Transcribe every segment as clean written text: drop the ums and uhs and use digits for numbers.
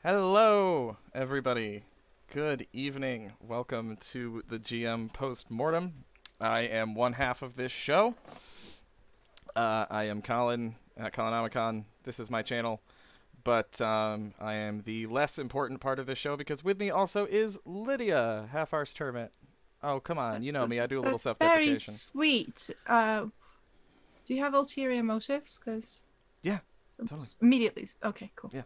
Hello, everybody. Good evening. Welcome to the GM Post-Mortem. I am one half of this show. I am Colin, Colonomicon. This is my channel. But I am the less important part of this show because with me also is Lydia, half-arse Termit. Oh, come on. You know me. I do a little That's very self-deprecation. sweet. Do you have ulterior motives? Because Yeah, totally. immediately. Okay, cool. Yeah.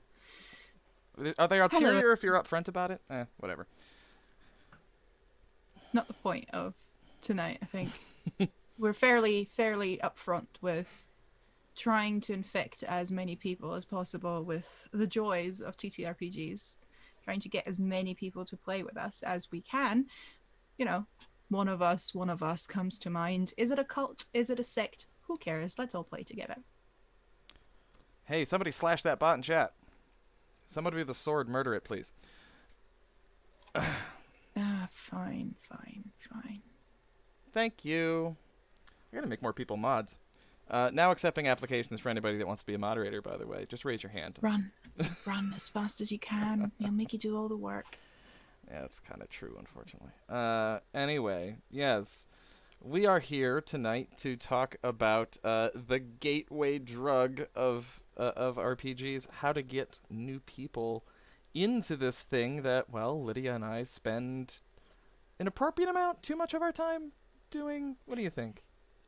Are they Hello. ulterior if you're upfront about it? Whatever. Not the point of tonight. I think we're fairly upfront with trying to infect as many people as possible with the joys of TTRPGs. Trying to get as many people to play with us as we can. You know, one of us comes to mind. Is it a cult? Is it a sect? Who cares? Let's all play together. Hey, somebody slash that bot in chat. Somebody with a sword, murder it, please. Fine. Thank you. I gotta make more people mods. Now accepting applications for anybody that wants to be a moderator, by the way. Just raise your hand. Run as fast as you can. He'll make you do all the work. Yeah, that's kind of true, unfortunately. Anyway, yes. We are here tonight to talk about the gateway drug of RPGs, how to get new people into this thing that, well, Lydia and I spend an appropriate amount, too much of our time doing. What do you think?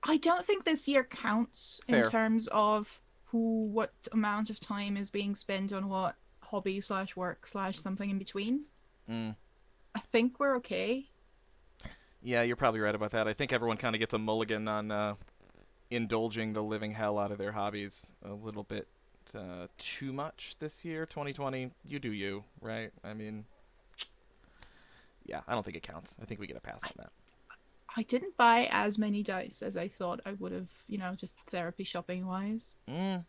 I don't think this year counts in Fair. terms of what amount of time is being spent on what hobby slash work slash something in between. Mm. I think we're okay. Yeah, you're probably right about that. I think everyone kind of gets a mulligan on indulging the living hell out of their hobbies a little bit too much this year. 2020, you do you, right? I mean, yeah, I don't think it counts. I think we get a pass I, on that. I didn't buy as many dice as I thought I would have, just therapy shopping wise. Mm.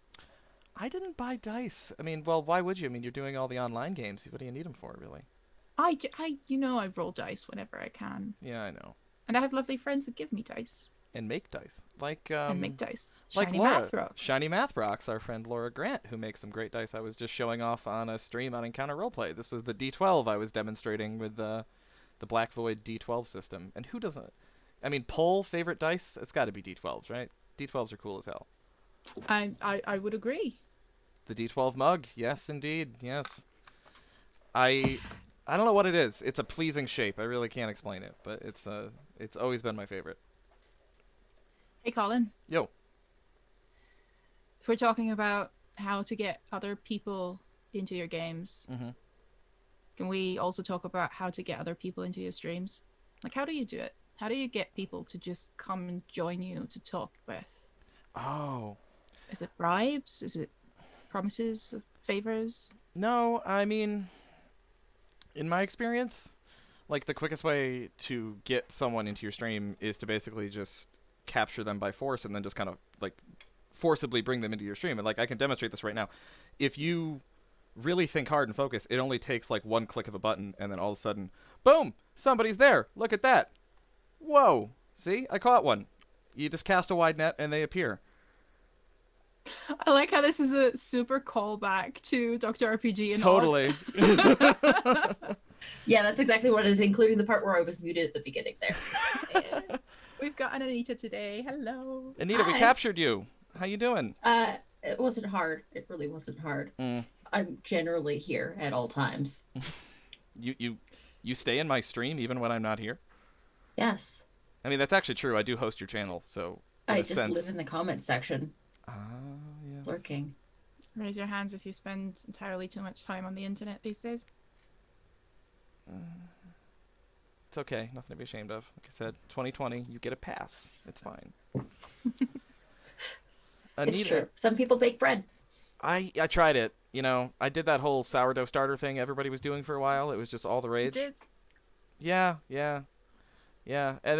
I didn't buy dice. I mean, well, why would you? I mean, you're doing all the online games. What do you need them for, really? I roll dice whenever I can. Yeah, I know. And I have lovely friends that give me dice And make dice, and make dice. like Shiny Laura, math rocks. Shiny Math Rocks, our friend Laura Grant, who makes some great dice. I was just showing off on a stream on Encounter Roleplay. This was the D12 I was demonstrating with the Black Void D12 system. And who doesn't? I mean, poll favorite dice. It's got to be D12s, right? D12s are cool as hell. I would agree. The D12 mug, yes, indeed, yes. I I don't know what it is. It's a pleasing shape. I really can't explain it, but it's always been my favorite. Hey, Colin. Yo. If we're talking about how to get other people into your games, Mm-hmm. can we also talk about how to get other people into your streams? Like, how do you do it? How do you get people to just come and join you to talk with? Oh. Is it bribes? Is it promises, favors? No, I mean, in my experience, like the quickest way to get someone into your stream is to basically just capture them by force and then just kind of like forcibly bring them into your stream. And like I can demonstrate this right now. If you really think hard and focus, it only takes like one click of a button and then all of a sudden, boom, somebody's there. Look at that. Whoa. See? I caught one. You just cast a wide net and they appear. I like how this is a super callback to Dr. RPG and Og. Totally. Yeah, that's exactly what it is, including the part where I was muted at the beginning there. Yeah. We've got an Anita today. Hello. Anita, we Hi. captured you. How you doing? It wasn't hard. It really wasn't hard. Mm. I'm generally here at all times. You stay in my stream even when I'm not here? Yes. I mean, that's actually true. I do host your channel, so in I a just sense. live in the comments section, Ah, yes. lurking. Raise your hands if you spend entirely too much time on the internet these days. It's okay. Nothing to be ashamed of. Like I said, 2020, you get a pass. It's fine. It's true. Some people bake bread. I tried it. You know, I did that whole sourdough starter thing everybody was doing for a while. It was just all the You rage. did? Yeah. And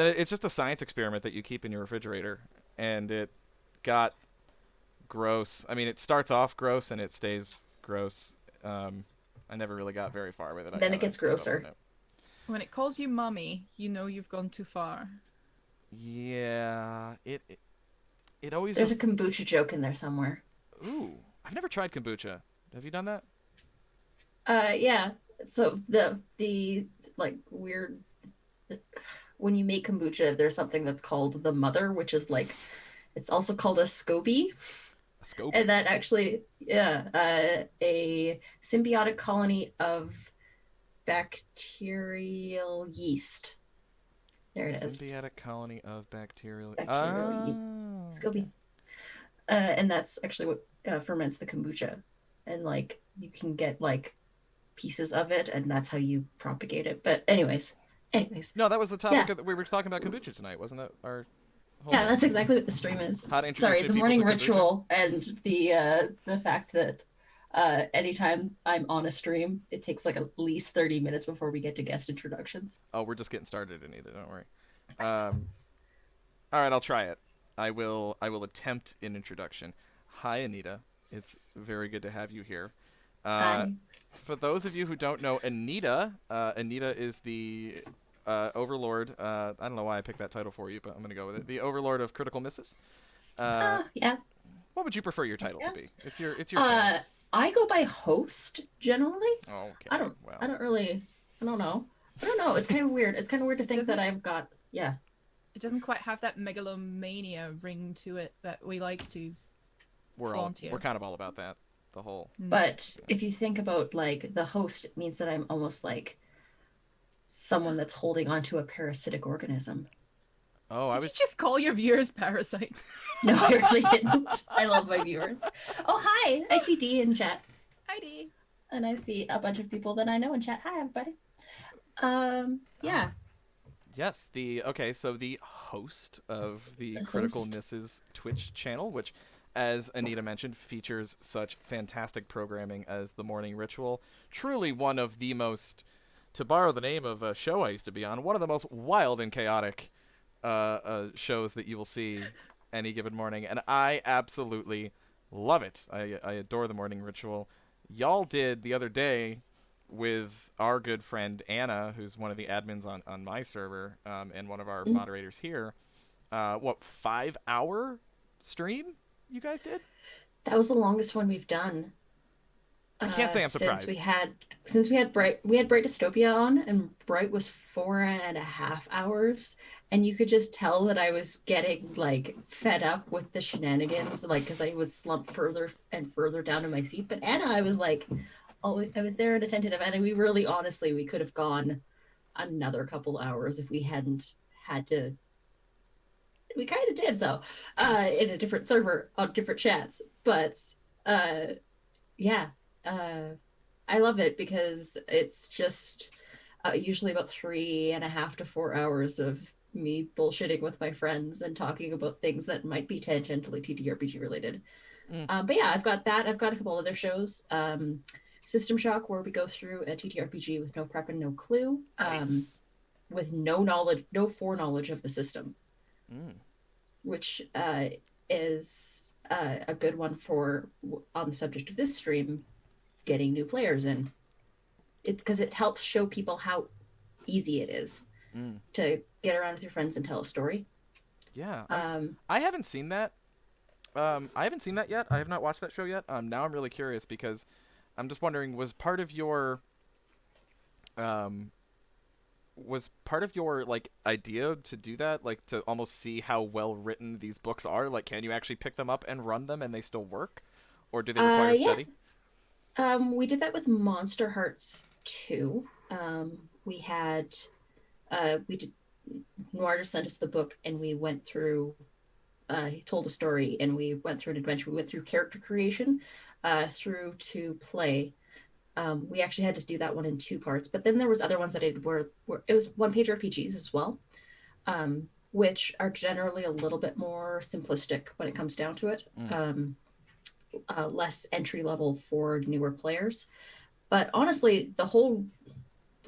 it's just a science experiment that you keep in your refrigerator, and it got gross. I mean, it starts off gross and it stays gross. I never really got very far with it. Then it gets grosser. When it calls you mummy, you know you've gone too far. Yeah, it always There's just... a kombucha joke in there somewhere. Ooh, I've never tried kombucha. Have you done that? Yeah. So the like weird when you make kombucha, there's something that's called the mother, which is like it's also called a SCOBY. A Scobie. And that actually, yeah, a symbiotic colony of bacterial yeast. There it is. Symbiotic colony of bacterial. Bacterial yeast. Oh, okay. SCOBY. And that's actually what ferments the kombucha. And like you can get like pieces of it, and that's how you propagate it. But anyways, No, that was the topic yeah, of we were talking about kombucha tonight, wasn't that our whole yeah, thing? that's exactly what the stream is. How to introduce Sorry, new the people to morning kombucha? ritual and the fact that anytime I'm on a stream, it takes like at least 30 minutes before we get to guest introductions. Oh, we're just getting started, Anita. Don't worry. Um, all right, I'll try it. I will attempt an introduction. Hi, Anita. It's very good to have you here. Uh, I for those of you who don't know Anita, Anita is the overlord. I don't know why I picked that title for you, but I'm going to go with it. The overlord of Critical Misses. yeah, What would you prefer your I title to be? guess. It's your channel. I go by host generally. Okay. I don't I Well. don't really I don't know. I don't know. It's kind of weird. It's kind of weird to think Doesn't that I've got yeah. it doesn't quite have that megalomania ring to it that we like to flaunt here. We're kind of all about that. The whole. But if you think about like the host, it means that I'm almost like someone that's holding onto a parasitic organism. Oh, I Did you was. just call your viewers parasites? No, I really didn't. I love my viewers. Oh, hi. I see D in chat. Heidi. And I see a bunch of people that I know in chat. Hi, everybody. Yeah. Yes, the okay, so the host of the The Critical host. Misses Twitch channel, which, as Anita mentioned, features such fantastic programming as the Morning Ritual. Truly one of the most, to borrow the name of a show I used to be on, one of the most wild and chaotic shows that you will see any given morning, and I absolutely love it. I adore the Morning Ritual. Y'all did the other day with our good friend Anna, who's one of the admins on my server and one of our Mm. moderators here. What 5 hour stream you guys did? That was the longest one we've done. I can't say I'm Since surprised. we had Bright Dystopia on, and Bright was 4.5 hours, and you could just tell that I was getting like fed up with the shenanigans, like because I was slumped further and further down in my seat. But Anna, I was like, oh, I was there and attentive, and we really honestly we could have gone another couple hours if we hadn't had to. We kind of did though, in a different server on different chats, but uh, yeah. Uh, I love it because it's just usually about 3.5 to 4 hours of me bullshitting with my friends and talking about things that might be tangentially TTRPG related. Mm, But yeah, I've got that. I've got a couple other shows. System Shock, where we go through a TTRPG with no prep and no clue, nice. with no knowledge, no foreknowledge of the system, Mm, which is a good one for on the subject of this stream, getting new players in. Because it helps show people how easy it is mm. to get around with your friends and tell a story. Yeah, Um, I haven't seen that. I haven't seen that yet. I have not watched that show yet. Now I'm really curious because I'm just wondering, um, was part of your like idea to do that, like to almost see how well written these books are? Like, can you actually pick them up and run them and they still work, or do they require yeah, study? we did that with Monster Hearts 2. We did, Noir just sent us the book, and we went through, he told a story, and we went through an adventure. We went through character creation, through to play. We actually had to do that one in two parts, but then there was other ones that I did where it was one page RPGs as well, which are generally a little bit more simplistic when it comes down to it. Mm. Less entry level for newer players. But honestly, the whole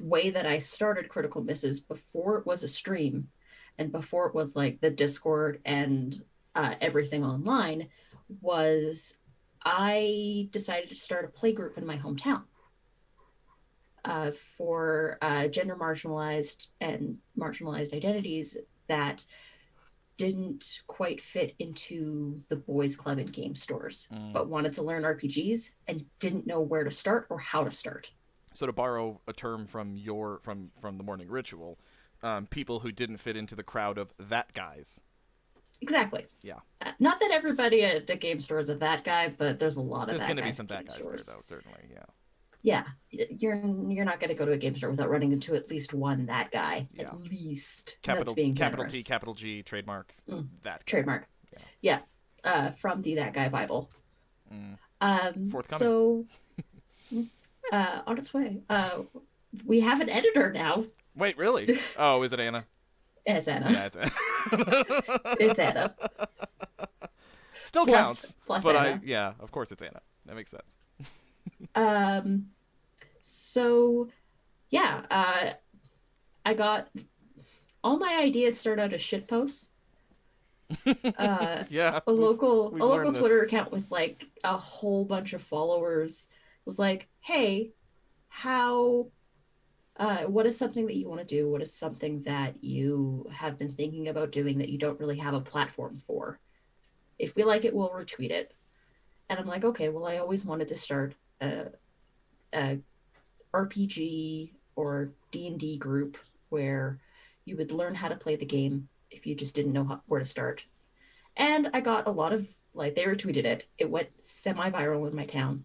way that I started Critical Misses before it was a stream and before it was like the Discord and everything online was I decided to start a play group in my hometown for gender marginalized and marginalized identities that didn't quite fit into the boys club and game stores, Mm. but wanted to learn RPGs and didn't know where to start or how to start. So to borrow a term from from the morning ritual, people who didn't fit into the crowd of that guys. Exactly. Yeah. Not that everybody at the game store is a that guy, but there's a lot of There's that going to be guys some at that game guys stores. there, though, certainly, yeah. Yeah, you're not going to go to a game store without running into at least one that guy. Yeah. At least. That's Capital being capital generous. T, capital G, trademark, that guy. Trademark. Yeah. Yeah. From the That Guy Bible. Forthcoming. So, on its way. We have an editor now. Wait, really? Oh, is it Anna? It's Anna. Yeah, it's Anna. It's Anna. Still counts. Plus but Anna. Yeah, of course it's Anna. That makes sense. So, yeah, I got all my ideas start out as shit posts. Yeah. A local Twitter this. account with like a whole bunch of followers was like, "Hey, how what is something that you want to do? What is something that you have been thinking about doing that you don't really have a platform for? If we like it, we'll retweet it." And I'm like, okay, well, I always wanted to start a RPG or D&D group where you would learn how to play the game if you just didn't know where to start. And I got a lot of, like, they retweeted it. It went semi-viral in my town.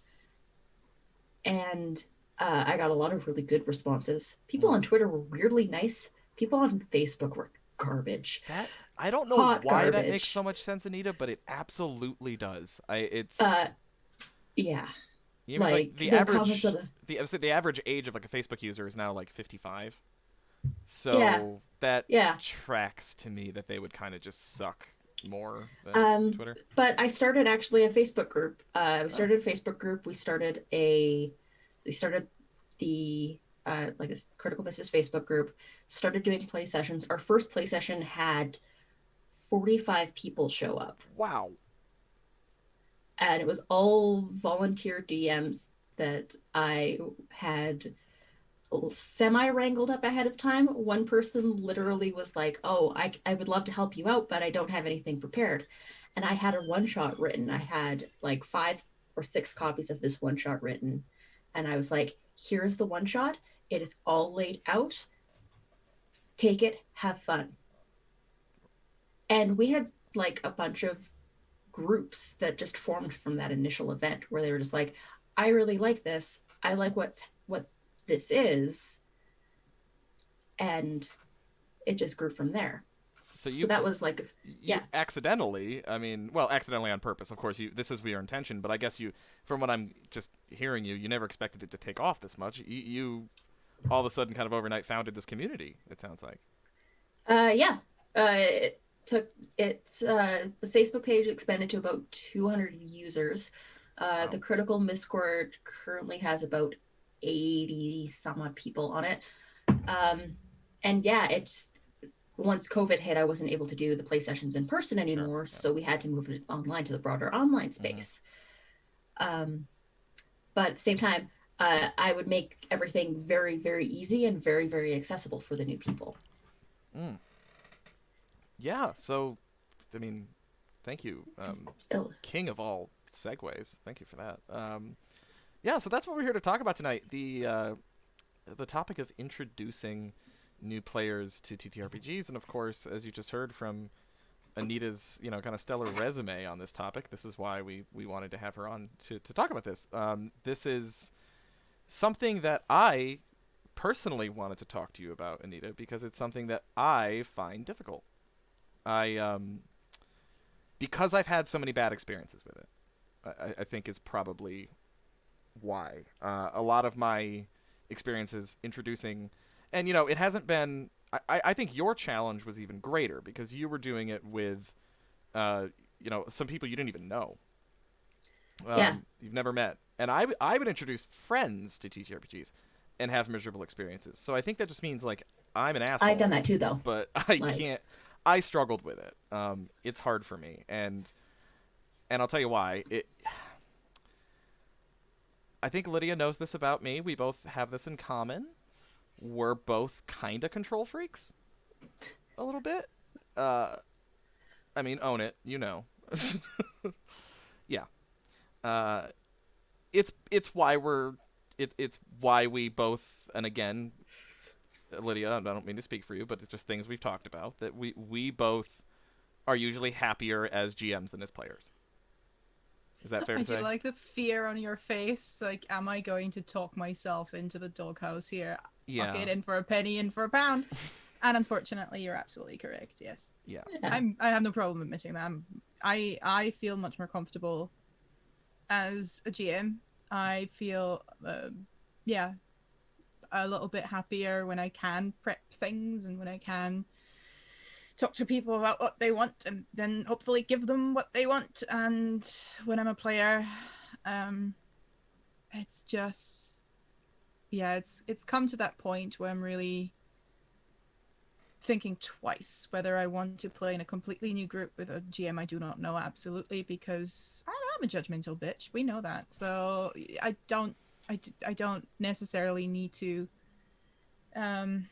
And I got a lot of really good responses. People on Twitter were weirdly nice. People on Facebook were garbage. I don't know why that makes so much sense, Anita, but it absolutely does. Yeah. You mean, like the average the average age of like a Facebook user is now like 55. So that tracks to me that they would kind of just suck more than Twitter. But I started actually a Facebook group. We started a Facebook group. We started the like a CriticalMisses Facebook group. Started doing play sessions. Our first play session had 45 people show up. Wow. And it was all volunteer DMs that I had semi-wrangled up ahead of time. One person literally was like, "Oh, I would love to help you out, but I don't have anything prepared." And I had a one-shot written. I had like 5 or 6 copies of this one-shot written. And I was like, "Here's the one-shot. It is all laid out. Take it, have fun." And we had like a bunch of groups that just formed from that initial event where they were just like, "I really like this. I like what this is." And it just grew from there. So that was like, accidentally, accidentally on purpose, of course, this was your intention, but I guess from what I'm just hearing you never expected it to take off this much. You all of a sudden kind of overnight founded this community, it sounds like. The Facebook page expanded to about 200 users. Wow. The CriticalMisses Discord currently has about 80 some odd people on it. And it's once COVID hit, I wasn't able to do the play sessions in person anymore, so we had to move it online to the broader online space. But at the same time, I would make everything very, very easy and very, very accessible for the new people. Yeah, so, I mean, thank you. King of all segues. Thank you for that. So that's what we're here to talk about tonight. The topic of introducing new players to TTRPGs, and of course, as you just heard from Anita's, kind of stellar resume on this topic, this is why we wanted to have her on to talk about this. This is something that I personally wanted to talk to you about, Anita, because it's something that I find difficult. Because I've had so many bad experiences with it, I think is probably why. A lot of my experiences introducing, and it hasn't been, I think your challenge was even greater because you were doing it with, some people you didn't even know. You've never met. And I would introduce friends to TTRPGs and have miserable experiences. So I think that just means, like, I'm an asshole. I've done that too, though. But I can't. I struggled with it. It's hard for me, and I'll tell you why. I think Lydia knows this about me. We both have this in common. We're both kind of control freaks, a little bit. Own it. Yeah. It's why we're it's why we both, and again, Lydia, I don't mean to speak for you, but it's just things we've talked about, that we both are usually happier as GMs than as players. Is that fair I to do say? like the fear on your face. Like, am I going to talk myself into the doghouse here? Fuck Yeah. it, in for a penny, in for a pound. And unfortunately, you're absolutely correct. Yes, Yeah. Yeah. I have no problem admitting that. I feel much more comfortable as a GM. I feel, yeah, a little bit happier when I can prep things and when I can talk to people about what they want and then hopefully give them what they want. And when I'm a player, um, it's just, yeah, it's come to that point where I'm really thinking twice whether I want to play in a completely new group with a GM I do not know, absolutely, because I'm a judgmental bitch. We know that. So I don't necessarily need to um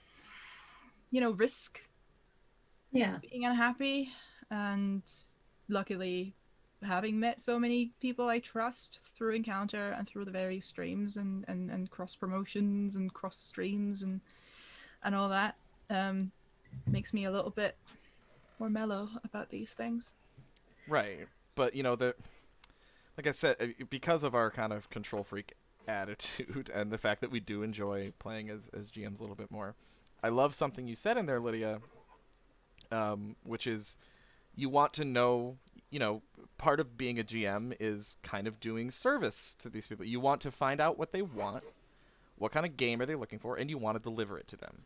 risk Yeah. being unhappy. And luckily, having met so many people I trust through Encounter and through the various streams and cross promotions and cross streams and all that, um, makes me a little bit more mellow about these things. Right. But the like I said, because of our kind of control freak attitude and the fact that we do enjoy playing as GMs a little bit more, I love something you said in there, Lydia, which is you want to know, part of being a GM is kind of doing service to these people. You want to find out what they want, what kind of game are they looking for, and you want to deliver it to them.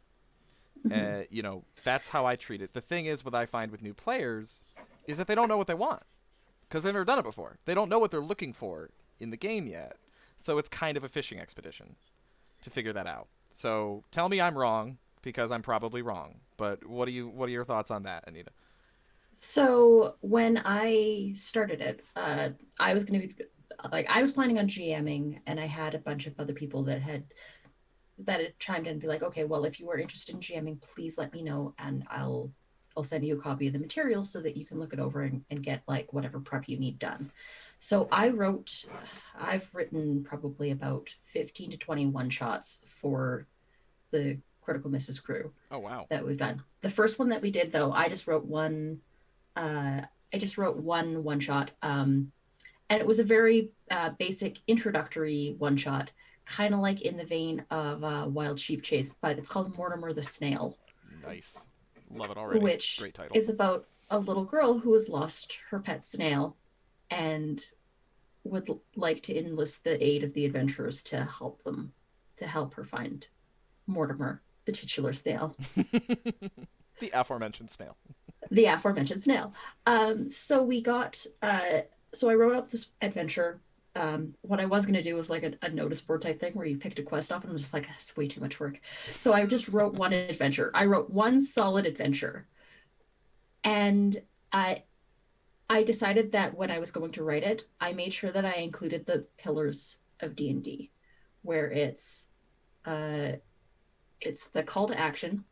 Mhm. That's how I treat it. The thing is, what I find with new players is that they don't know what they want because they've never done it before. They don't know what they're looking for in the game yet. So it's kind of a fishing expedition to figure that out. So tell me I'm wrong because I'm probably wrong. But what are your thoughts on that, Anita? So when I started it, I was going to be like, I was planning on GMing, and I had a bunch of other people that had chimed in and be like, okay, well, if you are interested in GMing, please let me know, and I'll send you a copy of the material so that you can look it over and get like whatever prep you need done. So I've written probably about 15 to 20 one shots for the Critical Misses crew Oh wow. that we've done. The first one that we did, though, I just wrote one shot, and it was a very basic introductory one shot, kind of like in the vein of Wild Sheep Chase, but it's called Mortimer the Snail, Nice. Love it already. which Great title. is about a little girl who has lost her pet snail and would like to enlist the aid of the adventurers to help her find Mortimer, the titular snail. The aforementioned snail. The aforementioned snail. So we got, so I wrote up this adventure. What I was going to do was like a notice board type thing where you picked a quest off, and I'm just like, it's way too much work. So I just wrote one adventure. I wrote one solid adventure. And I decided that when I was going to write it, I made sure that I included the pillars of D&D, where uh, it's the call to action.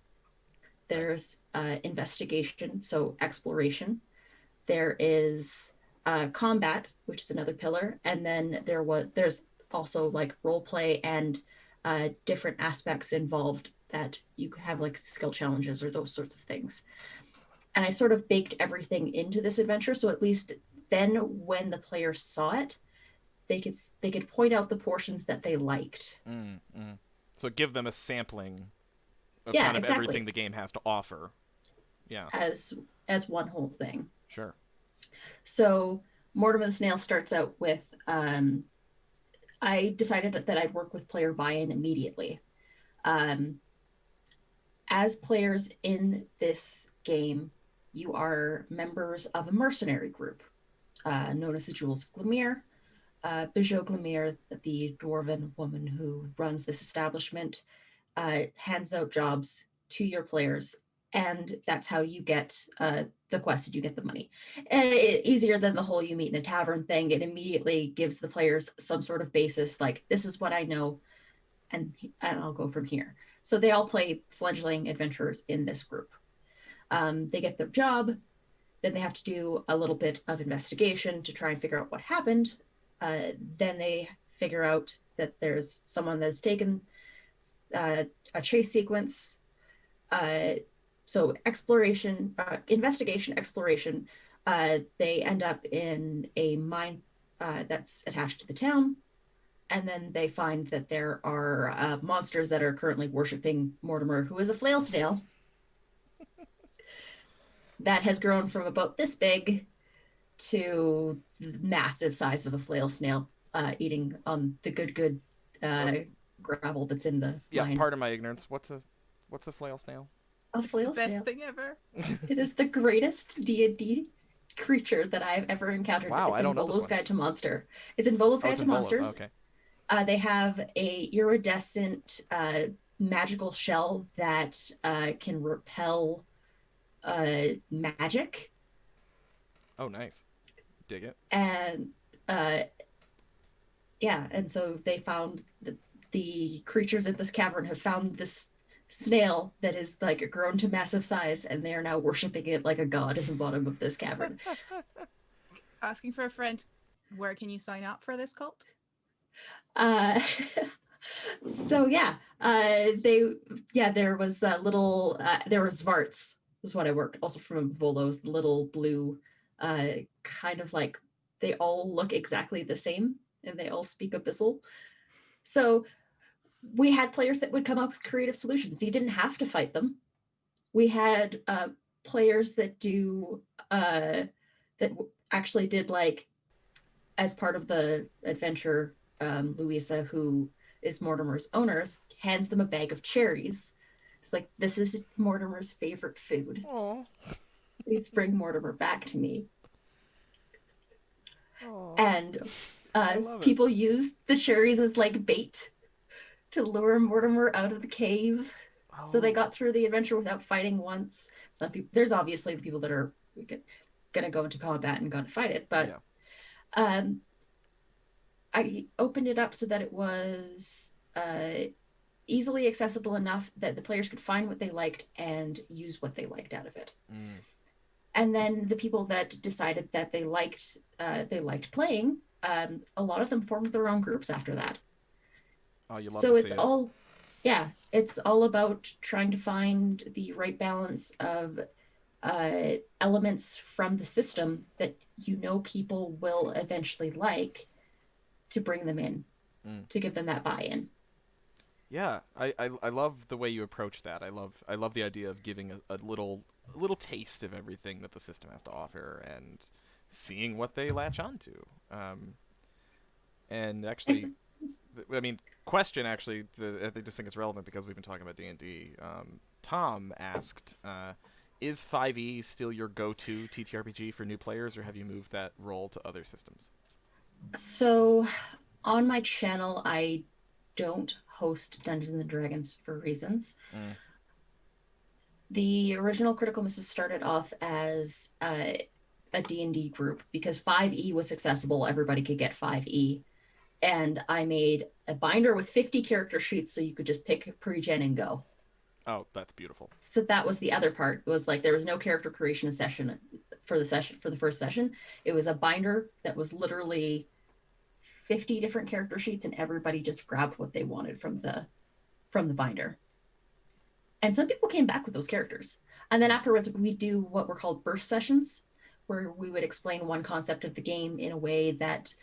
There's investigation, so exploration. There is combat, which is another pillar, and then there's also like role play and different aspects involved that you have like skill challenges or those sorts of things. And I sort of baked everything into this adventure, so at least then when the players saw it, they could point out the portions that they liked. Mm. So give them a sampling of Yeah, kind of everything exactly. the game has to offer. Yeah, As one whole thing. sure. So Mortimer the Snail starts out with I decided that I'd work with player buy-in immediately. Um, as players in this game, you are members of a mercenary group known as the Jewels of Glimmer. Bijou Glimmer, the dwarven woman who runs this establishment, hands out jobs to your players, and that's how you get the quest and you get the money. Easier than the whole you meet in a tavern thing. It immediately gives the players some sort of basis, like this is what I know, and I'll go from here. So they all play fledgling adventurers in this group. They get their job, then they have to do a little bit of investigation to try and figure out what happened. Then they figure out that there's someone that's taken a chase sequence. So exploration, investigation, exploration. They end up in a mine that's attached to the town. And then they find that there are monsters that are currently worshipping Mortimer, who is a flail snail that has grown from about this big to the massive size of a flail snail, eating on the good gravel that's in the mine. Pardon my ignorance. What's a flail snail? A It's flail the best snail. thing ever. It is the greatest D&D creature that I've ever encountered. Wow, It's I in don't know this Volo's one. Guide to Monster. It's in Volo's Guide It's to in Volos. Monsters. Okay. They have a iridescent magical shell that can repel magic. Oh, nice. Dig it. And and so they found the creatures in this cavern have found this snail that is like grown to massive size, and they are now worshiping it like a god in the bottom of this cavern. Asking for a friend, where can you sign up for this cult? So there was there was Varts was what I worked also from Volo's little blue, kind of like they all look exactly the same and they all speak Abyssal. So we had players that would come up with creative solutions. You didn't have to fight them. We had players that actually did, like, as part of the adventure, Louisa, who is Mortimer's owners, hands them a bag of cherries. It's like, this is Mortimer's favorite food. Aww. Please bring Mortimer back to me. Aww. And people use the cherries as like bait to lure Mortimer out of the cave. Oh. So they got through the adventure without fighting once. There's obviously the people that are gonna go into combat and gonna fight it, but I opened it up so that it was easily accessible enough that the players could find what they liked and use what they liked out of it. And then the people that decided that they liked playing, a lot of them formed their own groups after that. Oh, you love so to it's see it. it's all about trying to find the right balance of elements from the system that people will eventually like, to bring them in, to give them that buy-in. Yeah, I love the way you approach that. I love the idea of giving a little taste of everything that the system has to offer and seeing what they latch onto. And actually, question actually, I just think it's relevant because we've been talking about D&D. Tom asked, is 5e still your go-to TTRPG for new players, or have you moved that role to other systems? So, on my channel, I don't host Dungeons & Dragons for reasons. The original CriticalMisses started off as a D&D group because 5e was accessible. Everybody could get 5e. And I made a binder with 50 character sheets so you could just pick pre-gen and go. Oh, that's beautiful. So that was the other part. It was like there was no character creation session for the first session. It was a binder that was literally 50 different character sheets, and everybody just grabbed what they wanted from the binder. And some people came back with those characters. And then afterwards, we do what were called burst sessions, where we would explain one concept of the game in a way that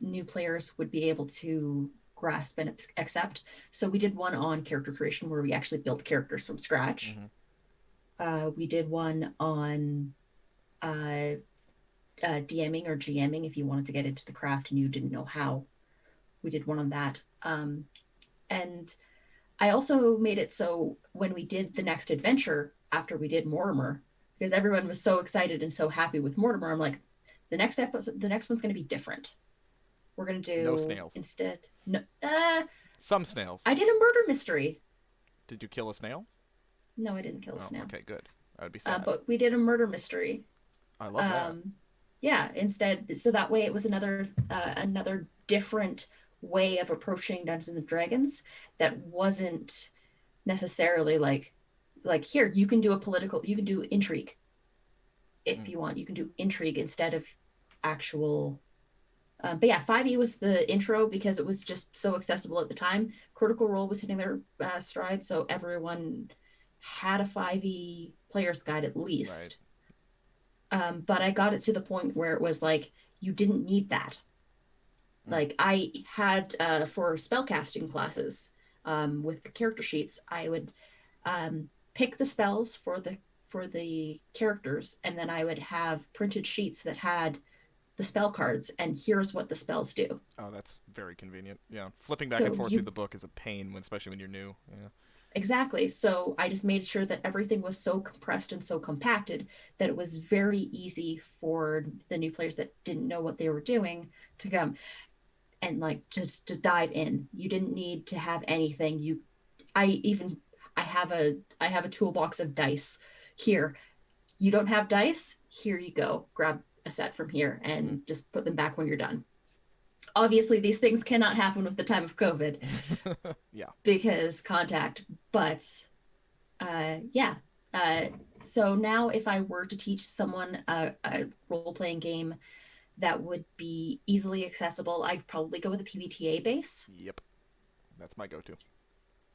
new players would be able to grasp and accept. So we did one on character creation where we actually built characters from scratch. We did one on DMing or GMing if you wanted to get into the craft and you didn't know how. We did one on that. And I also made it so when we did the next adventure after we did Mortimer, because everyone was so excited and so happy with Mortimer, I'm like, the next one's going to be different. We're going to do no snails instead. No, some snails. I did a murder mystery. Did you kill a snail? No, I didn't kill a snail. Okay, good. I would be sad. But we did a murder mystery. I love that. Yeah, instead, so that way it was another different way of approaching Dungeons and Dragons that wasn't necessarily like here, you can do intrigue if you want. You can do intrigue instead of actual But yeah, 5e was the intro because it was just so accessible at the time. Critical Role was hitting their stride, so everyone had a 5e player's guide at Right. least. But I got it to the point where it was like, you didn't need that. Like I had for spellcasting classes with the character sheets, I would pick the spells for the characters, and then I would have printed sheets that had the spell cards, and here's what the spells do. Oh, that's very convenient. Yeah, flipping back and So forth through you the book is a pain, especially when you're new. Yeah. exactly. So I just made sure that everything was so compressed and so compacted that it was very easy for the new players that didn't know what they were doing to come and like just to dive in. You didn't need to have anything. I even I have a toolbox of dice here. You don't have dice? Here you go. Grab a set from here and just put them back when you're done. Obviously, these things cannot happen with the time of COVID Yeah. because contact, but yeah. Uh, so now, if I were to teach someone a role playing game that would be easily accessible, I'd probably go with a PBTA base, Yep. That's my go-to.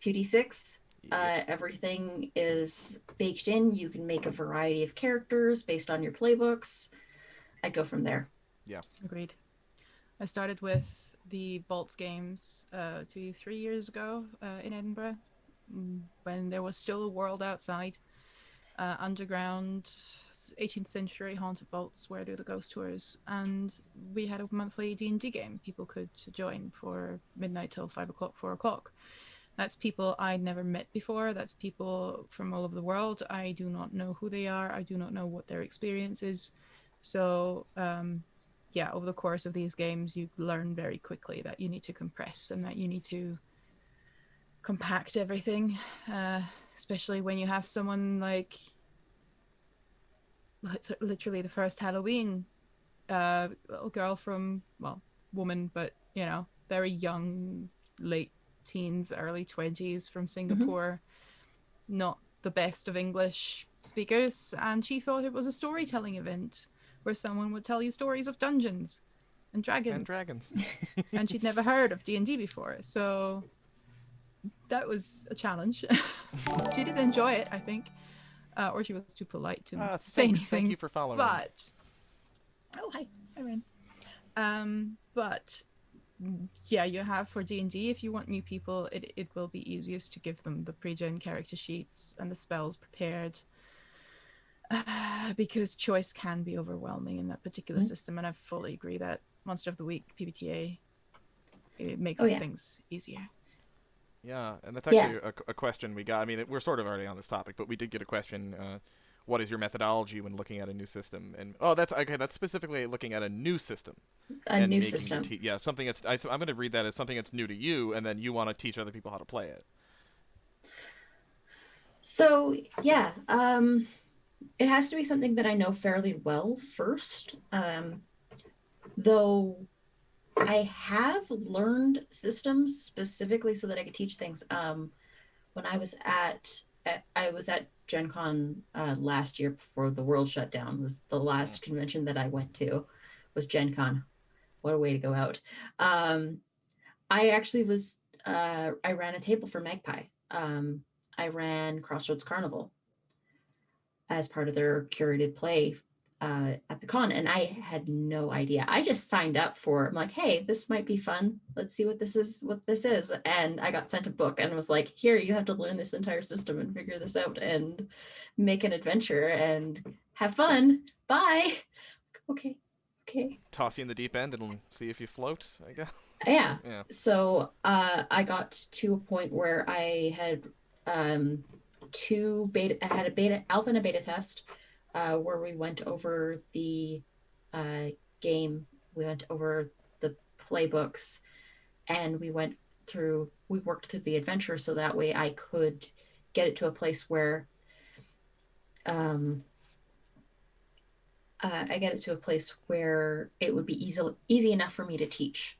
2d6. Yep. Everything is baked in. You can make a variety of characters based on your playbooks. I'd go from there. Yeah. Agreed. I started with the Bolts games 3 years ago in Edinburgh, when there was still a world outside. Underground, 18th century haunted vaults. Where do the ghost tours? And we had a monthly D&D game people could join for midnight till 5 o'clock, 4 o'clock. That's people I'd never met before. That's people from all over the world. I do not know who they are. I do not know what their experience is. So yeah, over the course of these games, you learn very quickly that you need to compress and that you need to compact everything, especially when you have someone like literally the first Halloween, little girl from, well, woman, but you know, very young, late teens, early 20s from Singapore, not the best of English speakers, and she thought it was a storytelling event where someone would tell you stories of dungeons and dragons. And dragons. And she'd never heard of D&D before, so that was a challenge. She did enjoy it, I think, or she was too polite to say anything. Thank you for following. But oh, hi, Ren. But yeah, you have for D&D, if you want new people, it will be easiest to give them the pre-gen character sheets and the spells prepared, because choice can be overwhelming in that particular system, and I fully agree that Monster of the Week PBTA, it makes things easier. Yeah, and that's actually a question we got. I mean, we're sort of already on this topic, but we did get a question. What is your methodology when looking at a new system? And that's okay. That's specifically looking at a new system. A new system. Yeah, something that's. I'm going to read that as something that's new to you, and then you want to teach other people how to play it. So yeah, it has to be something that I know fairly well first. Though I have learned systems specifically so that I could teach things. When I was at Gen Con last year before the world shut down. Was the last convention that I went to, was Gen Con. What a way to go out. I actually was I ran a table for Magpie. I ran Crossroads Carnival as part of their curated play at the con, and I had no idea. I just signed up for it. I'm like, hey, this might be fun. Let's see what this is. And I got sent a book and was like, here, you have to learn this entire system and figure this out and make an adventure and have fun. Bye. Okay. Toss you in the deep end and see if you float, I guess. Yeah. So I got to a point where I had I had a beta alpha and a beta test, where we went over the game, we went over the playbooks, and we worked through the adventure, so that way I could get it to a place where it would be easy enough for me to teach.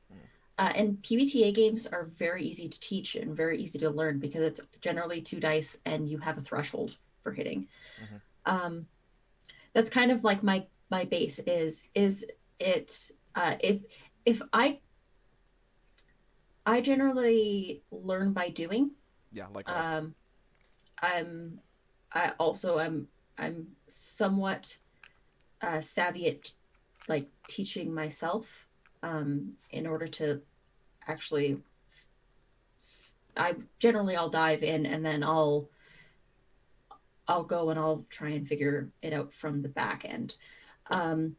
And PBTA games are very easy to teach and very easy to learn because it's generally 2 dice and you have a threshold for hitting. That's kind of like my base is it if if I generally learn by doing. Yeah, likewise. I'm I also I'm somewhat savvy at like teaching myself in order to actually I'll dive in and then I'll go and I'll try and figure it out from the back end. Um,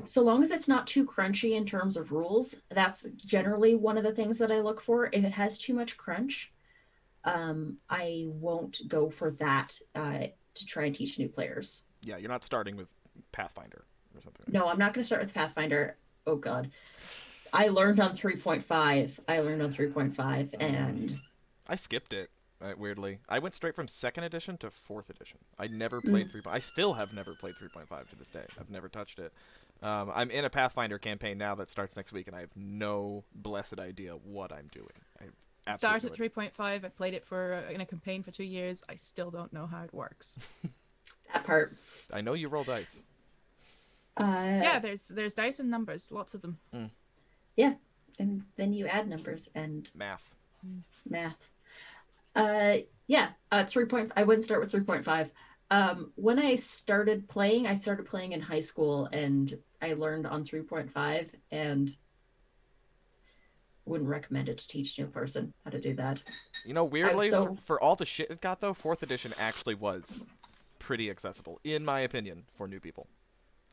so long as it's not too crunchy in terms of rules, that's generally one of the things that I look for. If it has too much crunch, I won't go for that to try and teach new players. Yeah, you're not starting with Pathfinder or something. No, I'm not going to start with Pathfinder. Oh God, I learned on 3.5. I learned on 3.5, and I skipped it. Weirdly, I went straight from second edition to fourth edition. I never played 3. I still have never played 3.5 to this day. I've never touched it. I'm in a Pathfinder campaign now that starts next week, and I have no blessed idea what I'm doing. I have Started absolutely at 3.5. I played it for in a campaign for 2 years. I still don't know how it works. that part. I know you roll dice. Yeah, there's dice and numbers, lots of them. Yeah, and then you add numbers and Math. math. Yeah, 3. I wouldn't start with 3.5. When I started playing in high school, and I learned on 3.5, and wouldn't recommend it to teach a new person how to do that. You know, weirdly, so- for all the shit it got, though, fourth edition actually was pretty accessible, in my opinion, for new people.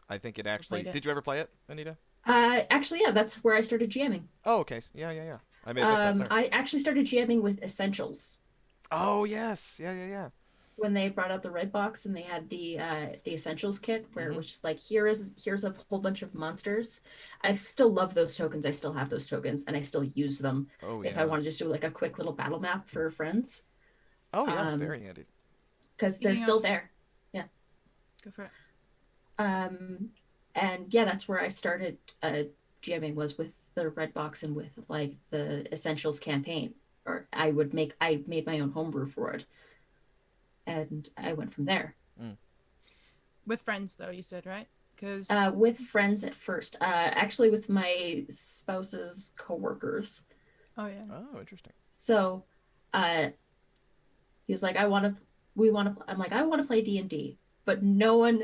I think it actually... Played it. Did you ever play it, Anita? Actually, yeah, that's where I started GMing. Oh, okay. Yeah. I may have missed that, sorry. I actually started GMing with Essentials Oh, yes. Yeah. when they brought out the red box and they had the Essentials kit where it Mm-hmm. was just like here's a whole bunch of monsters. I still love those tokens. I still have those tokens and I still use them Oh, if yeah. I want to just do like a quick little battle map for friends Oh, yeah. Very handy. because they're Speaking still of- there. Go for it. And yeah, that's where I started GMing was with the red box and with like the Essentials campaign. Or I made my own homebrew for it, and I went from there. With friends, though, you said, right? Because With friends at first, actually with my spouse's coworkers. oh yeah, Uh, Oh, interesting. So, he was like, I'm like, I want to play D&D, but no one's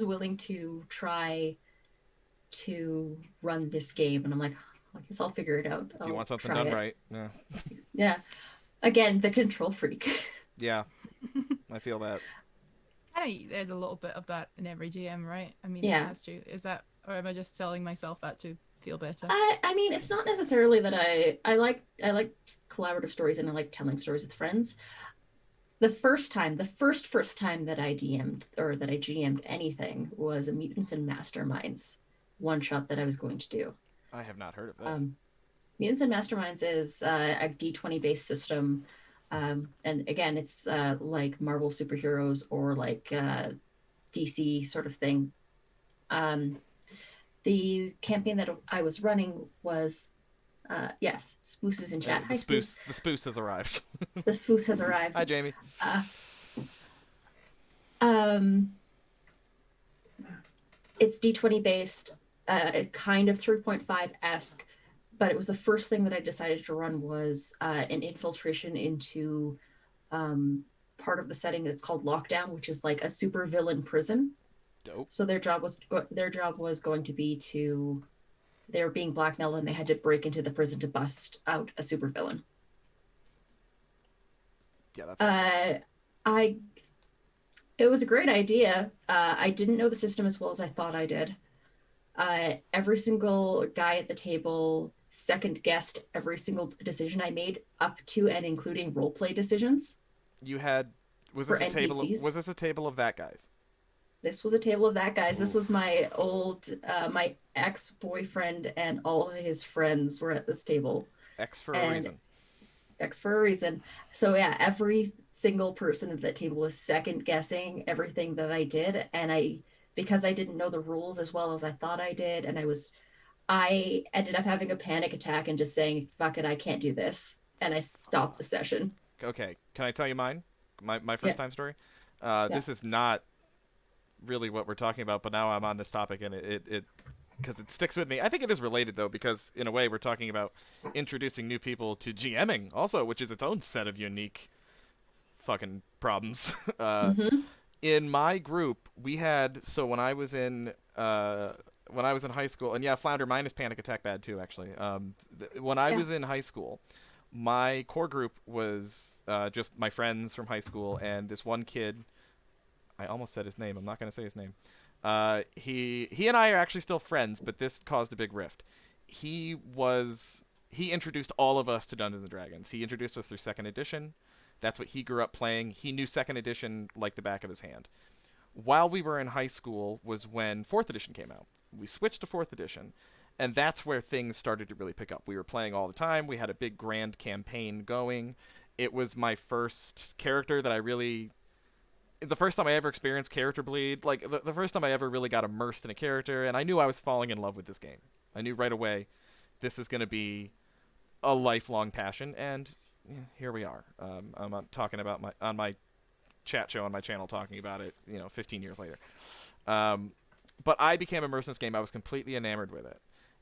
willing to try to run this game. And I'm like, I guess I'll figure it out. If you want something try done it. right. Yeah. Yeah. Again, the control freak. Yeah. I feel that. there's a little bit of that in every GM, right? I mean, Yeah. it has to. Is that, or am I just telling myself that to feel better? I mean, it's not necessarily that I like collaborative stories and I like telling stories with friends. The first time that I DM'd or that I GM'd anything was a Mutants and Masterminds one shot that I was going to do. I have not heard of this. Mutants and Masterminds is a D20 based system. And again, it's like Marvel superheroes or like DC sort of thing. The campaign that I was running was, yes, Spoos is in chat. Hi, Spoos. The spoos has arrived. The Spoos has arrived. Hi, Jamie. It's D20 based, kind of 3.5-esque, but it was the first thing that I decided to run was an infiltration into part of the setting that's called Lockdown, which is like a super villain prison. Dope. So their job was going to be they were being blackmailed and they had to break into the prison to bust out a supervillain. Yeah, that's awesome. It was a great idea. I didn't know the system as well as I thought I did. Every single guy at the table second guessed every single decision I made, up to and including roleplay decisions. You had was For this a table? NPCs? Was this a table of that guys? This was a table of that guys. This Oof. was my my ex-boyfriend and all of his friends were at this table. X for a And- reason. X for a reason. So yeah, every single person at that table was second guessing everything that I did, and because I didn't know the rules as well as I thought I did, and I ended up having a panic attack and just saying, "Fuck it, I can't do this," and I stopped the session. Okay, can I tell you mine? My first time story. This is not really what we're talking about, but now I'm on this topic and it because it sticks with me. I think it is related though, because in a way we're talking about introducing new people to GMing also, which is its own set of unique fucking problems. Mm-hmm. In my group, we had when I was in high school, and yeah, Flounder, mine is Panic Attack bad too, actually. When I Yeah. was in high school, my core group was just my friends from high school, and this one kid. I almost said his name. I'm not going to say his name. He and I are actually still friends, but this caused a big rift. He introduced all of us to Dungeons and Dragons. He introduced us through second edition. That's what he grew up playing. He knew second edition like the back of his hand. While we were in high school was when fourth edition came out. We switched to fourth edition, and that's where things started to really pick up. We were playing all the time. We had a big grand campaign going. It was my first character that I really the first time I ever experienced character bleed, like the first time I ever really got immersed in a character, and I knew I was falling in love with this game. I knew right away this is going to be a lifelong passion, and yeah, here we are. I'm talking about on my chat show on my channel, talking about it, 15 years later. But I became immersed in this game. I was completely enamored with it,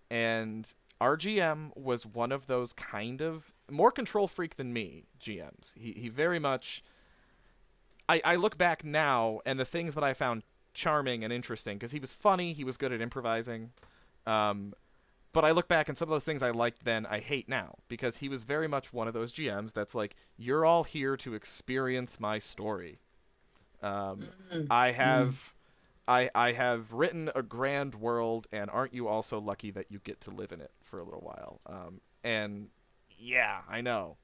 and RGM was one of those kind of more control freak than me GMs. He very much. I look back now, and the things that I found charming and interesting, because he was funny, he was good at improvising. But I look back, and some of those things I liked then, I hate now, because he was very much one of those GMs that's like, you're all here to experience my story. Mm-hmm. I have, I have written a grand world, and aren't you also lucky that you get to live in it for a little while? And yeah, I know.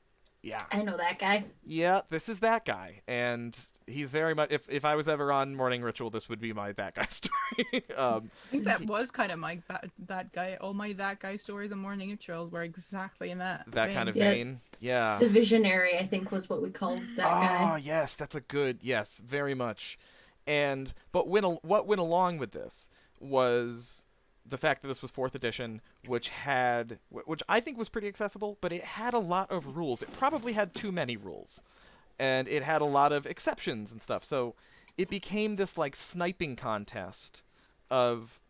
Yeah. I know that guy. Yeah, this is that guy, and he's very much. If I was ever on Morning Ritual, this would be my that guy story. I think that was kind of my that guy. All my that guy stories and morning rituals were exactly in that that kind of Yeah. vein. Yeah. The visionary, I think, was what we called that guy. Oh yes, that's a good yes, very much. And but what went along with this was the fact that this was fourth edition, which I think was pretty accessible, but it had a lot of rules. It probably had too many rules, and it had a lot of exceptions and stuff. So it became this like sniping contest of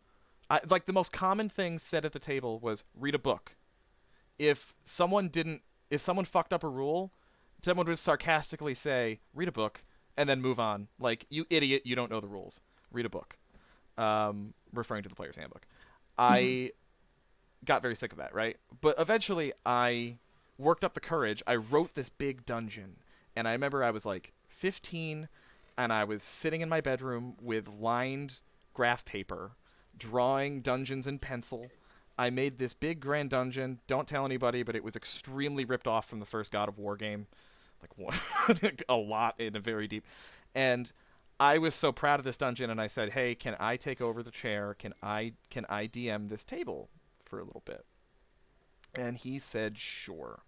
like the most common thing said at the table was read a book. If someone fucked up a rule, someone would sarcastically say read a book and then move on. Like, you idiot, you don't know the rules. Read a book. Referring to the player's handbook. I got very sick of that, right? But eventually I worked up the courage. I wrote this big dungeon, and I remember I was like 15, and I was sitting in my bedroom with lined graph paper, drawing dungeons in pencil. I made this big grand dungeon. Don't tell anybody, but it was extremely ripped off from the first God of War game. Like a lot in a very deep. And I was so proud of this dungeon, and I said, "Hey, can I take over the chair? Can I DM this table for a little bit?" And he said, "Sure."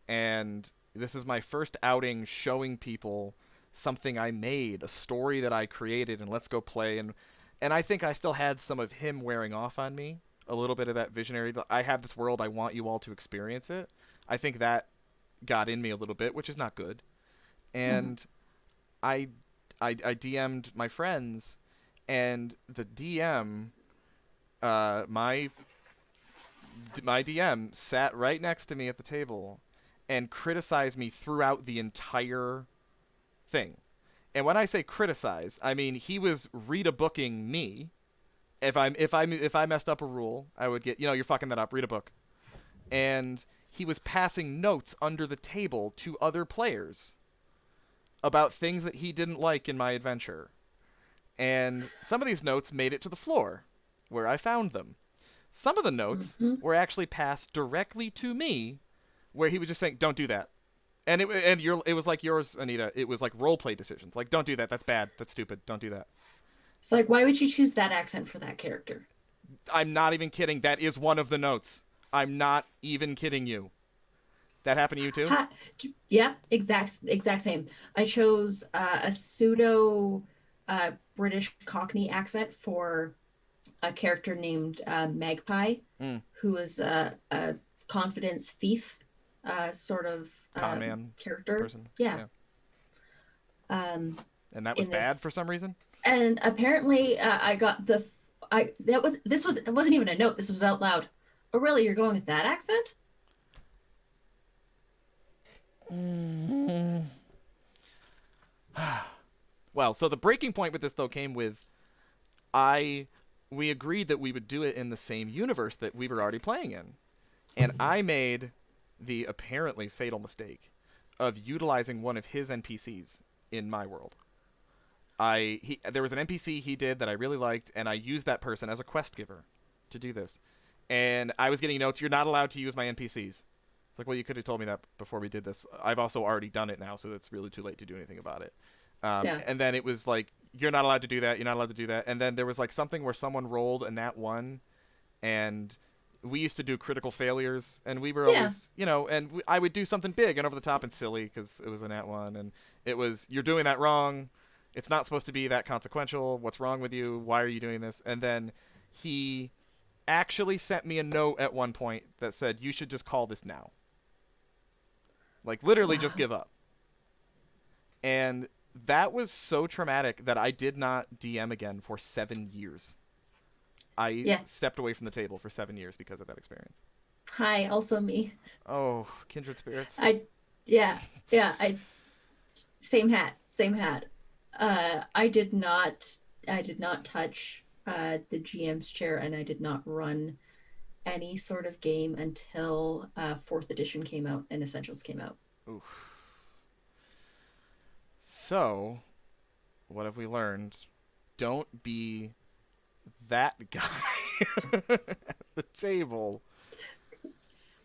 And this is my first outing showing people something I made, a story that I created, and let's go play. And I think I still had some of him wearing off on me, a little bit of that visionary. I have this world, I want you all to experience it. I think that got in me a little bit, which is not good. And I DM'd my friends, and the DM, my DM sat right next to me at the table and criticized me throughout the entire thing. And when I say criticize, I mean he was read a booking me. If I messed up a rule, I would get, you're fucking that up, read a book. And he was passing notes under the table to other players about things that he didn't like in my adventure. And some of these notes made it to the floor, where I found them. Some of the notes were actually passed directly to me, where he was just saying, "Don't do that." And it was like yours, Anita. It was like role play decisions. Like, "Don't do that. That's bad. That's stupid. Don't do that." It's like, why would you choose that accent for that character? I'm not even kidding. That is one of the notes. I'm not even kidding you. That happened to you too? Yeah, exact same. I chose a pseudo British Cockney accent for a character named Magpie, who is a confidence thief, sort of con man character. Person. Yeah. And that was bad for some reason? And apparently, I got it wasn't even a note. This was out loud. Oh, really? You're going with that accent? Well, so the breaking point with this though came with we agreed that we would do it in the same universe that we were already playing in. And I made the apparently fatal mistake of utilizing one of his NPCs in my world. There was an NPC he did that I really liked, and I used that person as a quest giver to do this. And I was getting notes, you're not allowed to use my NPCs. It's like, well, you could have told me that before we did this. I've also already done it now, so it's really too late to do anything about it. Yeah. And then it was like, you're not allowed to do that, you're not allowed to do that. And then there was like something where someone rolled a nat 1, and we used to do critical failures, and we were always, and I would do something big and over the top and silly because it was a nat 1, and it was, you're doing that wrong. It's not supposed to be that consequential. What's wrong with you? Why are you doing this? And then he actually sent me a note at one point that said, you should just call this now. Like, literally just give up. And that was so traumatic that I did not DM again for 7 years. I stepped away from the table for 7 years because of that experience. Hi, also me. Oh, kindred spirits. Same hat. I did not touch the GM's chair, and I did not run any sort of game until 4th edition came out and Essentials came out. Oof. So, what have we learned? Don't be that guy at the table.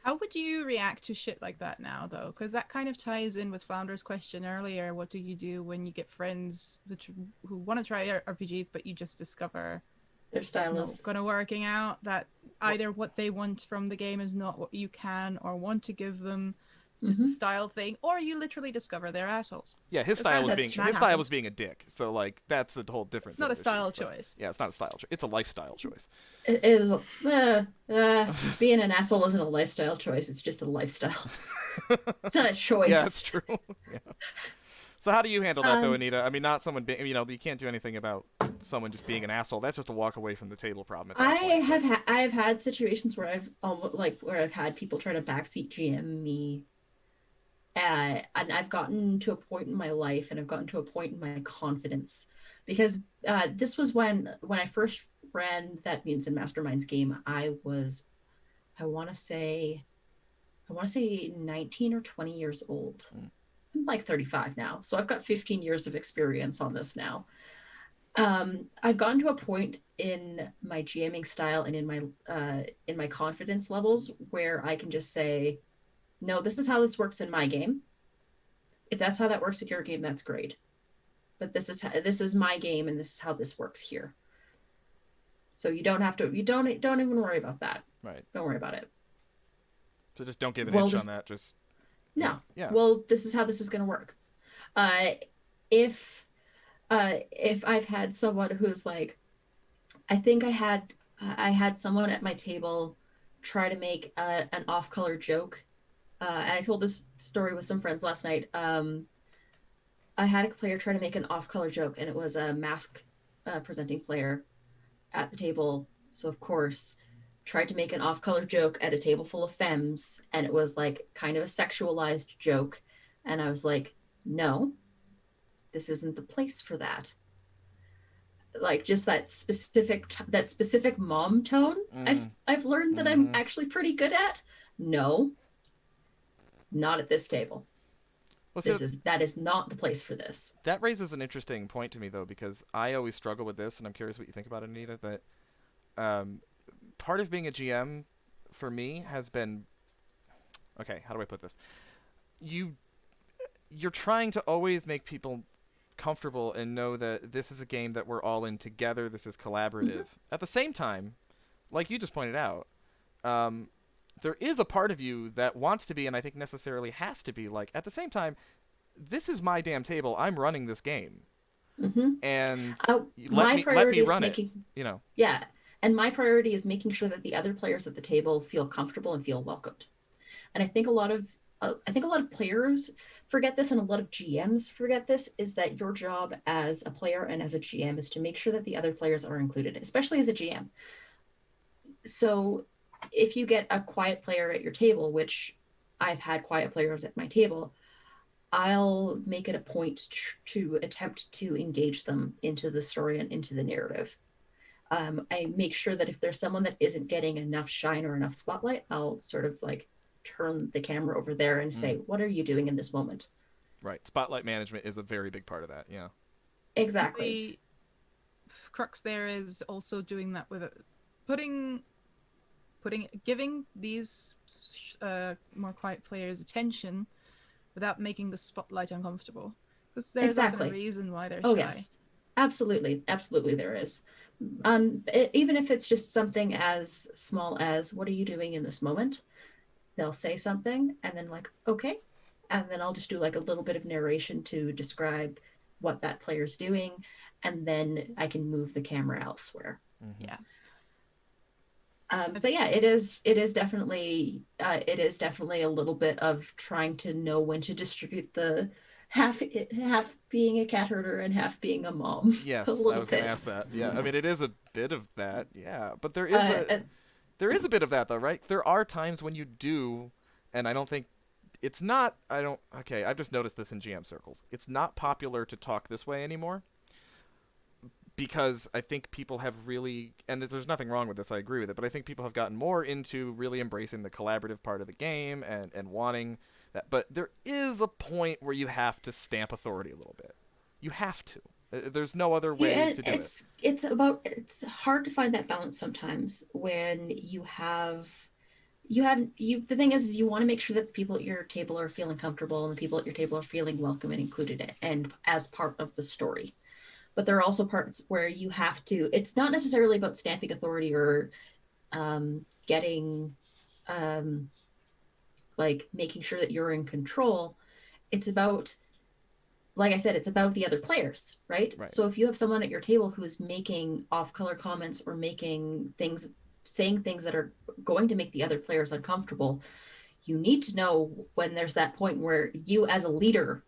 How would you react to shit like that now, though? Because that kind of ties in with Flounder's question earlier. What do you do when you get friends who want to try RPGs, but you just discover their style is not going to working out, that either what they want from the game is not what you can or want to give them? It's just a style thing, or you literally discover they're assholes. Yeah, his style was being a dick. So like that's a whole different. It's not a style choice. Yeah, it's not a style choice. It's a lifestyle choice. It is. Being an asshole isn't a lifestyle choice. It's just a lifestyle. It's not a choice. Yeah, that's true. Yeah. So how do you handle that though, Anita? I mean, not someone being, you can't do anything about someone just being an asshole. That's just a walk away from the table problem. I have had situations where I've had people try to backseat GM me. And I've gotten to a point in my life, and I've gotten to a point in my confidence, because this was when I first ran that Mutants and Masterminds game. I want to say 19 or 20 years old. I'm like 35 now, so I've got 15 years of experience on this now. I've gotten to a point in my GMing style and in my confidence levels where I can just say, no, this is how this works in my game. If that's how that works in your game, that's great. But this is my game, and this is how this works here. So you don't even worry about that. Right. Don't worry about it. So just don't give an inch on that. Just no. Yeah. Well, this is how this is going to work. If I've had someone who's like, I think I had someone at my table try to make an off-color joke. And I told this story with some friends last night. I had a player try to make an off-color joke, and it was a mask presenting player at the table. So of course, tried to make an off-color joke at a table full of femmes, and it was like kind of a sexualized joke. And I was like, no, this isn't the place for that. Like just that specific mom tone. I've learned that I'm actually pretty good at. No. Not at this table. Well, that is not the place for this. That raises an interesting point to me, though, because I always struggle with this, and I'm curious what you think about it, Anita. That part of being a GM for me has been, okay, how do I put this? You're trying to always make people comfortable and know that this is a game that we're all in together. This is collaborative. At the same time, like you just pointed out, there is a part of you that wants to be, and I think necessarily has to be, like, at the same time, this is my damn table. I'm running this game. And let me run it. Yeah. And my priority is making sure that the other players at the table feel comfortable and feel welcomed. And I think a lot of I think a lot of players forget this and a lot of GMs forget this, is that your job as a player and as a GM is to make sure that the other players are included, especially as a GM. So if you get a quiet player at your table, which I've had quiet players at my table, I'll make it a point to attempt to engage them into the story and into the narrative. I make sure that if there's someone that isn't getting enough shine or enough spotlight, I'll sort of like turn the camera over there and say, what are you doing in this moment? Right. Spotlight management is a very big part of that. Yeah. Exactly. The crux there is also doing that with giving these more quiet players attention without making the spotlight uncomfortable. Because there's often a reason why they're shy. Oh, yes. Absolutely. Absolutely there is. Even if it's just something as small as, what are you doing in this moment? They'll say something and then like, okay. And then I'll just do like a little bit of narration to describe what that player's doing. And then I can move the camera elsewhere. Mm-hmm. Yeah. But yeah, it is definitely a little bit of trying to know when to distribute the half being a cat herder and half being a mom. Yes, a little I was going bit. to ask that. Yeah, I mean it is a bit of that. Yeah, but there is a bit of that though, right? There are times when you do, and I don't think it's not. I don't. Okay, I've just noticed this in GM circles. It's not popular to talk this way anymore. Because I think people have really, and there's nothing wrong with this, I agree with it, but I think people have gotten more into really embracing the collaborative part of the game and wanting that. But there is a point where you have to stamp authority a little bit. You have to. There's no other way to do it. It's hard to find that balance sometimes when the thing is you want to make sure that the people at your table are feeling comfortable and the people at your table are feeling welcome and included and as part of the story. But there are also parts where you have to, it's not necessarily about stamping authority or getting, like making sure that you're in control. It's about, like I said, it's about the other players, right? So if you have someone at your table who is making off-color comments or saying things that are going to make the other players uncomfortable, you need to know when there's that point where you as a leader,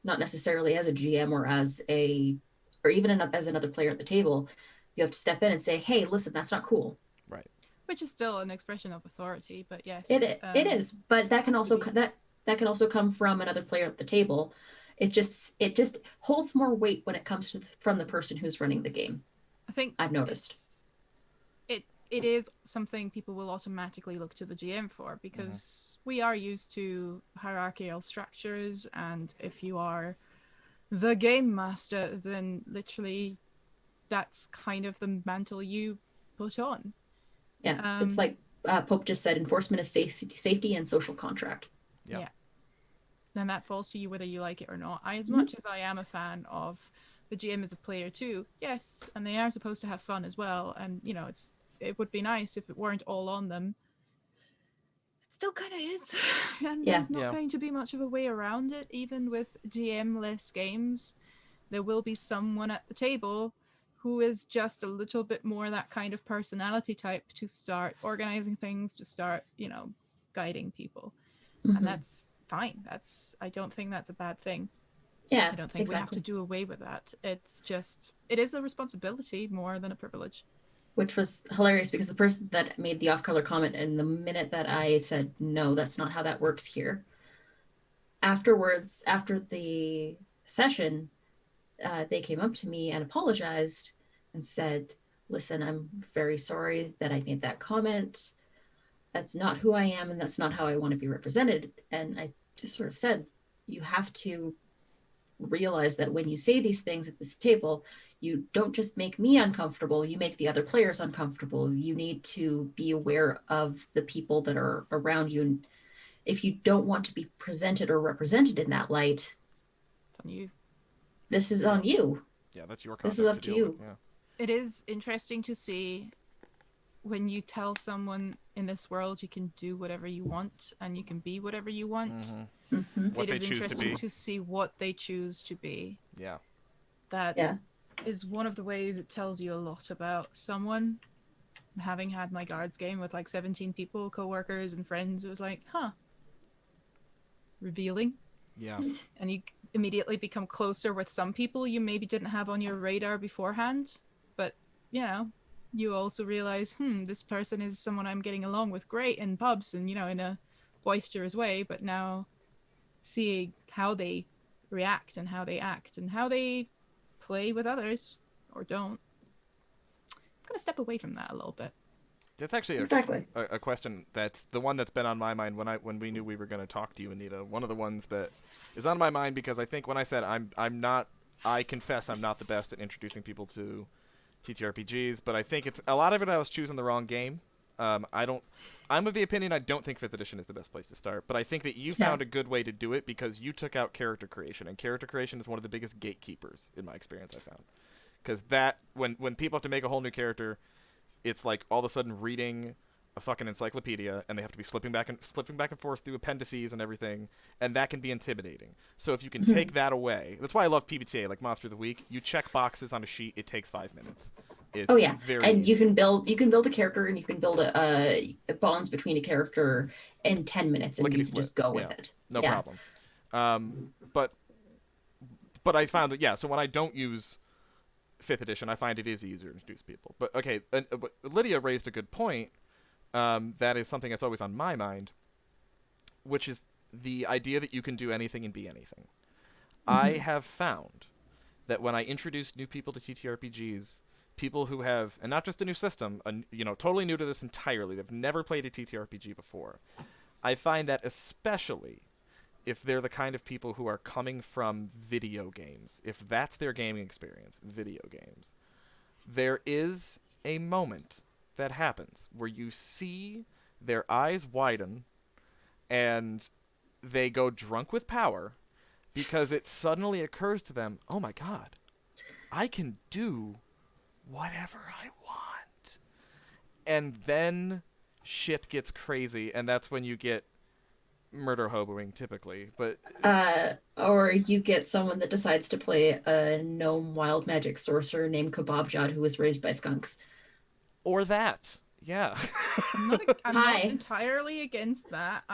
not necessarily as a GM or even as another player at the table, you have to step in and say, hey, listen, that's not cool. Right. Which is still an expression of authority, but yes. It is, but that can also come from another player at the table. It just holds more weight when it comes from the person who's running the game. I think I've noticed. It is something people will automatically look to the GM for because we are used to hierarchical structures, and if you are the game master, then literally that's kind of the mantle you put on. Yeah, it's like Pope just said, enforcement of safety and social contract. Yeah. And that falls to you whether you like it or not. As much as I am a fan of the GM as a player too, yes, and they are supposed to have fun as well, and it would be nice if it weren't all on them. It still kind of is, and there's not going to be much of a way around it. Even with GM-less games, there will be someone at the table who is just a little bit more that kind of personality type to start organizing things, to start, guiding people. And that's fine. I don't think that's a bad thing. Yeah, I don't think we have to do away with that. It's just, it is a responsibility more than a privilege. Which was hilarious because the person that made the off-color comment, and the minute that I said, no, that's not how that works here, afterwards, after the session, they came up to me and apologized and said, listen, I'm very sorry that I made that comment. That's not who I am, and that's not how I want to be represented. And I just sort of said, you have to realize that when you say these things at this table, you don't just make me uncomfortable, you make the other players uncomfortable. You need to be aware of the people that are around you. And if you don't want to be presented or represented in that light, it's on you. This is on you. Yeah, that's your conduct. This is up to you. With, yeah. It is interesting to see when you tell someone in this world you can do whatever you want and you can be whatever you want. What it is interesting to see what they choose to be. Yeah. That is one of the ways it tells you a lot about someone. Having had my guards game with like 17 people, co-workers and friends, it was like, revealing. Yeah. And you immediately become closer with some people you maybe didn't have on your radar beforehand. But, you know, you also realize, this person is someone I'm getting along with great in pubs and, you know, in a boisterous way. But now seeing how they react and how they act and how they play with others or don't, I'm going to step away from that a little bit. That's actually Exactly. a question that's the one that's been on my mind when we knew we were going to talk to you, Anita. One of the ones that is on my mind because I think when I said I'm not, I confess I'm not the best at introducing people to TTRPGs, but I think it's a lot of it I was choosing the wrong game. I'm of the opinion I don't think 5th edition is the best place to start, but I think that you found a good way to do it because you took out character creation, and character creation is one of the biggest gatekeepers in my experience I found. Because that when people have to make a whole new character, it's like all of a sudden reading a fucking encyclopedia, and they have to be slipping back and forth through appendices and everything, and that can be intimidating. So if you can take that away, that's why I love PBTA, like Monster of the Week. You check boxes on a sheet; it takes 5 minutes. It's very and easy. you can build a character, and you can build a bonds between a character in 10 minutes, and you can just go with it. No problem. But I found that so when I don't use 5th edition, I find it is easier to introduce people. But okay, but Lydia raised a good point. That is something that's always on my mind, which is the idea that you can do anything and be anything. I have found that when I introduce new people to TTRPGs, people who have, and not just a new system, totally new to this entirely, they've never played a TTRPG before, I find that especially if they're the kind of people who are coming from video games, if that's their gaming experience, video games, there is a moment that happens where you see their eyes widen and they go drunk with power because it suddenly occurs to them, oh my god, I can do whatever I want. And then shit gets crazy, and that's when you get murder hoboing typically. But or you get someone that decides to play a gnome wild magic sorcerer named Kebabjad who was raised by skunks. Or that. Yeah. I'm not entirely against that.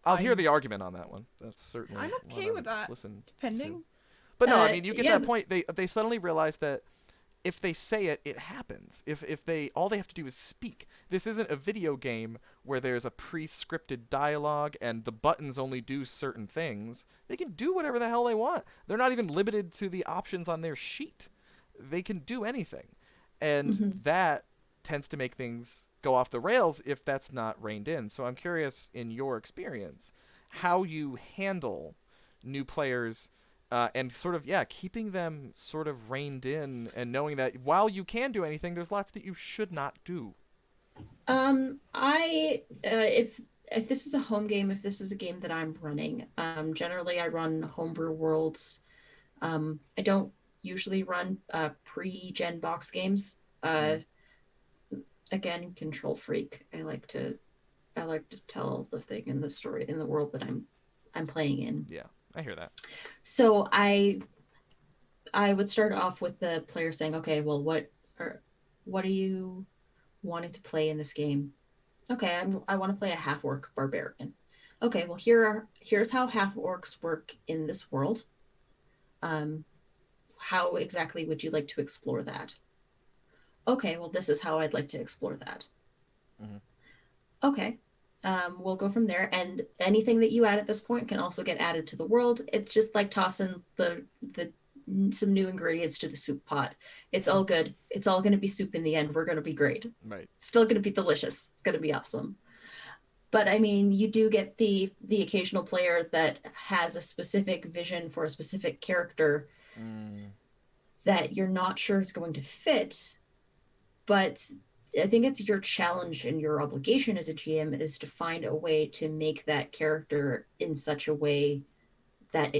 I'll hear the argument on that one. That's certainly I'm okay with that. Listen, depending. to. But no, I mean you get that point. They suddenly realize that if they say it, it happens. If they all they have to do is speak. This isn't a video game where there's a pre-scripted dialogue and the buttons only do certain things. They can do whatever the hell they want. They're not even limited to the options on their sheet. They can do anything. And that tends to make things go off the rails if that's not reined in. So I'm curious, in your experience, how you handle new players and sort of, keeping them sort of reined in and knowing that while you can do anything, there's lots that you should not do. If this is a home game, if this is a game that I'm running, generally I run homebrew worlds. I don't usually run pre-gen box games. Again, control freak. I like to tell the thing in the story in the world that I'm playing in. Yeah, I hear that. So I would start off with the player saying, okay, well, what are you wanting to play in this game? Okay, I want to play a half-orc barbarian. Okay, well, here's how half-orcs work in this world. How exactly would you like to explore that? Okay, well, this is how I'd like to explore that. Okay, we'll go from there. And anything that you add at this point can also get added to the world. It's just like tossing some new ingredients to the soup pot. It's all good. It's all going to be soup in the end. We're going to be great. Right. It's still going to be delicious. It's going to be awesome. But I mean, you do get the occasional player that has a specific vision for a specific character that you're not sure is going to fit. But I think it's your challenge and your obligation as a GM is to find a way to make that character in such a way that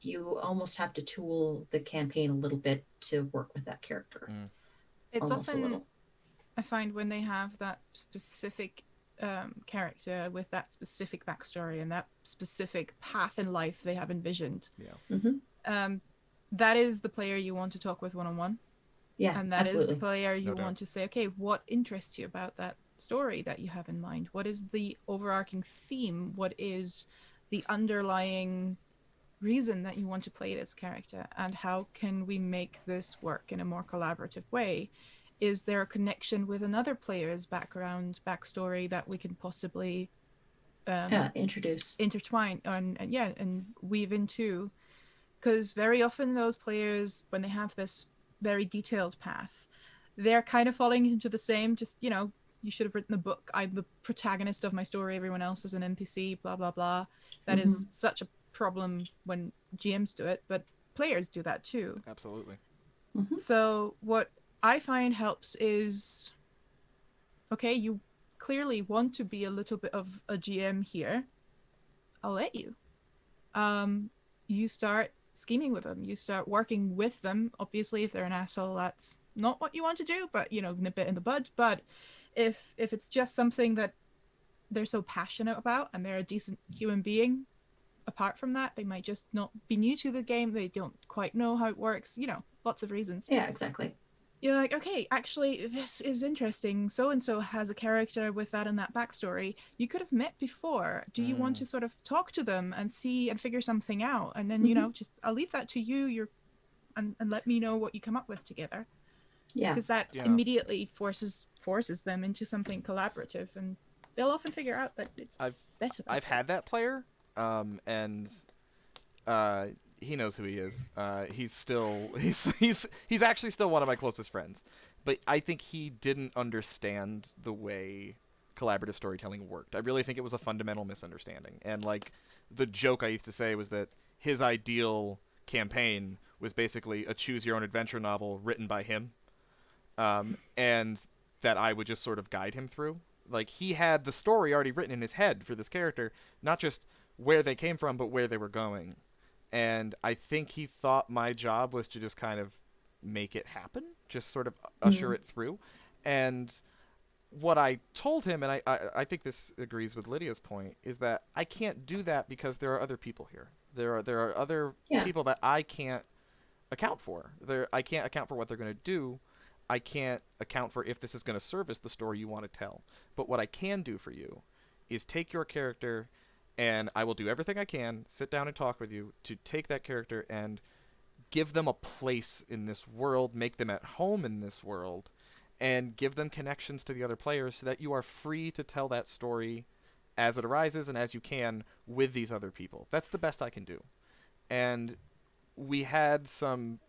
you almost have to tool the campaign a little bit to work with that character. It's often, I find, when they have that specific character with that specific backstory and that specific path in life they have envisioned. That is the player you want to talk with one-on-one. Yeah, and that absolutely. is the player you want to say, okay, what interests you about that story that you have in mind? What is the overarching theme? What is the underlying reason that you want to play this character, and how can we make this work in a more collaborative way? Is there a connection with another player's background, backstory that we can possibly introduce, intertwine, and weave into? Because very often those players, when they have this very detailed path, they're kind of falling into the same, just, you should have written a book. I'm the protagonist of my story. Everyone else is an NPC, blah, blah, blah. That is such a problem when GMs do it, but players do that too. Absolutely. So what I find helps is, okay, you clearly want to be a little bit of a GM here. I'll let you. You start scheming with them. You start working with them. Obviously, if they're an asshole, that's not what you want to do, but, nip it in the bud. But if it's just something that they're so passionate about and they're a decent human being, apart from that, they might just not be new to the game. They don't quite know how it works. Lots of reasons. Yeah, exactly. You're like, okay, actually, this is interesting. So-and-so has a character with that and that backstory. You could have met before. Do you want to sort of talk to them and see and figure something out? And then, just I'll leave that to you. And let me know what you come up with together. Yeah. Because that immediately forces them into something collaborative. And they'll often figure out that it's better. I've had that player, and he knows who he is. He's actually still one of my closest friends, but I think he didn't understand the way collaborative storytelling worked. I really think it was a fundamental misunderstanding. And like the joke I used to say was that his ideal campaign was basically a choose your own adventure novel written by him, and that I would just sort of guide him through. Like he had the story already written in his head for this character, not just where they came from, but where they were going. And I think he thought my job was to just kind of make it happen, just sort of usher it through. And what I told him, and I think this agrees with Lydia's point, is that I can't do that because there are other people here. There are other people that I can't account for. I can't account for what they're going to do. I can't account for if this is going to service the story you want to tell. But what I can do for you is take your character, and I will do everything I can, sit down and talk with you, to take that character and give them a place in this world, make them at home in this world, and give them connections to the other players so that you are free to tell that story as it arises and as you can with these other people. That's the best I can do. And we had some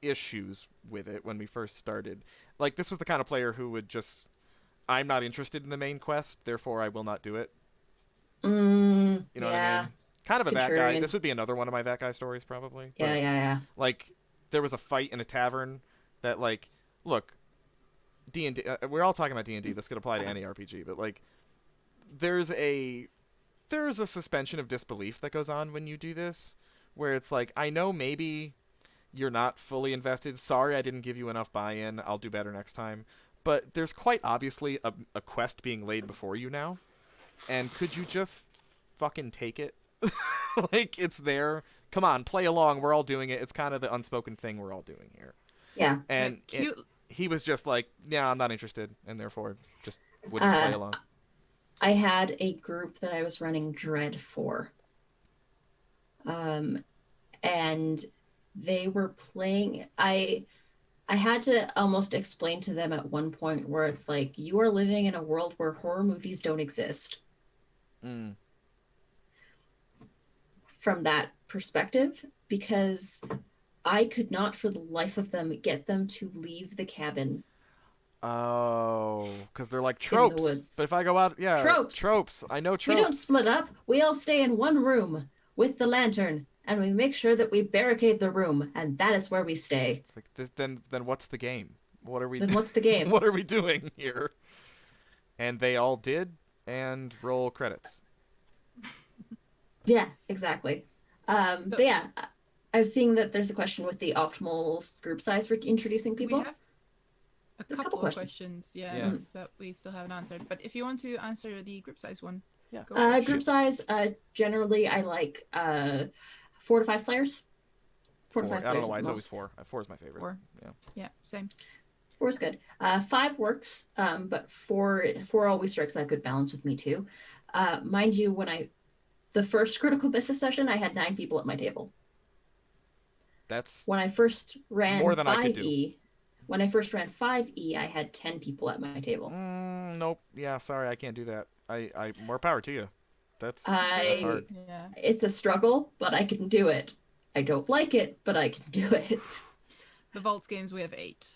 issues with it when we first started. Like, this was the kind of player who would just, I'm not interested in the main quest, therefore I will not do it. You know what I mean? Kind of a that guy. This would be another one of my that guy stories, probably. Yeah. Like, there was a fight in a tavern that, like, look, D&D, we're all talking about D&D, this could apply to any RPG, but, like, there's a suspension of disbelief that goes on when you do this, where it's like, I know maybe you're not fully invested, sorry I didn't give you enough buy-in, I'll do better next time, but there's quite obviously a quest being laid before you now, and could you just fucking take it? Like, it's there, come on, play along, we're all doing it, it's kind of the unspoken thing we're all doing here. Yeah. And he was just like, yeah, I'm not interested, and therefore just wouldn't play along. I had a group that I was running Dread for. And they were playing, I had to almost explain to them at one point where it's like, you are living in a world where horror movies don't exist. From that perspective, because I could not for the life of them get them to leave the cabin. Oh, because they're like tropes. But if I go out, tropes. I know tropes. We don't split up. We all stay in one room with the lantern, and we make sure that we barricade the room, and that is where we stay. It's like then what's the game? What are we? Then what's the game? What are we doing here? And they all did, and roll credits. Yeah, exactly. But yeah, I was seeing that there's a question with the optimal group size for introducing people. We have a couple of questions, that we still haven't answered. But if you want to answer the group size one, go group size, generally I like 4 to 5 players. 4 to 5 players. I don't know why it's always 4. 4 is my favorite. 4. Yeah, same. 4 is good. 5 works, but 4 always strikes that good balance with me too. Mind you, when I The first Critical Misses session, I had 9 people at my table. That's When I first ran more than I could do. 5e, when I first ran 5e, I had 10 people at my table. Nope. Yeah, sorry, I can't do that. I more power to you. That's hard. Yeah. It's a struggle, but I can do it. I don't like it, but I can do it. The Vaults games, we have 8.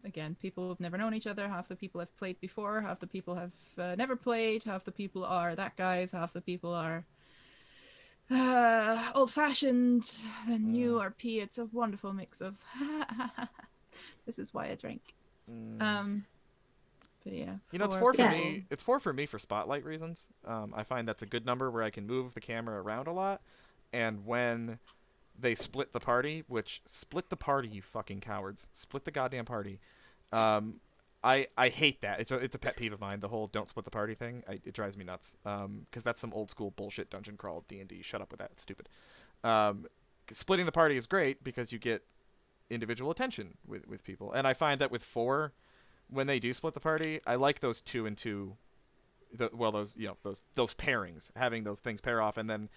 Again, people have never known each other. Half the people have played before. Half the people have never played. Half the people are that guys. Half the people are old-fashioned. The new RP. It's a wonderful mix of. This is why I drink. But yeah. You know, it's 4 for me. It's 4 for me for spotlight reasons. I find that's a good number where I can move the camera around a lot, and when they split the party, which split the party, you fucking cowards, split the goddamn party. I hate that. It's a pet peeve of mine. The whole don't split the party thing. It drives me nuts. Because that's some old school bullshit dungeon crawl D&D. Shut up with that. It's stupid. Splitting the party is great because you get individual attention with people, and I find that with 4. When they do split the party, I like those 2 and 2. Those those pairings, having those things pair off, and then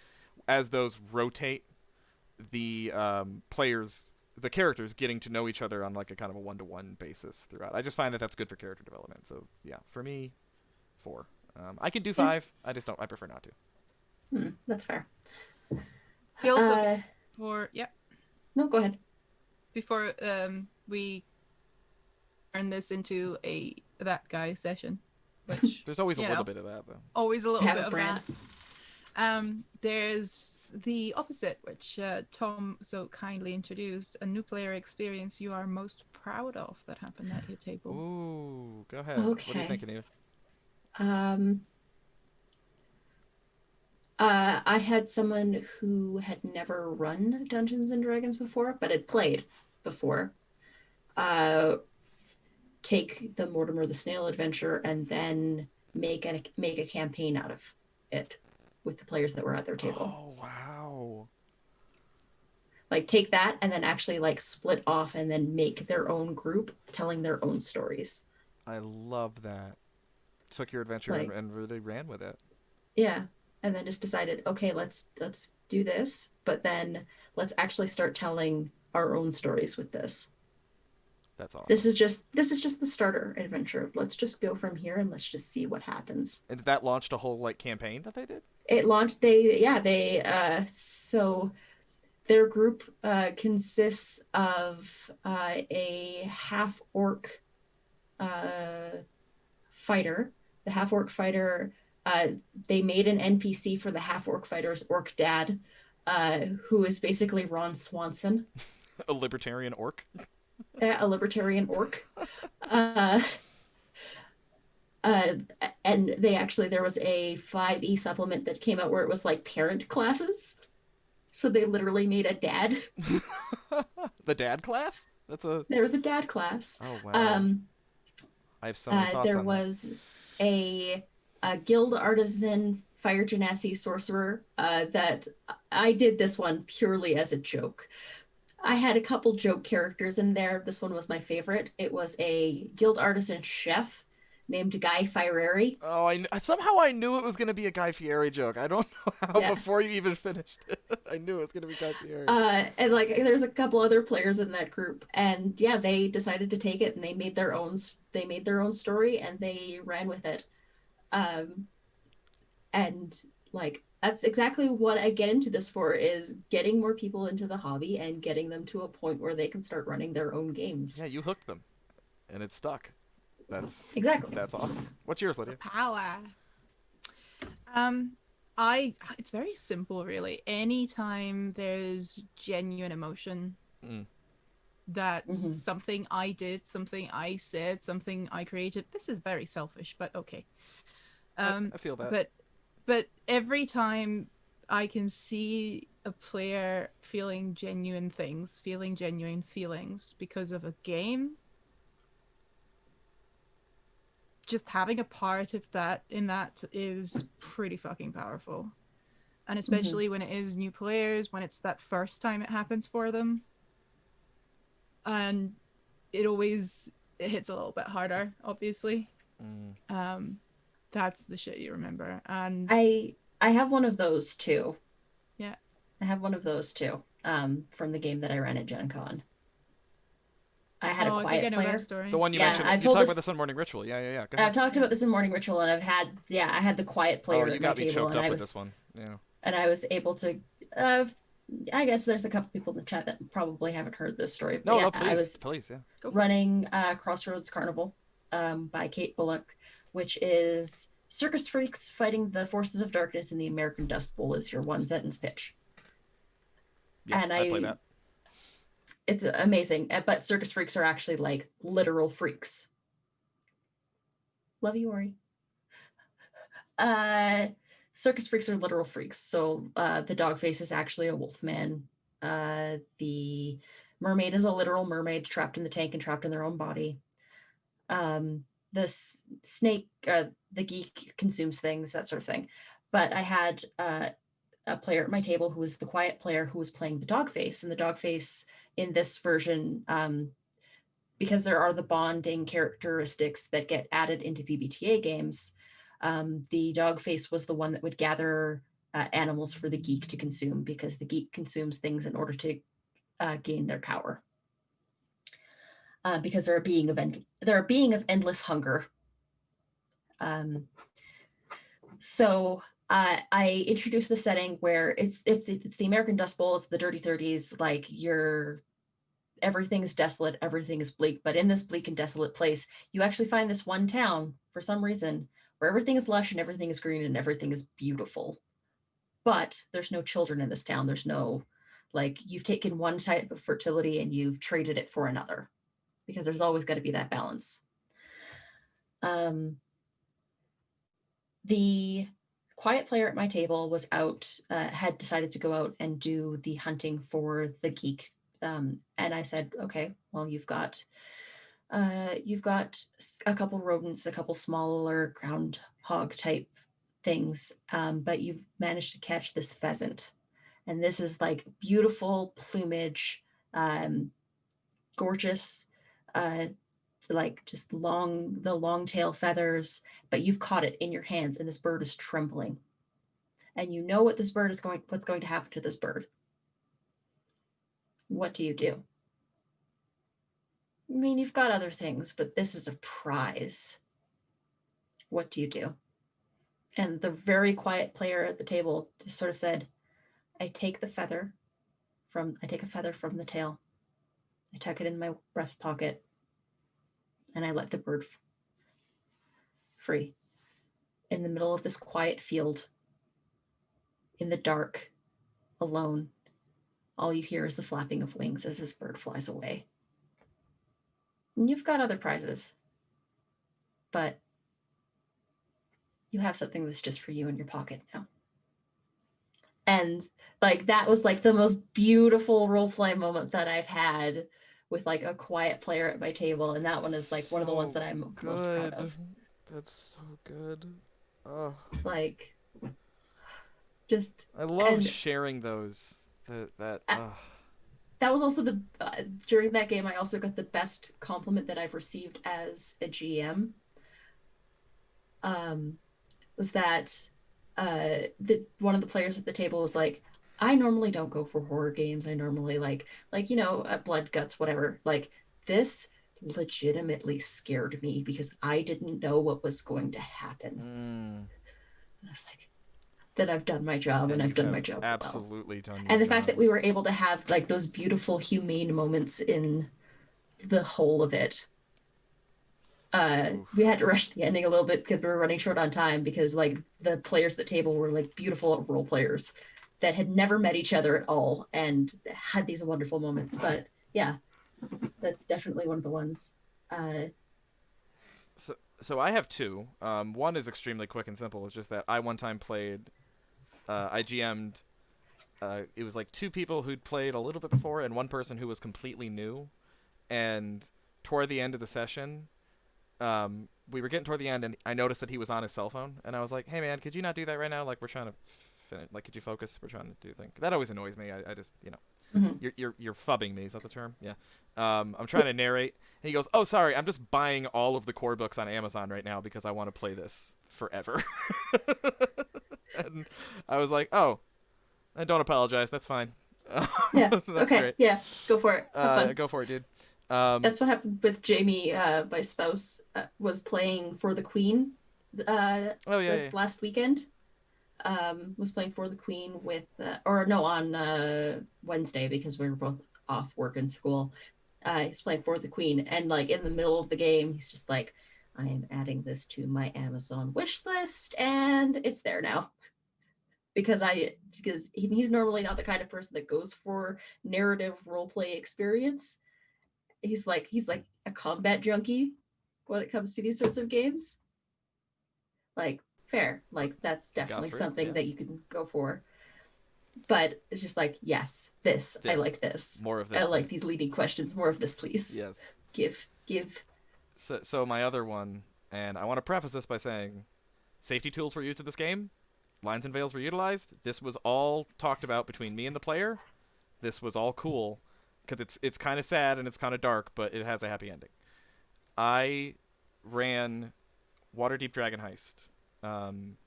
as those rotate, the the characters getting to know each other on like a kind of a 1-to-1 basis throughout. I just find that that's good for character development. So yeah, for me, 4. I can do 5. I just don't. I prefer not to. That's fair. We also No, go ahead. Before we turn this into a that guy session, which there's always a little bit of that though. Always a little bit of that. There's the opposite, which Tom so kindly introduced, a new player experience you are most proud of that happened at your table. Ooh, go ahead. Okay. What do you think, Anita? I had someone who had never run Dungeons and Dragons before, but had played before. Take the Mortimer the Snail adventure and then make a campaign out of it with the players that were at their table. Oh wow! Like take that and then actually like split off and then make their own group telling their own stories. I love that. Took your adventure and really ran with it. Yeah, and then just decided, okay, let's do this, but then let's actually start telling our own stories with this. That's awesome. This is just the starter adventure. Let's just go from here and let's just see what happens. And that launched a whole like campaign that they did? It launched so their group consists of a half-orc fighter. The half-orc fighter, they made an NPC for the half-orc fighter's orc dad, who is basically Ron Swanson. A libertarian orc? A libertarian orc. And there was a 5e supplement that came out where it was like parent classes. So they literally made a dad. The dad class? There was a dad class. Oh wow. I have so many thoughts on that. There was a guild artisan fire genasi sorcerer that I did this one purely as a joke. I had a couple joke characters in there. This one was my favorite. It was a guild artisan chef named Guy Fieri. Oh, somehow I knew it was going to be a Guy Fieri joke. I don't know how before you even finished it. I knew it was going to be Guy Fieri. And like there's a couple other players in that group, and yeah, they decided to take it and they made their own story and they ran with it. And like that's exactly what I get into this for, is getting more people into the hobby and getting them to a point where they can start running their own games. Yeah, you hooked them and it stuck. That's awesome. What's yours, Lydia? Power. It's very simple really. Anytime there's genuine emotion, that something I did, something I said, something I created. This is very selfish, but okay. I feel that. But every time I can see a player feeling genuine things, feeling genuine feelings because of a game, just having a part of that in that is pretty fucking powerful. And especially when it is new players, when it's that first time it happens for them. And it hits a little bit harder, obviously. That's the shit you remember. And I have one of those too. Yeah. I have one of those too. From the game that I ran at Gen Con. I had a Oh, I think I quiet know that player. The story. one you Yeah, mentioned, I've you told talked about this. this on Morning Ritual. Yeah, yeah, yeah. Go I've ahead. talked Yeah. about this in Morning Ritual, and I had the quiet Oh, player you at my got me table, choked up with this one. Yeah. and I was able to. Uh, I guess there's a couple people in the chat that probably haven't heard this story, but No, yeah, no, I please, was please, yeah. Go for it. running Crossroads Carnival by Kate Bullock, which is circus freaks fighting the forces of darkness in the American Dust Bowl is your one sentence pitch. Yeah, And I play that. it's amazing. But circus freaks are actually like literal freaks. Love you, Ori. Uh, circus freaks are literal freaks. So the dog face is actually a wolf man. The mermaid is a literal mermaid trapped in the tank and trapped in their own body. The snake, the geek consumes things, that sort of thing. But I had a player at my table who was the quiet player who was playing the dog face, and the dog face in this version, because there are the bonding characteristics that get added into PBTA games, the dog face was the one that would gather animals for the geek to consume, because the geek consumes things in order to gain their power. Because they're a being of endless hunger. So I introduced the setting where it's the American Dust Bowl, it's the Dirty 30s, like everything's desolate, everything is bleak. But in this bleak and desolate place, you actually find this one town for some reason where everything is lush and everything is green and everything is beautiful. But there's no children in this town. There's no, like, you've taken one type of fertility and you've traded it for another, because there's always got to be that balance. The quiet player at my table was out, had decided to go out and do the hunting for the geek. And I said, okay, well, you've got a couple rodents, a couple smaller groundhog type things, but you've managed to catch this pheasant. And this is like beautiful plumage, gorgeous, like just the long tail feathers, but you've caught it in your hands and this bird is trembling. And you know what's going to happen to this bird. What do you do? I mean, you've got other things, but this is a prize. What do you do? And the very quiet player at the table just sort of said, I take a feather from the tail. I tuck it in my breast pocket and I let the bird free in the middle of this quiet field, in the dark, alone. All you hear is the flapping of wings as this bird flies away. And you've got other prizes, but you have something that's just for you in your pocket now. And like that was like the most beautiful role play moment that I've had with like a quiet player at my table, and that one is like one of the ones that I'm most proud of. That's so good. Oh, Like, just I love and sharing those. That. that was also the during that game I also got the best compliment that I've received as a GM. Was that one of the players at the table was like, I normally don't go for horror games. I normally like blood, guts, whatever. Like, this legitimately scared me because I didn't know what was going to happen. And I was like, then I've done my job, and I've done my job absolutely well. Done your And the job. fact that we were able to have like those beautiful humane moments in the whole of it. We had to rush the ending a little bit because we were running short on time, because like the players at the table were like beautiful role players that had never met each other at all and had these wonderful moments. But yeah, that's definitely one of the ones. So I have two. One is extremely quick and simple. It's just that I one time played. I GM'd. It was like two people who'd played a little bit before and one person who was completely new. And toward the end of the session, we were getting toward the end, and I noticed that he was on his cell phone, and I was like, "Hey, man, could you not do that right now? Like, we're trying to finish. Like, could you focus? We're trying to do things." That always annoys me. I just, Mhm. You're fubbing me. Is that the term? Yeah. I'm trying to narrate. And he goes, "Oh, sorry. I'm just buying all of the core books on Amazon right now because I want to play this forever." And I was like, "Oh, I don't apologize. That's fine. Yeah. That's Okay. great. Yeah. Go for it. Have fun. Go for it, dude." That's what happened with Jamie. My spouse was playing For the Queen Oh yeah, yeah. this last weekend. Was playing For the Queen with, or no, on Wednesday because we were both off work and school. He's playing For the Queen, and like in the middle of the game, he's just like, "I am adding this to my Amazon wish list, and it's there now." Because he's normally not the kind of person that goes for narrative role play experience. He's like a combat junkie when it comes to these sorts of games. Like, fair, like that's definitely Godfrey, something yeah. that you can go for. But it's just like, yes, this. I like this. More of I this, like please. these leading questions. More of this, please. Yes. Give. So my other one, and I want to preface this by saying, safety tools were used in this game. Lines and veils were utilized. This was all talked about between me and the player. This was all cool, because it's kind of sad and it's kind of dark, but it has a happy ending. I ran Waterdeep Dragon Heist. I don't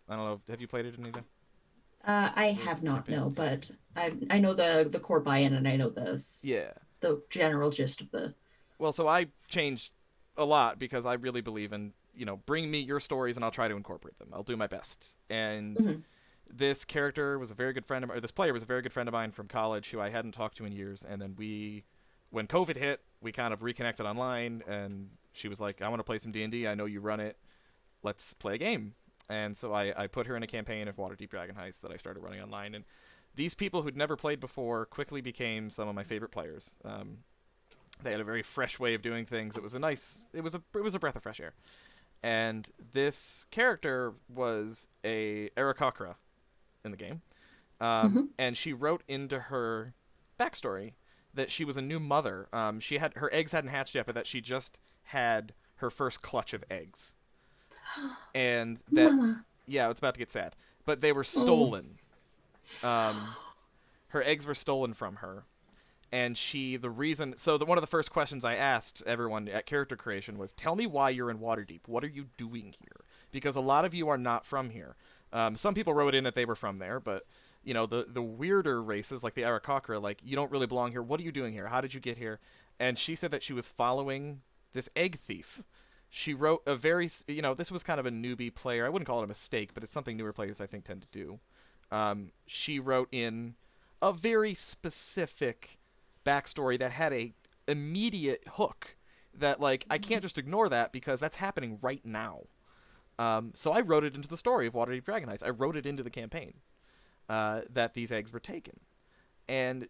know. Have you played it, Anita? I The have not, campaign? no, but I know the core buy-in, and I know Yeah. the general gist of the. Well, so I changed a lot because I really believe in, bring me your stories and I'll try to incorporate them. I'll do my best. And Mhm. this character was a very good friend of mine, or this player was a very good friend of mine from college who I hadn't talked to in years. And then when COVID hit, we kind of reconnected online, and she was like, "I want to play some D&D. I know you run it. Let's play a game." And so I put her in a campaign of Waterdeep Dragon Heist that I started running online. And these people who'd never played before quickly became some of my favorite players. They had a very fresh way of doing things. It was a breath of fresh air. And this character was a Aarakocra in the game. Mhm. And she wrote into her backstory that she was a new mother. She had her eggs hadn't hatched yet, but that she just had her first clutch of eggs, and that Mama. yeah, it's about to get sad. But they were Oh. stolen. Her eggs were stolen from her, and one of the first questions I asked everyone at character creation was, "Tell me why you're in Waterdeep. What are you doing here?" Because a lot of you are not from here. Some people wrote in that they were from there, but the weirder races like the Aarakocra, like, you don't really belong here. What are you doing here? How did you get here? And she said that she was following this egg thief. She wrote a very, this was kind of a newbie player. I wouldn't call it a mistake, but it's something newer players I think tend to do. She wrote in a very specific backstory that had a immediate hook that, like, I can't just ignore that because that's happening right now. So I wrote it into the story of Waterdeep Dragon Heist. I wrote it into the campaign that these eggs were taken. And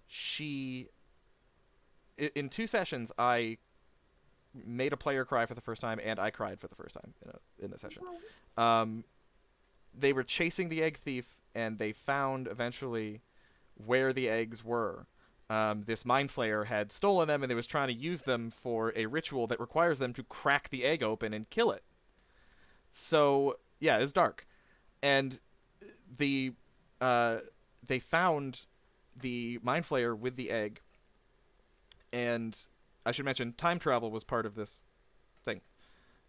in 2 sessions, I made a player cry for the first time, and I cried for the first time in a session. They were chasing the egg thief, and they found eventually where the eggs were. This mind flayer had stolen them, and they was trying to use them for a ritual that requires them to crack the egg open and kill it. So yeah, it's dark, and the they found the mind flayer with the egg, and I should mention time travel was part of this thing.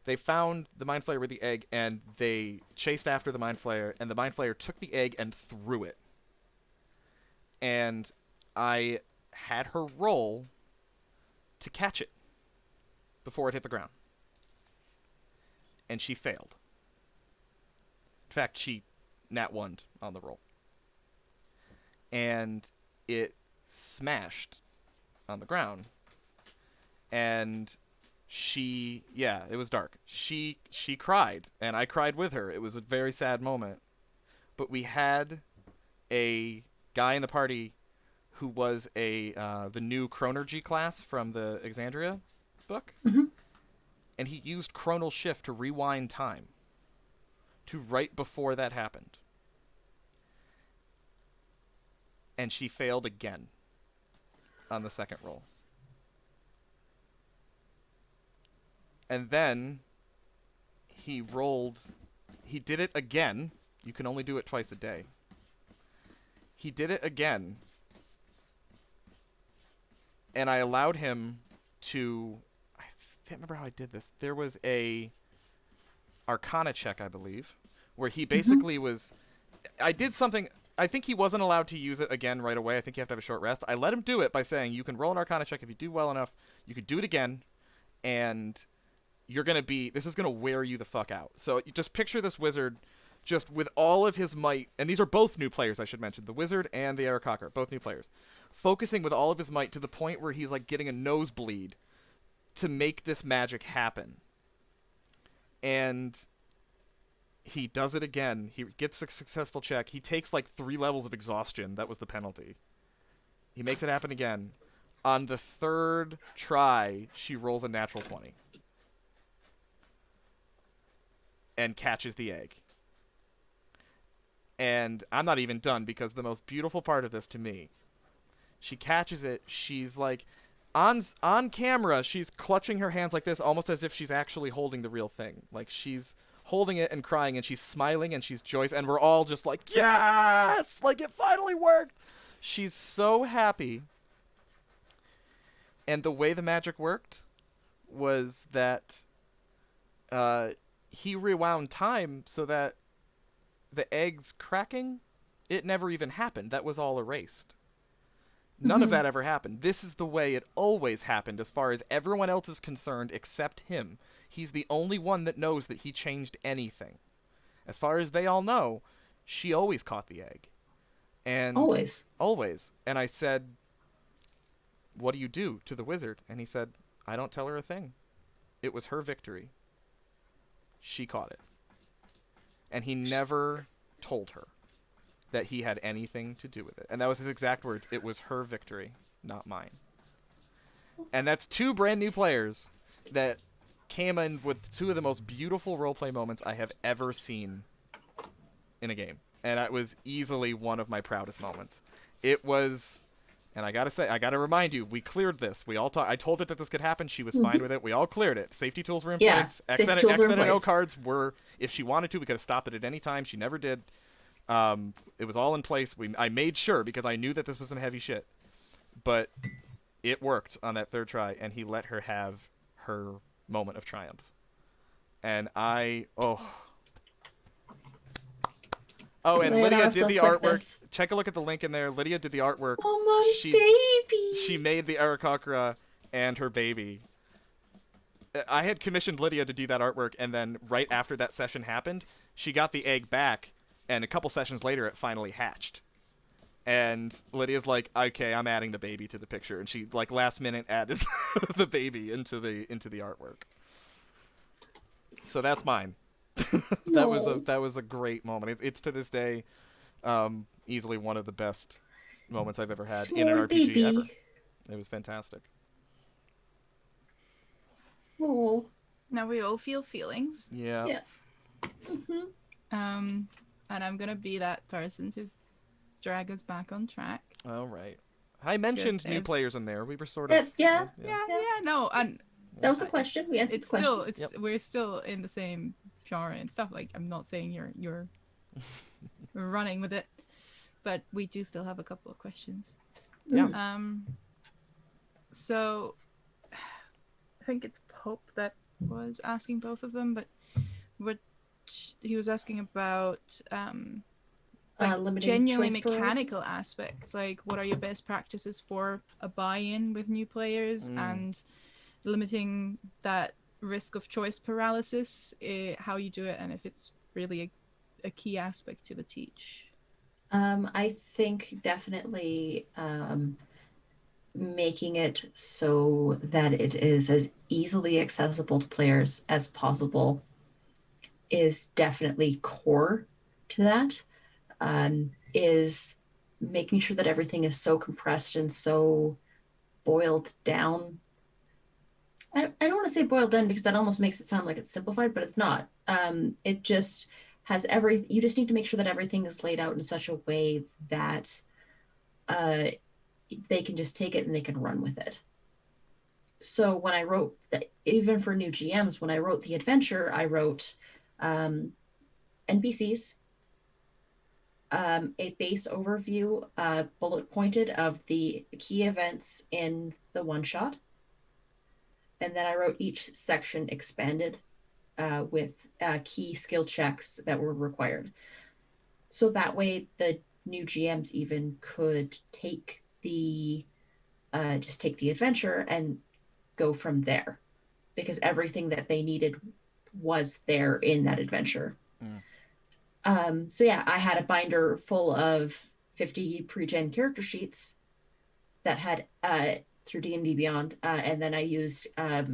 They found the mind flayer with the egg, and they chased after the mind flayer, and the mind flayer took the egg and threw it. And I had her roll to catch it before it hit the ground. And she failed. In fact, she nat 1'd on the roll. And it smashed on the ground. And it was dark. She cried, and I cried with her. It was a very sad moment. But we had a guy in the party who was the new Chronergy class from the Exandria book. Mhm. And he used Chronal Shift to rewind time to right before that happened. And she failed again on the second roll. And then he did it again. You can only do it twice a day. He did it again. and I allowed him to. I can't remember how I did this. There was a Arcana check, I believe, where he basically was. I did something. I think he wasn't allowed to use it again right away. I think you have to have a short rest. I let him do it by saying, you can roll an Arcana check if you do well enough. You could do it again, and you're going to be... This is going to wear you the fuck out. So you just picture this wizard just with all of his might, and these are both new players, I should mention. The wizard and the Aarakocra, both new players. Focusing with all of his might to the point where he's like getting a nosebleed to make this magic happen. And... he does it again. He gets a successful check. He takes like 3 levels of exhaustion. That was the penalty. He makes it happen again. On the 3rd try, she rolls a natural 20. And catches the egg. And I'm not even done, because the most beautiful part of this to me, she catches it. She's like, on camera, she's clutching her hands like this, almost as if she's actually holding the real thing. Like, she's holding it and crying, and she's smiling, and she's joyous, and we're all just like, yes! Like, it finally worked! She's so happy. And the way the magic worked was that he rewound time so that the eggs cracking, it never even happened. That was all erased. None of that ever happened. This is the way it always happened as far as everyone else is concerned except him. He's the only one that knows that he changed anything. As far as they all know, she always caught the egg. And Always. Always. And I said, what do you do to the wizard? And he said, I don't tell her a thing. It was her victory. She caught it. And he never told her that he had anything to do with it. And that was his exact words. It was her victory, not mine. And that's 2 brand new players that came in with 2 of the most beautiful roleplay moments I have ever seen in a game. And that was easily one of my proudest moments. It was, and I gotta say, I gotta remind you, we cleared this. We all I told her that this could happen. She was fine with it. We all cleared it. Safety tools were in place. X and O cards were, if she wanted to, we could have stopped it at any time. She never did. It was all in place. I made sure, because I knew that this was some heavy shit. But it worked on that 3rd try, and he let her have her moment of triumph. And and Lydia did the artwork. Take a look at the link in there. Lydia did the artwork. Oh, my baby! She made the Aarakocra and her baby. I had commissioned Lydia to do that artwork, and then right after that session happened, she got the egg back, and a couple sessions later, it finally hatched. And Lydia's like, okay, I'm adding the baby to the picture, and she like last minute added the baby into the artwork. So that's mine. That was a great moment. It's to this day easily one of the best moments I've ever had in an RPG ever. It was fantastic. Oh. Now we all feel feelings. Yeah. And I'm gonna be that person to drag us back on track. All right. I mentioned new players in there. We were sort of... Yeah, no, and... That was a question. We answered the question. We're still in the same genre and stuff. Like, I'm not saying you're running with it, but we do still have a couple of questions. Yeah. So, I think it's Pope that was asking both of them, but what he was asking about genuinely mechanical aspects, like what are your best practices for a buy-in with new players and limiting that risk of choice paralysis, how you do it, and if it's really a key aspect to the teach. I think definitely making it so that it is as easily accessible to players as possible is definitely core to that. Is making sure that everything is so compressed and so boiled down. I don't want to say boiled down because that almost makes it sound like it's simplified, but it's not. It just has you just need to make sure that everything is laid out in such a way that they can just take it and they can run with it. So when I wrote that, even for new GMs, when I wrote the adventure, I wrote NPCs, a base overview, bullet pointed of the key events in the one shot. And then I wrote each section expanded with key skill checks that were required. So that way the new GMs even could take the just take the adventure and go from there, because everything that they needed was there in that adventure. So yeah, I had a binder full of 50 pre-gen character sheets that had through D&D Beyond, and then I used I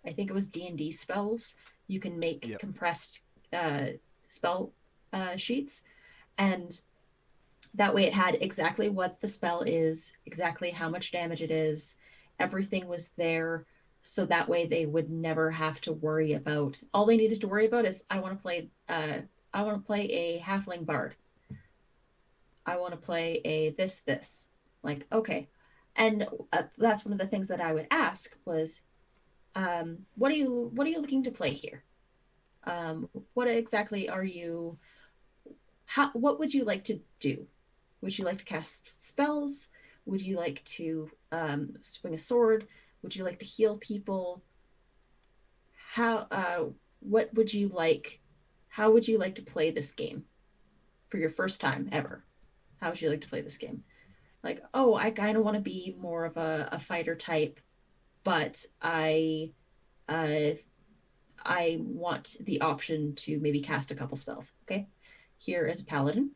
think it was D&D spells. You can make compressed spell sheets, and that way it had exactly what the spell is, exactly how much damage it is. Everything was there, so that way they would never have to worry about. All they needed to worry about is I want to play a halfling bard. I want to play a this. Like, okay. And that's one of the things that I would ask was, what are you looking to play here? What exactly are you? What would you like to do? Would you like to cast spells? Would you like to swing a sword? Would you like to heal people? How? What would you like? How would you like to play this game for your first time ever? How would you like to play this game? Like, oh, I kind of want to be more of a fighter type, but uh, I want the option to maybe cast a couple spells. Okay, here is a paladin,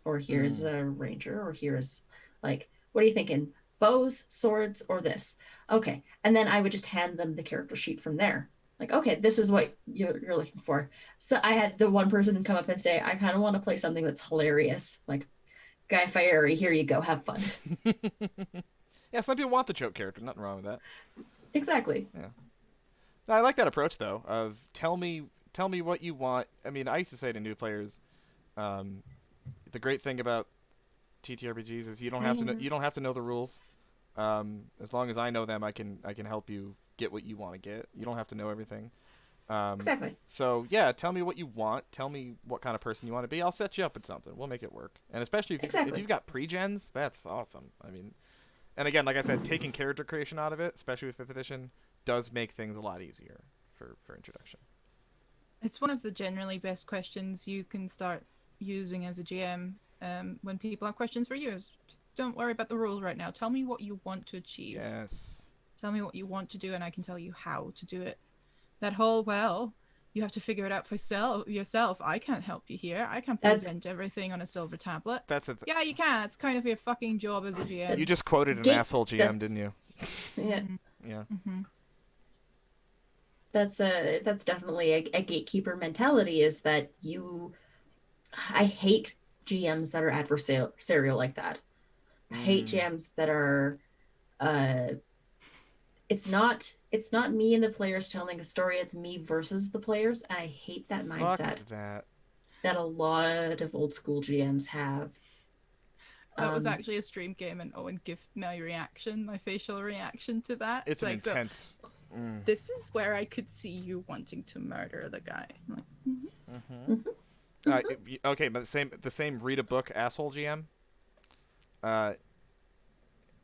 or here's a ranger, or here's like, what are you thinking? Bows, swords, or this? Okay, and then I would just hand them the character sheet from there. Like, okay, this is what you're looking for. So I had the one person come up and say, I kind of want to play something that's hilarious, like Guy Fieri. Here you go, have fun. Yeah, some people want the joke character. Nothing wrong with that. Exactly. Yeah. I like that approach though. Of tell me what you want. I mean, I used to say to new players, the great thing about TTRPGs is you don't have to know the rules. As long as I know them, I can help you get what you want to get. You don't have to know everything. Exactly. So yeah, tell me what you want. Tell me what kind of person you want to be. I'll set you up with something. We'll make it work. And especially if you've got pre-gens, that's awesome. I mean, and again, like I said, taking character creation out of it, especially with 5th edition, does make things a lot easier for introduction. It's one of the generally best questions you can start using as a GM when people have questions for you. Is just don't worry about the rules right now. Tell me what you want to achieve. Yes. Tell me what you want to do, and I can tell you how to do it. That whole, well, you have to figure it out for yourself. I can't help you here. I can't present everything on a silver tablet. Yeah, you can. It's kind of your fucking job as a GM. You just quoted an asshole GM, didn't you? Yeah. Yeah. Mm-hmm. That's definitely a gatekeeper mentality, is that I hate GMs that are adversarial like that. I hate GMs that are it's not me and the players telling a story, it's me versus the players, and I hate that mindset. Fuck that a lot of old school GMs have. That was actually a stream game, and Owen gifted my reaction, my facial reaction to that. It's an intense. So, this is where I could see you wanting to murder the guy. Like, okay, but the same read a book asshole GM.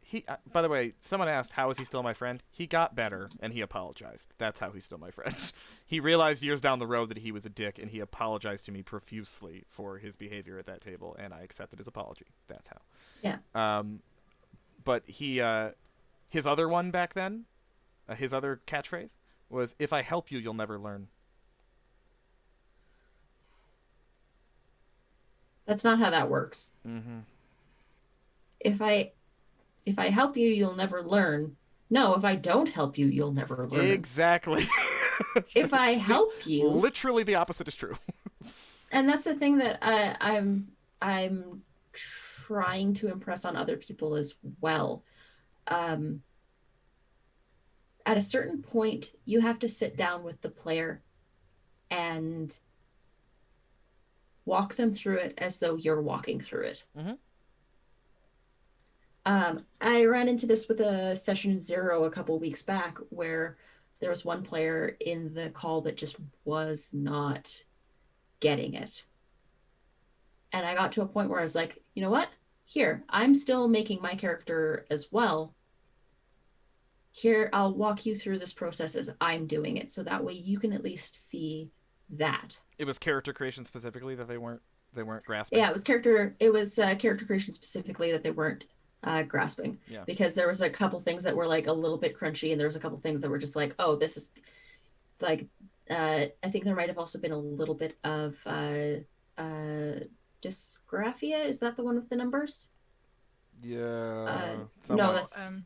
He by the way, someone asked how is he still my friend. He got better and he apologized. That's how he's still my friend. He realized years down the road that he was a dick, and he apologized to me profusely for his behavior at that table, and I accepted his apology. That's how. Yeah. But he his other one back then, his other catchphrase was, "If I help you, you'll never learn." That's not how that works. Mm-hmm. If I help you, you'll never learn. No, if I don't help you, you'll never learn. Exactly. If I help you, literally the opposite is true. And that's the thing that I'm trying to impress on other people as well. At a certain point, you have to sit down with the player and walk them through it as though you're walking through it. Mm-hmm. I ran into this with a session 0 a couple weeks back, where there was one player in the call that just was not getting it. And I got to a point where I was like, you know what? Here, I'm still making my character as well. Here, I'll walk you through this process as I'm doing it. So that way you can at least see that. It was character creation specifically that they weren't grasping. Yeah, it was character creation specifically that they weren't grasping. Yeah. Because there was a couple things that were like a little bit crunchy, and there was a couple things that were just like, oh, this is like, I think there might have also been a little bit of dysgraphia. Is that the one with the numbers? Yeah. No, Someone, that's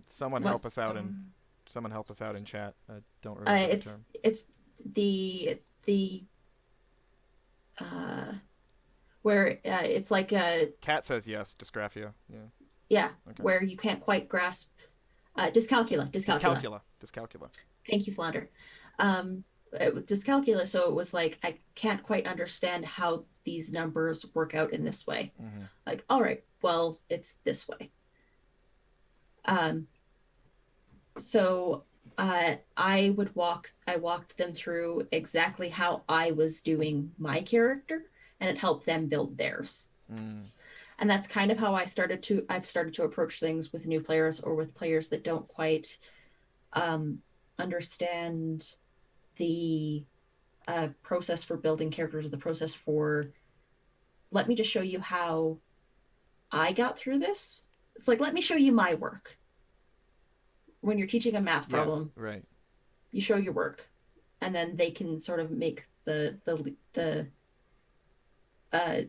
someone what's help us out in someone help us out in chat. I don't remember the term. it's the where it's like a Cat says yes. Dysgraphia. Yeah. yeah, Okay. where you can't quite grasp dyscalculia. Dyscalculia. Thank you, Flounder. Dyscalculia, so it was like I can't quite understand how these numbers work out in this way. Mm-hmm. Like, all right, well, it's this way. So I walked them through exactly how I was doing my character, and it helped them build theirs. Mm. And that's kind of how I've started to approach things with new players or with players that don't quite understand the process for building characters, or the process for, let me just show you how I got through this. It's like, let me show you my work. When you're teaching a math problem, right, you show your work, and then they can sort of make the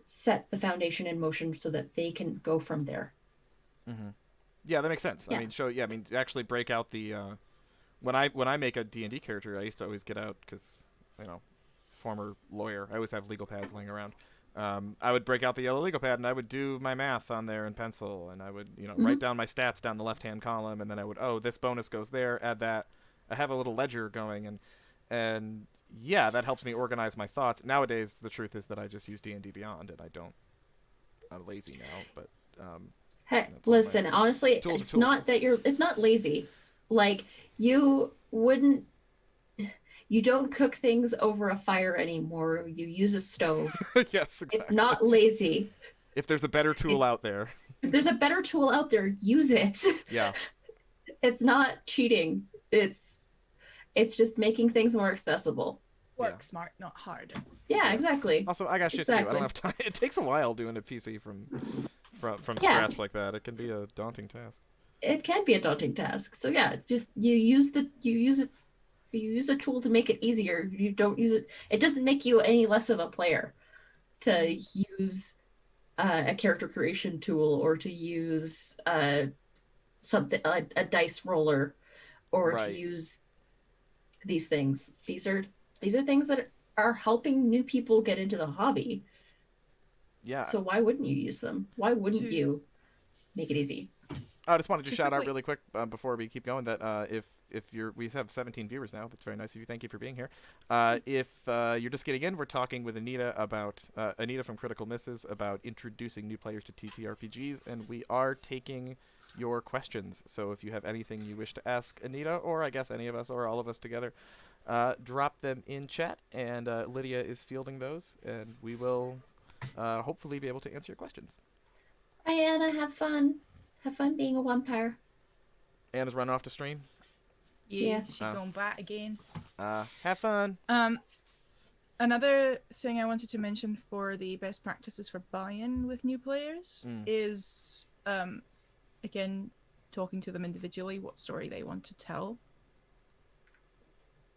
set the foundation in motion so that they can go from there. Mm-hmm. Yeah, that makes sense. Yeah. I mean, actually break out the when I make a D&D character, I used to always get out, because former lawyer, I always have legal pads laying around. I would break out the yellow legal pad, and I would do my math on there in pencil, and I would write down my stats down the left-hand column, and then I would, this bonus goes there, add that. I have a little ledger going, and yeah, that helps me organize my thoughts. Nowadays, the truth is that I just use D&D Beyond, and I'm lazy now, but Hey, listen, honestly, it's not that it's not lazy. Like, you don't cook things over a fire anymore. You use a stove. Yes, exactly. It's not lazy. If there's a better tool out there. If there's a better tool out there, use it. Yeah. It's not cheating. It's just making things more accessible. Work smart, not hard. Yeah, Yes. exactly. Also, I got shit to do. I don't have time. It takes a while doing a PC from scratch like that. It can be a daunting task. It can be a daunting task. So yeah, just you use a tool to make it easier. You don't use it. It doesn't make you any less of a player to use a character creation tool, or to use something a dice roller, or to use these things. These are things that are helping new people get into the hobby. Yeah. So why wouldn't you use them? Why wouldn't you make it easy? I just wanted to shout out really quick before we keep going that we have 17 viewers now. That's very nice of you. Thank you for being here. If you're just getting in, we're talking with Anita from CriticalMisses about introducing new players to TTRPGs, and we are taking your questions. So if you have anything you wish to ask Anita, or I guess any of us, or all of us together, drop them in chat, and Lydia is fielding those, and we will hopefully be able to answer your questions. Hi, Anna. Have fun. Have fun being a vampire. Anna's running off to stream. Yeah. She's going back again. Have fun. Another thing I wanted to mention for the best practices for buy-in with new players is, again, talking to them individually, what story they want to tell.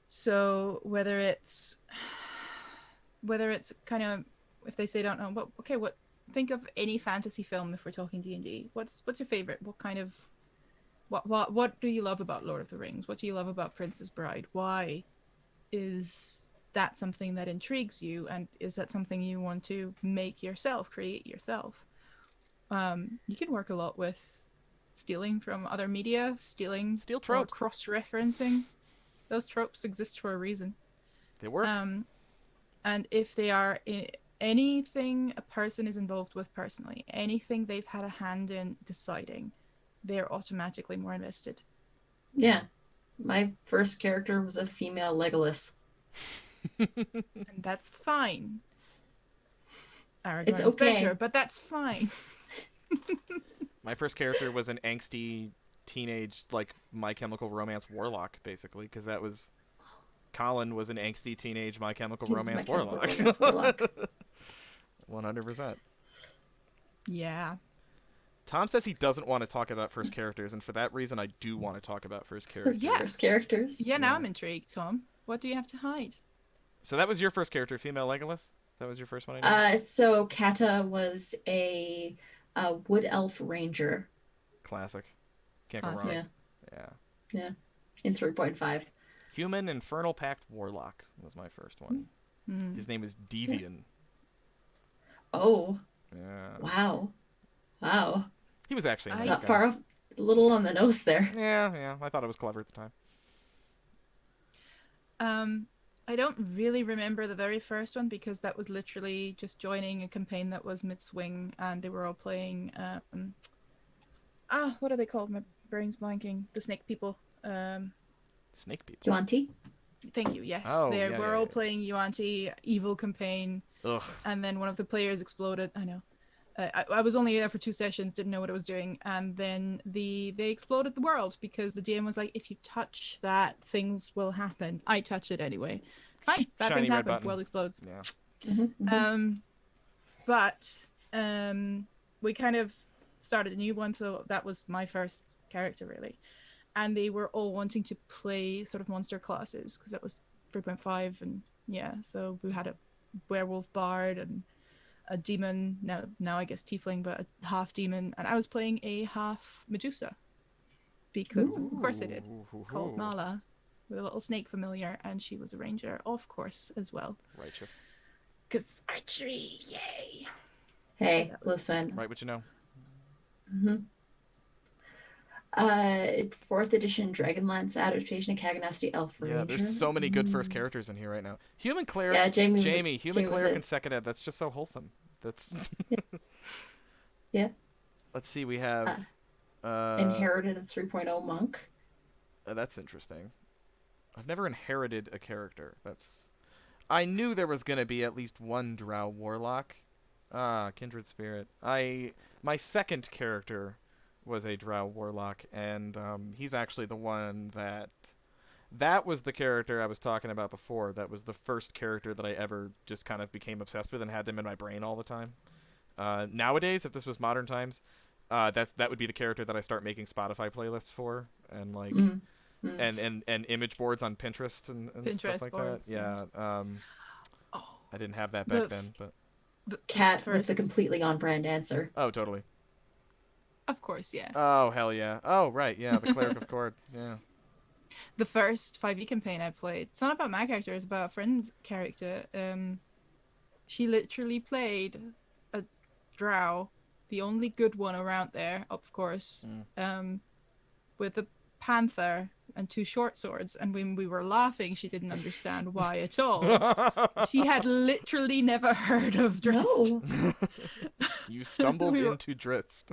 So whether it's kind of, if they say don't know, but okay, think of any fantasy film if we're talking D&D. What's your favorite? What kind of what do you love about Lord of the Rings? What do you love about Princess Bride? Why is that something that intrigues you, and is that something you want to make yourself, create yourself? You can work a lot with stealing from other media, steal tropes, cross-referencing. Those tropes exist for a reason. They work. And if they are anything a person is involved with personally, anything they've had a hand in deciding, they're automatically more invested. Yeah. My first character was a female Legolas. And that's fine. Aragorn's okay. better, but that's fine. My first character was an angsty teenage, like, My Chemical Romance warlock, basically, because that was... Colin was an angsty teenage My Chemical He's Romance My Chemical warlock. Romance warlock. 100%. Yeah. Tom says he doesn't want to talk about first characters, and for that reason, I do want to talk about first characters. Yes. First characters. Yeah, now Yeah. I'm intrigued, Tom. What do you have to hide? So that was your first character, female Legolas? That was your first one I did? So Kata was a wood elf ranger. Classic. Can't go Classic. wrong. Yeah. Yeah. In 3.5. Human Infernal Pact Warlock was my first one. Mm. His name is Devian. Oh, Yeah. wow. He was actually a nice Not guy. far off. A little on the nose there. Yeah. I thought it was clever at the time. I don't really remember the very first one because that was literally just joining a campaign that was mid-swing, and they were all playing. What are they called? My brain's blanking. The snake people. Snake people. Yuan-Ti? Thank you. Yes, Oh, they yeah, were yeah, all yeah. playing Yuan-Ti evil campaign, Ugh. and then one of the players exploded. I know. I was only there for 2 sessions, didn't know what I was doing, and then they exploded the world because the GM was like, "If you touch that, things will happen." I touch it anyway. Fine, bad Shiny things red happen. button. World explodes. Yeah. But we kind of started a new one, so that was my first character really, and they were all wanting to play sort of monster classes because that was 3.5, and yeah, so we had a werewolf bard and a demon, now I guess tiefling, but a half demon, and I was playing a half Medusa because of course I did, called Mala, with a little snake familiar, and she was a ranger, of course, as well. Righteous. Because archery, yay! Hey, That was- listen. Right, what you know. 4th edition Dragonlance adaptation of Kaganasti Elf Ranger. Yeah, there's so many good first characters in here right now. Human cleric. Yeah, Human Jamie was cleric it. and second ed. That's just so wholesome. That's. Yeah. Let's see. We have. Inherited a 3.0 monk. That's interesting. I've never inherited a character. That's. I knew there was gonna be at least one Drow warlock. Kindred spirit. My second character was a Drow warlock, and he's actually the one that was the character I was talking about before. That was the first character that I ever just kind of became obsessed with and had them in my brain all the time. Nowadays, if this was modern times, that would be the character that I start making Spotify playlists for, and like and image boards on Pinterest and Pinterest stuff like boards, that. Yeah. Oh, I didn't have that back then, but Cat with first, the completely on-brand answer. oh, totally. of course, yeah. Oh, hell yeah. Oh, right, yeah, the Cleric of Cord, yeah. The first 5e campaign I played, it's not about my character, it's about a friend's character. She literally played a drow, the only good one around there, of course, with a panther and 2 short swords, and when we were laughing, she didn't understand why at all. She had literally never heard of Drizzt. No. You stumbled We were- into Drizzt.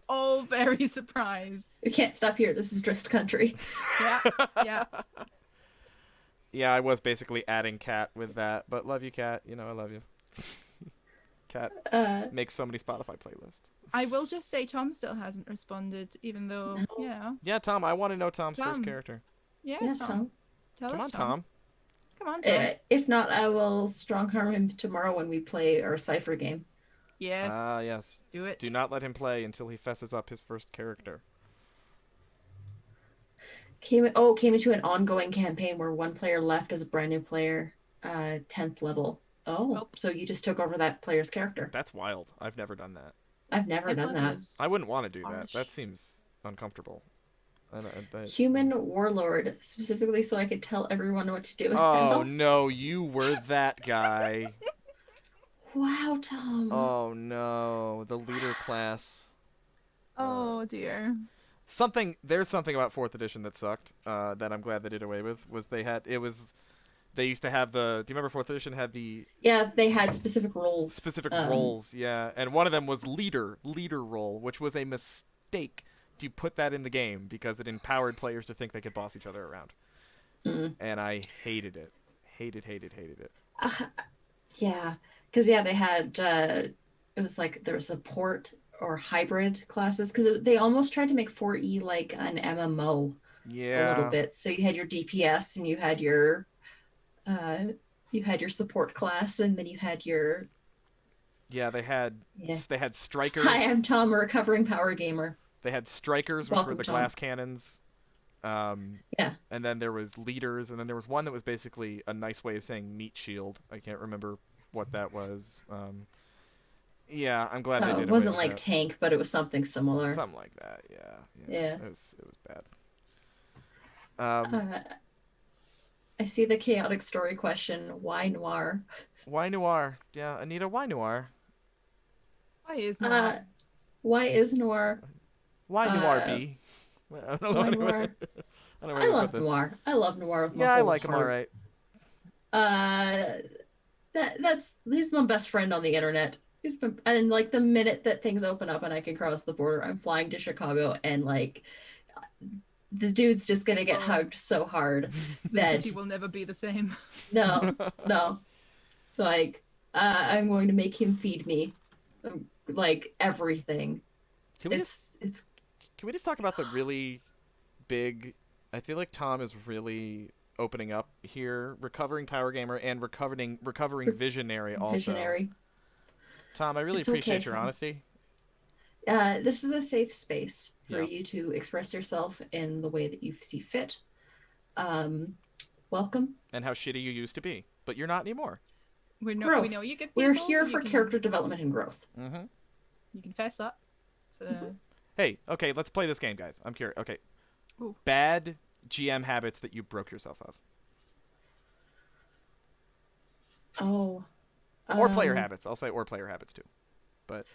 All very surprised. We can't stop here. This is Drizzt country. Yeah. Yeah, I was basically adding Cat with that, but love you, Cat. You know I love you. Cat makes so many Spotify playlists. I will just say Tom still hasn't responded, even though, you know. Yeah, Tom, I want to know Tom's Tom. first character. Yeah, Yeah, Tom. Tom. Tell Come us, on, Tom. Come on, Tom. If not, I will strong harm him tomorrow when we play our Cypher game. Yes. Yes. Do it. Do not let him play until he fesses up his first character. Came into an ongoing campaign where one player left as a brand new player, 10th level. Oh, so you just took over that player's character. That's wild. I've never done that. I've never done that. I wouldn't want to do that. harsh. That seems uncomfortable. Human warlord, specifically so I could tell everyone what to do with Oh, them. no, you were that guy. Wow, Tom. Oh, no, the leader class. Oh, dear. There's something about 4th edition that sucked, that I'm glad they did away with, they used to have do you remember 4th edition had the Yeah, they had specific roles. specific roles, yeah, and one of them was leader role, which was a mistake to put that in the game because it empowered players to think they could boss each other around. And I hated it. Hated it. Yeah. Because yeah, they had it was like there was support or hybrid classes because they almost tried to make 4E like an MMO a little Yeah. bit. So you had your DPS and uh, you had your support class, and then you had your Yeah, yeah. they had Hi, strikers. I'm Tom, a recovering power gamer. They had strikers, which were Welcome, the Tom. glass cannons. Um, Yeah. and then there was leaders, and then there was one that was basically a nice way of saying meat shield. I can't remember what that was. Yeah, I'm glad they It did away wasn't with like that. tank, but it was something similar. Something like that. Yeah, Yeah. yeah. It was bad. Um, Uh, I see the chaotic story question. Why noir? why noir? Yeah, Anita, why noir? Why is Uh, noir? why is noir? Why noir Uh, B? I don't why know. noir? I don't know where I to put love this. noir. I love noir with my Yeah, I whole like him all heart. right. Uh, that's he's my best friend on the internet. He's been, and like the minute that things open up and I can cross the border, I'm flying to Chicago, and like the dude's just gonna get Oh, hugged so hard the that city will never be the same. no, no, like I'm going to make him feed me like everything. Can we just It's can we just talk about the really big? I feel like Tom is really opening up here. Recovering power gamer and recovering visionary also. visionary. Tom, I really It's okay, appreciate your Tom. honesty. This is a safe space for Yeah. you to express yourself in the way that you see fit. Um, welcome. And how shitty you used to be, but you're not anymore. We know Growth. you good We're people. here for character development and growth. Mm-hmm. You can fess up. So, Hey, okay, let's play this game, guys. I'm curious. Okay, ooh. bad GM habits that you broke yourself of, Oh, or player habits. I'll say or player habits too. But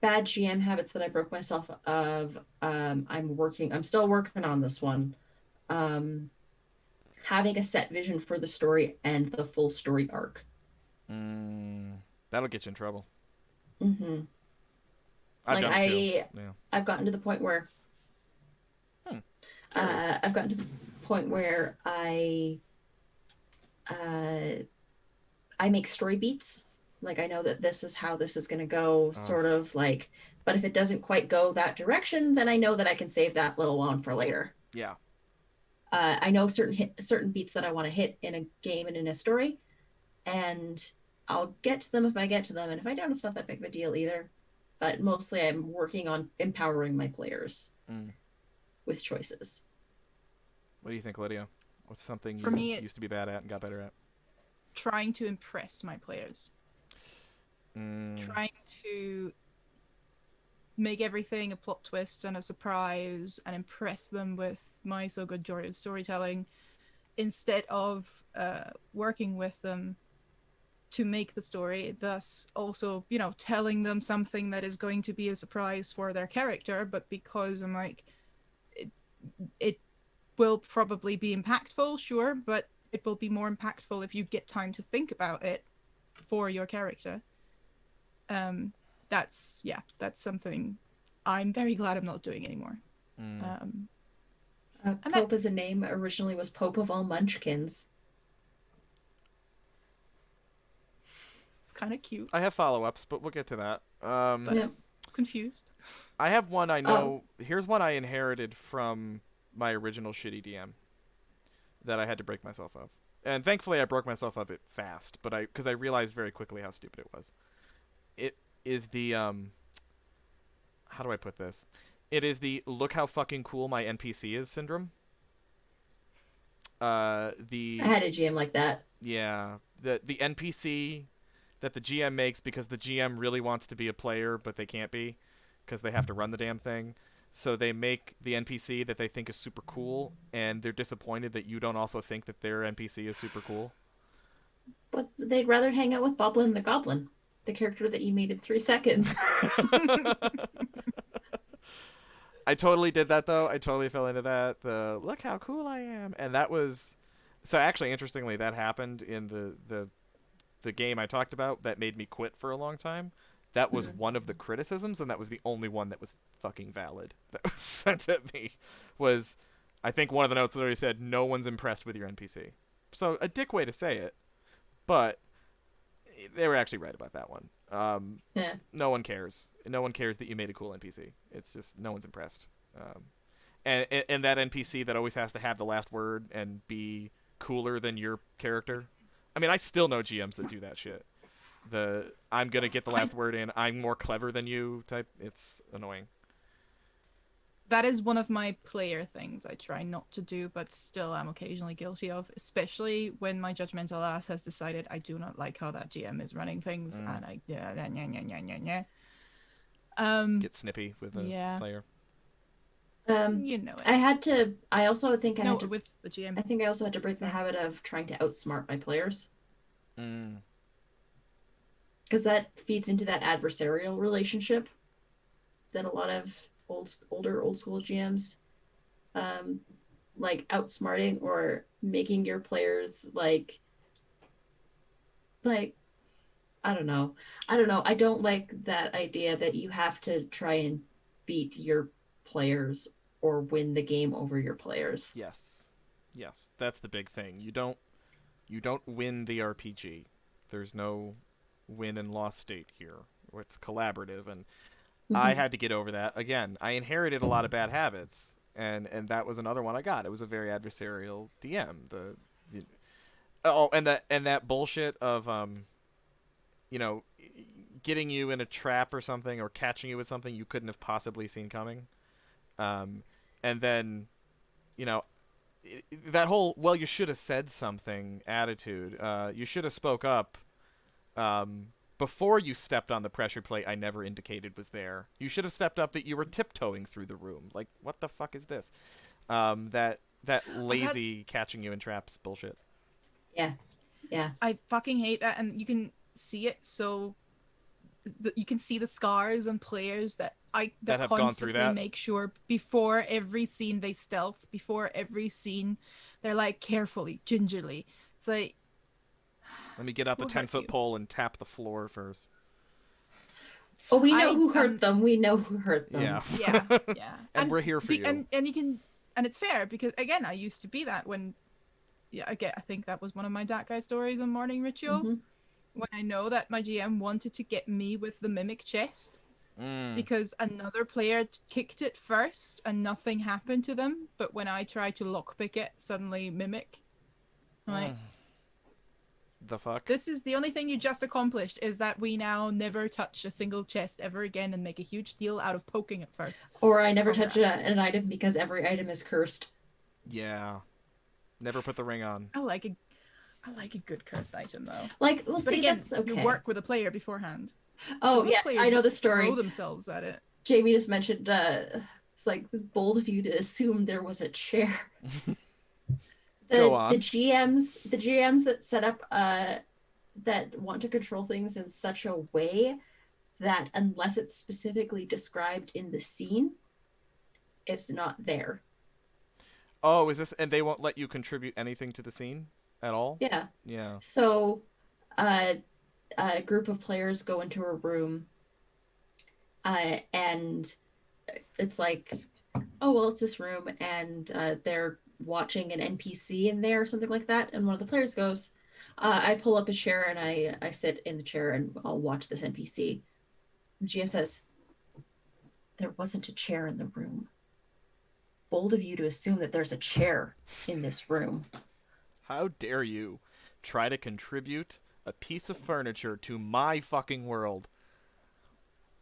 bad GM habits that I broke myself of. I'm still working on this one. Um, having a set vision for the story and the full story arc. mm, that'll get you in trouble. Mm-hmm. I've Like done it too. Yeah. I've gotten to the point where Hmm. Curious. I've gotten to the point where uh, I make story beats. Like I know that this is how this is going to go, Oh, sort of like. But if it doesn't quite go that direction, then I know that I can save that little one for later. yeah. I know certain beats that I want to hit in a game and in a story, and I'll get to them if I get to them, and if I don't, it's not that big of a deal either. But mostly, I'm working on empowering my players Mm. with choices. What do you think, Lydia? What's something For you me, used to be bad at and got better at? trying to impress my players. Mm. Trying to make everything a plot twist and a surprise and impress them with my so good joy of storytelling instead of working with them to make the story, thus also, telling them something that is going to be a surprise for their character, but because I'm like, it will probably be impactful, sure, but it will be more impactful if you get time to think about it for your character. That's something I'm very glad I'm not doing anymore. Mm. Pope as a name originally was Pope of all Munchkins. It's kind of cute. I have follow-ups, but we'll get to that. But Yep. confused. I have one I Oh. know. Here's one I inherited from my original shitty DM that I had to break myself of. And thankfully I broke myself of it fast, but because I realized very quickly how stupid it was. It is the how do I put this? It is the look how fucking cool my NPC is syndrome. I had a GM like that. Yeah, the NPC that the GM makes because the GM really wants to be a player but they can't be because they have to run the damn thing. So they make the NPC that they think is super cool, and they're disappointed that you don't also think that their NPC is super cool. But they'd rather hang out with Boblin the Goblin, the character that you made in 3 seconds. I totally did that though. I totally fell into that. The look how cool I am, and that was so actually interestingly that happened in the game I talked about that made me quit for a long time. That was one of the criticisms, and that was the only one that was fucking valid that was sent at me. Was I think one of the notes literally said, "No one's impressed with your NPC." So a dick way to say it, but they were actually right about that one. Yeah. No one cares. No one cares that you made a cool NPC. It's just no one's impressed. And that NPC that always has to have the last word and be cooler than your character. I mean, I still know GMs that do that shit. The I'm gonna get the last word in. I'm more clever than you type. It's annoying. That is one of my player things I try not to do, but still I'm occasionally guilty of, especially when my judgmental ass has decided I do not like how that GM is running things, and I Get snippy with a yeah, player. you know it. I also think I No, had to, with the GM. I think I also had to break the Sorry. habit of trying to outsmart my players. Mm. Because that feeds into that adversarial relationship that a lot of old school GMs like outsmarting or making your players like I don't know. I don't like that idea that you have to try and beat your players or win the game over your players. Yes, yes, that's the big thing. You don't win the RPG. There's no win and loss state here. It's collaborative, and I had to get over that. Again, I inherited a lot of bad habits, and that was another one I got. It was a very adversarial DM. The oh, and that bullshit of you know, getting you in a trap or something, or catching you with something you couldn't have possibly seen coming. Um, and then, you know, that whole well, you should have said something attitude. You should have spoke up. Before you stepped on the pressure plate I never indicated was there. You should have stepped up that you were tiptoeing through the room. Like, what the fuck is this? That lazy catching you in traps bullshit. Yeah. Yeah. I fucking hate that, and you can see it. So you can see the scars on players that That have gone through constantly that. make sure before every scene they stealth, before every scene they're like carefully, gingerly. It's like, Let me get out the who hurt 10-foot you? pole and tap the floor first. Oh, we know who hurt them. We know who hurt them. Yeah. Yeah. And we're here for you. And you can, and it's fair because again, I used to be that when, yeah, I think that was one of my Dark Guy stories on Morning Ritual. Mm-hmm. When I know that my GM wanted to get me with the mimic chest because another player kicked it first and nothing happened to them, but when I tried to lockpick it, suddenly mimic. I'm like, The fuck? this is the only thing you just accomplished is that we now never touch a single chest ever again and make a huge deal out of poking it first. Or I never touch an item because every item is cursed. Yeah. Never put the ring on. I like a good cursed item though. Like, well, But see, again, that's okay. you work with a player beforehand. Oh, yeah, I know the Throw story. themselves at it. Jamie just mentioned it's like bold of you to assume there was a chair. Go on. The GMs that set up that want to control things in such a way that unless it's specifically described in the scene, it's not there. Oh, is this? And they won't let you contribute anything to the scene at all? Yeah. Yeah. So, a group of players go into a room, and it's like, oh well, it's this room, and they're watching an NPC in there or something like that. And one of the players goes, I pull up a chair and I sit in the chair and I'll watch this NPC. The GM says, there wasn't a chair in the room. Bold of you to assume that there's a chair in this room. How dare you try to contribute a piece of furniture to my fucking world?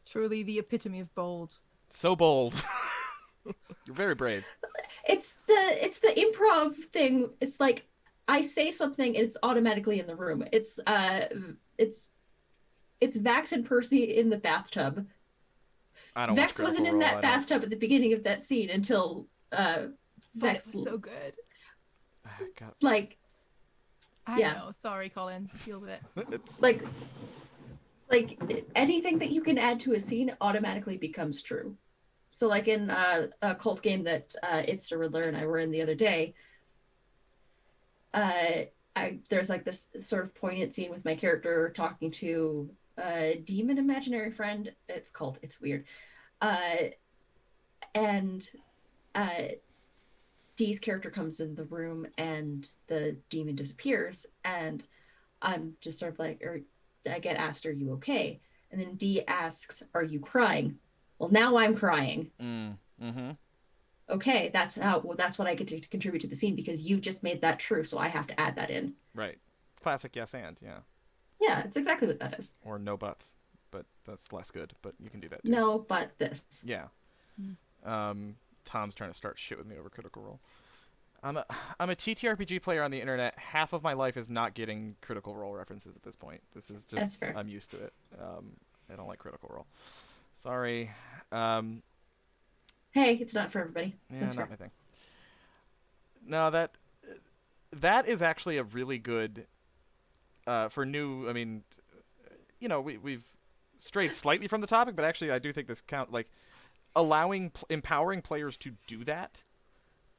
Truly the epitome of bold. So bold. You're very brave. It's the improv thing. It's like I say something and it's automatically in the room. It's Vax and Percy in the bathtub. I don't Vex watch wasn't Critical in Role, that bathtub at the beginning of that scene until Vex was so good. God. like I know. Sorry, Colin. Deal with it. It's like anything that you can add to a scene automatically becomes true. So like in a cult game that It's the Riddler and I were in the other day, there's like this sort of poignant scene with my character talking to a demon imaginary friend. It's cult. It's weird. And Dee's character comes in the room and the demon disappears, and I'm just sort of like, I get asked, "Are you okay?" And then D asks, "Are you crying?" Well, now I'm crying. Mm-hmm. Okay, that's what I get to contribute to the scene because you've just made that true, so I have to add that in. Right. Classic yes and, yeah. Yeah, it's exactly what that is. Or no buts, but that's less good, but you can do that too. No, but this. Yeah. Tom's trying to start shit with me over Critical Role. I'm a TTRPG player on the internet. Half of my life is not getting Critical Role references at this point. This is just, That's fair. I'm used to it. I don't like Critical Role. Sorry. Hey, it's not for everybody. Yeah, That's not fair. my thing. No, that is actually a really good for new. I mean, we've strayed slightly from the topic, but actually I do think this empowering players to do that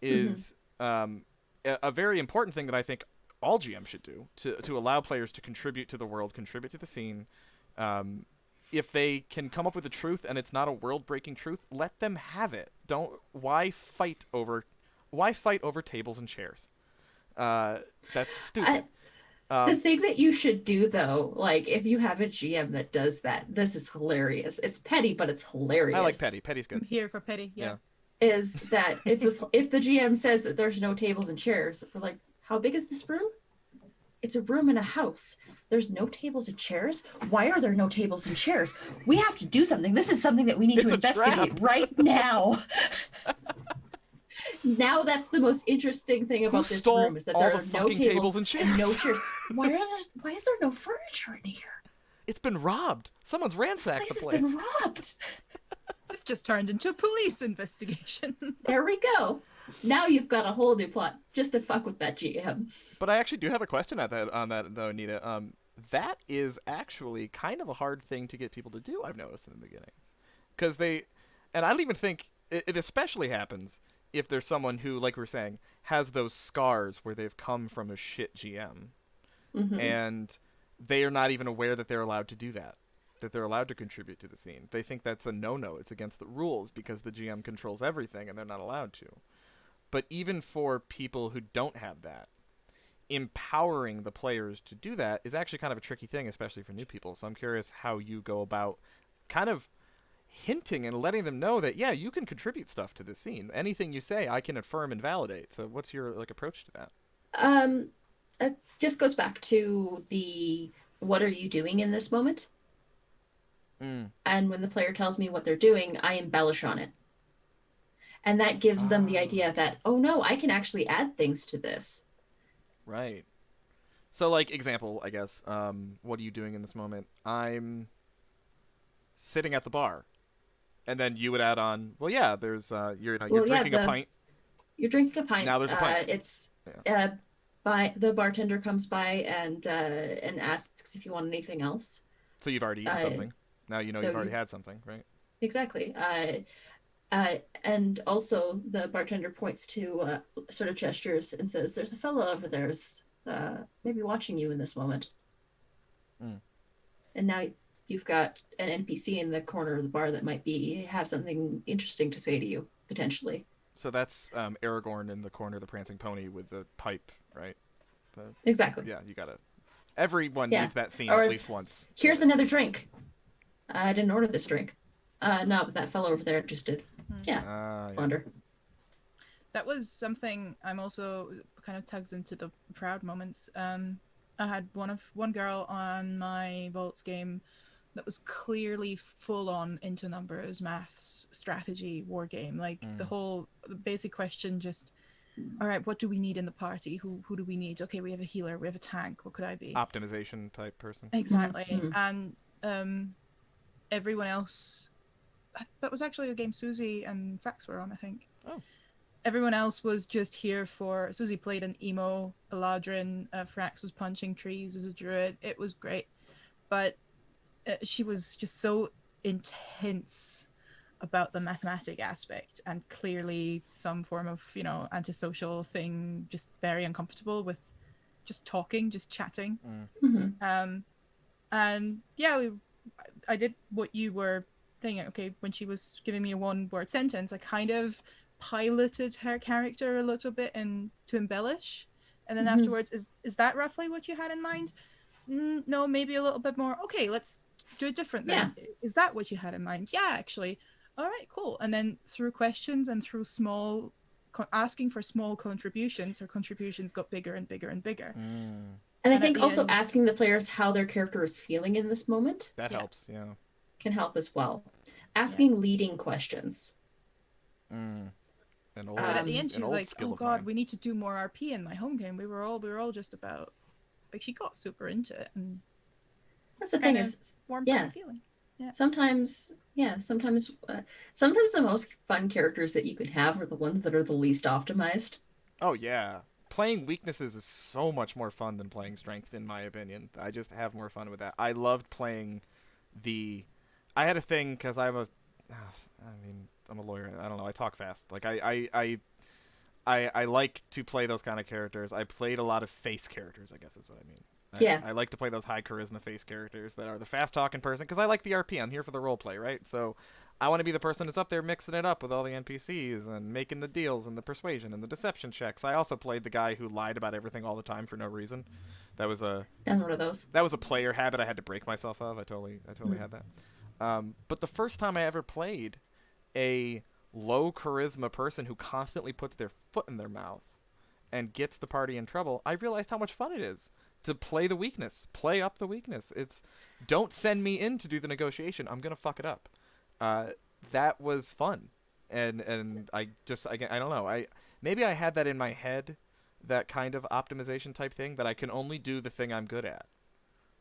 is a very important thing that I think all GMs should do to allow players to contribute to the world, contribute to the scene. If they can come up with the truth and it's not a world-breaking truth, let them have it. Why fight over tables and chairs? That's stupid. The thing that you should do, though, like if you have a GM that does that, this is hilarious. It's petty, but it's hilarious. I like petty. Petty's good. I'm here for petty. Yeah. Is that if the GM says that there's no tables and chairs, we're like, how big is this room? It's a room in a house. There's no tables and chairs. Why are there no tables and chairs? We have to do something. This is something that we need to investigate right now. Now that's the most interesting thing about this room is that there are no tables and chairs. No chairs. Why is there no furniture in here? It's been robbed. Someone's ransacked the place. It's been robbed. This just turned into a police investigation. There we go. Now you've got a whole new plot just to fuck with that GM. But I actually do have a question on that though, Anita. That is actually kind of a hard thing to get people to do, I've noticed in the beginning. Because and I don't even think, it especially happens if there's someone who, like we were saying, has those scars where they've come from a shit GM. Mm-hmm. And they are not even aware that they're allowed to do that they're allowed to contribute to the scene. They think that's a no-no. It's against the rules because the GM controls everything and they're not allowed to. But even for people who don't have that, empowering the players to do that is actually kind of a tricky thing, especially for new people. So I'm curious how you go about kind of hinting and letting them know that, yeah, you can contribute stuff to the scene. Anything you say, I can affirm and validate. So what's your approach to that? It just goes back to what are you doing in this moment? And when the player tells me what they're doing, I embellish on it. And that gives them the idea that, oh no, I can actually add things to this. Right. So, like, example, I guess, what are you doing in this moment? I'm sitting at the bar. And then you would add on, well, yeah, there's, you're drinking a pint. You're drinking a pint. Now there's a pint. The bartender comes by and asks if you want anything else. So you've already eaten something. Now you've already had something, right? Exactly. And also the bartender points to sort of gestures and says, there's a fellow over there who's maybe watching you in this moment. And now you've got an NPC in the corner of the bar that might have something interesting to say to you, potentially. So that's Aragorn in the corner of the prancing pony with the pipe, right? Exactly. Yeah, you gotta. Everyone needs that scene at least once. Here's another drink. I didn't order this drink. No, but that fellow over there just did. Yeah. Wonder. That was something I'm also kind of tugs into the proud moments. I had one girl on my Vaults game that was clearly full on into numbers, maths, strategy, war game. Like the basic question just, all right, what do we need in the party? Who do we need? Okay, we have a healer, we have a tank. What could I be? Optimization type person. Exactly. Mm-hmm. And everyone else, that was actually a game Susie and Frax were on, I think. Oh. Everyone else was just here for... Susie played an emo, a Ladrin, Frax was punching trees as a druid. It was great. But she was just so intense about the mathematic aspect and clearly some form of, antisocial thing, just very uncomfortable with just talking, just chatting. And yeah, I did what you were thinking. Okay, when she was giving me a one-word sentence, I kind of piloted her character a little bit and to embellish. And then afterwards, is that roughly what you had in mind? No, maybe a little bit more. Okay, let's do it different then. Is that what you had in mind? Yeah, actually. All right, cool. And then through questions and through asking for small contributions, her contributions got bigger and bigger and bigger. And I at think the also end, asking the players how their character is feeling in this moment That helps, yeah. can help as well. Asking leading questions. An but at the end, she an was old like, skill "Oh of God, mine. we need to do more RP in my home game." We were all just about like she got super into it, and That's the thing kind of is, warmed yeah. my feeling. Yeah. Sometimes the most fun characters that you can have are the ones that are the least optimized. Oh yeah. Playing weaknesses is so much more fun than playing strengths, in my opinion. I just have more fun with that. I loved playing the. I had a thing because I mean, I'm a lawyer. I don't know. I talk fast. Like I like to play those kind of characters. I played a lot of face characters, I guess is what I mean. Yeah. I like to play those high charisma face characters that are the fast talking person because I like the RP. I'm here for the role play, right? So I want to be the person that's up there mixing it up with all the NPCs and making the deals and the persuasion and the deception checks. I also played the guy who lied about everything all the time for no reason. That was a That's one of those. that was a player habit I had to break myself of. I totally had that. But the first time I ever played a low charisma person who constantly puts their foot in their mouth and gets the party in trouble, I realized how much fun it is to play the weakness, play up the weakness. It's don't send me in to do the negotiation. I'm gonna fuck it up. That was fun, and I don't know. Maybe I had that in my head, that kind of optimization type thing that I can only do the thing I'm good at.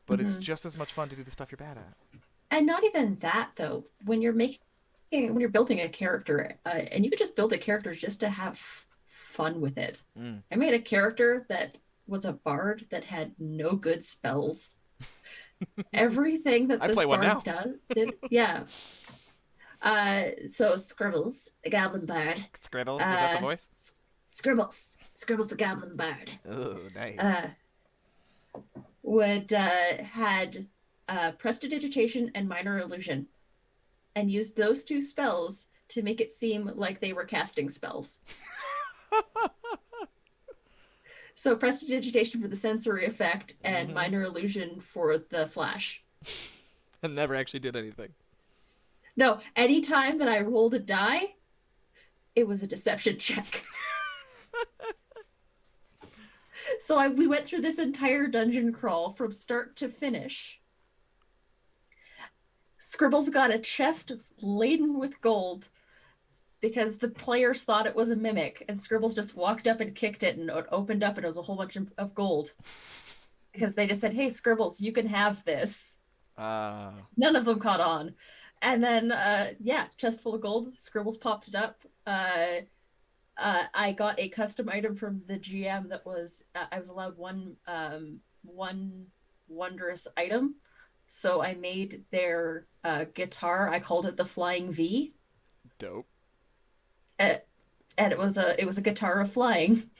But it's just as much fun to do the stuff you're bad at. And not even that though. When you're building a character, and you could just build a character just to have fun with it. I made a character that was a bard that had no good spells. Everything that I this play one now. bard did, yeah. So Scribbles, the Goblin Bard. Scribbles, was that the voice? Scribbles, the Goblin Bard. Oh, nice. Had Prestidigitation and Minor Illusion, and used those two spells to make it seem like they were casting spells. So Prestidigitation for the sensory effect and Minor Illusion for the flash. And never actually did anything. No, anytime that I rolled a die, it was a deception check. So we went through this entire dungeon crawl from start to finish. Scribbles got a chest laden with gold because the players thought it was a mimic, and Scribbles just walked up and kicked it, and it opened up, and it was a whole bunch of gold. Because they just said, "Hey, Scribbles, you can have this." None of them caught on. And then, chest full of gold. Scribbles popped it up. I got a custom item from the GM that was I was allowed one wondrous item, so I made their guitar. I called it the Flying V. Dope. And it was a guitar of flying.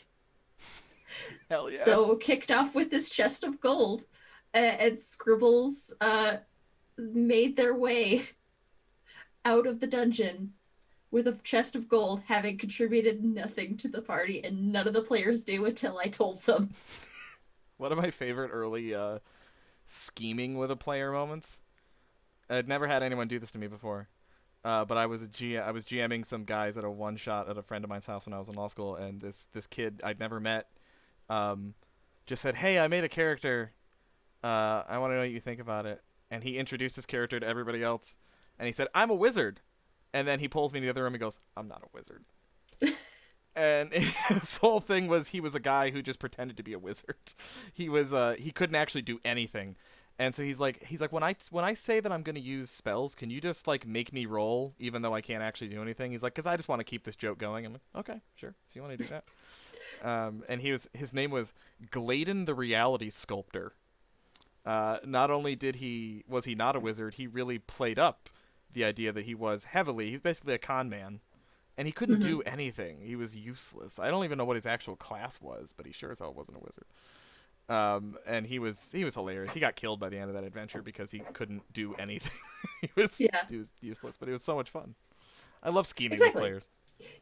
Hell yeah. So kicked off with this chest of gold, and Scribbles made their way out of the dungeon with a chest of gold, having contributed nothing to the party, and none of the players knew until I told them. One of my favorite early scheming with a player moments. I'd never had anyone do this to me before, but I was GMing some guys at a one shot at a friend of mine's house when I was in law school, and this kid I'd never met just said, "Hey, I made a character. I want to know what you think about it." And he introduced his character to everybody else, and he said, "I'm a wizard." And then he pulls me in the other room and goes, "I'm not a wizard." And his whole thing was he was a guy who just pretended to be a wizard. He was he couldn't actually do anything. And so he's like when I say that I'm going to use spells, can you just like make me roll even though I can't actually do anything? He's like, "Cuz I just want to keep this joke going." I'm like, "Okay, sure. If you want to do that." And his name was Gladen the Reality Sculptor. Not only was he not a wizard, he really played up the idea that he was basically a con man, and he couldn't do anything. He was useless. I don't even know what his actual class was, but he sure as hell wasn't a wizard. And he was hilarious. He got killed by the end of that adventure because he couldn't do anything. he was useless, but it was so much fun. I love scheming with players.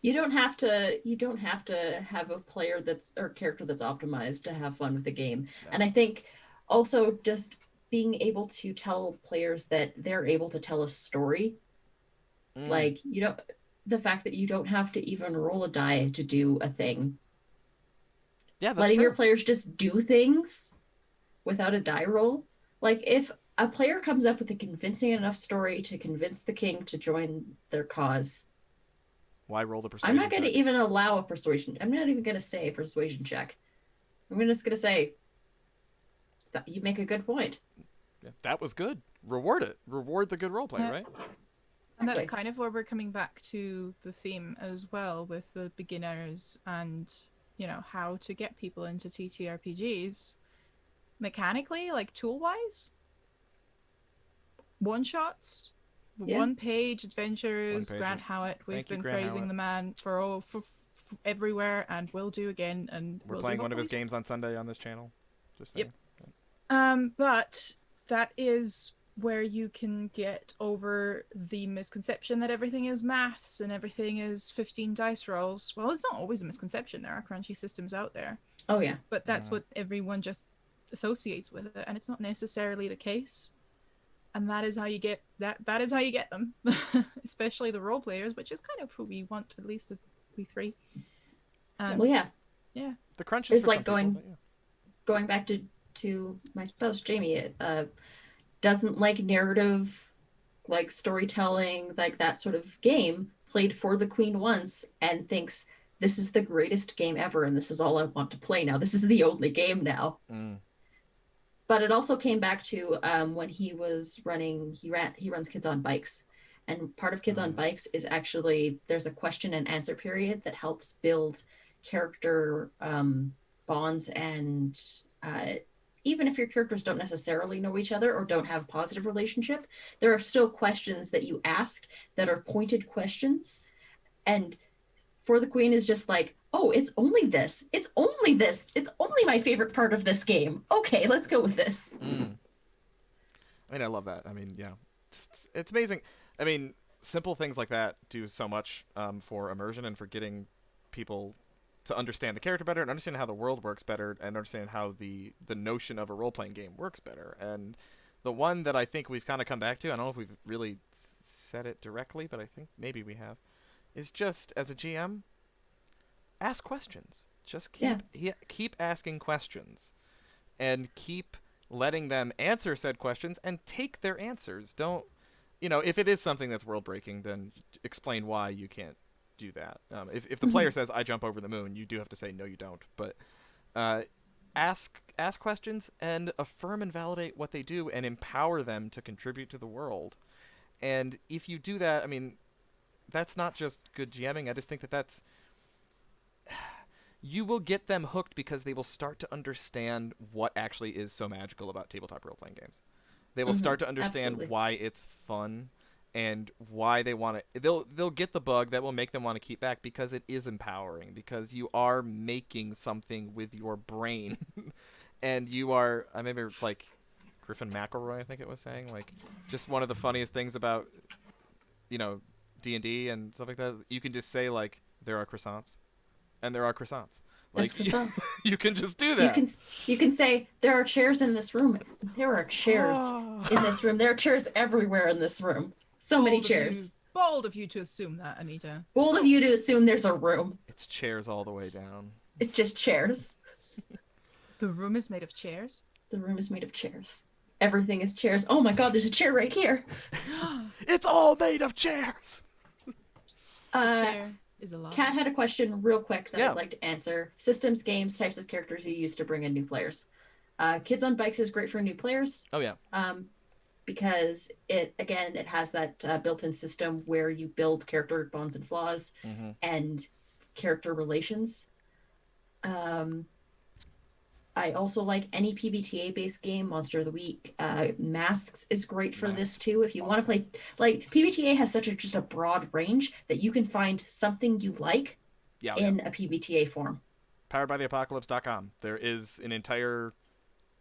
You don't have to have a player or character that's optimized to have fun with the game. No. And I think also just being able to tell players that they're able to tell a story. Like, you know, the fact that you don't have to even roll a die to do a thing. Yeah, that's Letting true. your players just do things without a die roll. Like, if a player comes up with a convincing enough story to convince the king to join their cause, Why roll the I'm persuasion not going to check? even allow a persuasion. I'm not even going to say a persuasion check. I'm just going to say that you make a good point. Yeah, that was good. Reward it. Reward the good roleplay, Yeah. right? And that's Exactly. kind of where we're coming back to the theme as well with the beginners and, you know, how to get people into TTRPGs mechanically, like tool wise. One shots, Yeah. one page One adventures, Grant pages. Howitt. We've Thank you, been Grant praising Howitt. the man for everywhere and will do again. And We're will do playing one of his hopefully. games on Sunday on this channel. Just Yep. saying. But that is where you can get over the misconception that everything is maths and everything is 15 dice rolls. Well, it's not always a misconception. There are crunchy systems out there, Oh, yeah. but that's what everyone just associates with it, and it's not necessarily the case. And that is how you get that is how you get them, especially the role players, which is kind of who we want, at least as we three. And Well, yeah. yeah, The crunch is It's for some like people, but yeah. going back to my spouse Jamie. Doesn't like narrative, like storytelling, like that sort of game. Played For the Queen once and thinks this is the greatest game ever, and this is all I want to play now. This is the only game now. But it also came back to when he was running. He runs Kids on Bikes, and part of Kids on Bikes is actually there's a question and answer period that helps build character bonds and even if your characters don't necessarily know each other or don't have a positive relationship, there are still questions that you ask that are pointed questions. And For the Queen is just like, oh, it's only this. It's only this. It's only my favorite part of this game. Okay, let's go with this. I mean, I love that. I mean, yeah, it's amazing. I mean, simple things like that do so much for immersion and for getting people to understand the character better and understand how the world works better and understand how the notion of a role playing game works better. And the one that I think we've kind of come back to, I don't know if we've really said it directly, but I think maybe we have, is just as a GM, ask questions. Just keep asking questions and keep letting them answer said questions and take their answers. Don't, if it is something that's world breaking, then explain why you can't do that. If the player says I jump over the moon, you do have to say no, you don't. But ask questions and affirm and validate what they do and empower them to contribute to the world. And if you do that, I mean, that's not just good GMing. I just think that's you will get them hooked because they will start to understand what actually is so magical about tabletop role-playing games. They will start to understand Absolutely. why it's fun and why they want to. They'll get the bug that will make them want to keep back because it is empowering. Because you are making something with your brain, and you are. I remember like Griffin McElroy, I think it was saying like just one of the funniest things about D&D and stuff like that. You can just say like there are croissants and there are croissants. There's Like croissants. you can just do You that. can you can say there are chairs in this room. There are chairs in this room. There are chairs everywhere in this room. So many chairs. Bold of you to assume that, Anita. Bold of you to assume there's a room. It's chairs all the way down. It's just chairs. The room is made of chairs. The room is made of chairs. Everything is chairs. Oh my god, there's a chair right here. It's all made of chairs. Chair is alive. Kat had a question real quick that Yeah. I'd like to answer. Systems, games, types of characters you use to bring in new players. Kids on Bikes is great for new players. Oh yeah. Because it has that built-in system where you build character bonds and flaws and character relations. I also like any PBTA-based game. Monster of the Week, Masks is great for this too. If you want to play, like PBTA has just a broad range that you can find something you like in a PBTA form. Poweredbytheapocalypse.com. There is an entire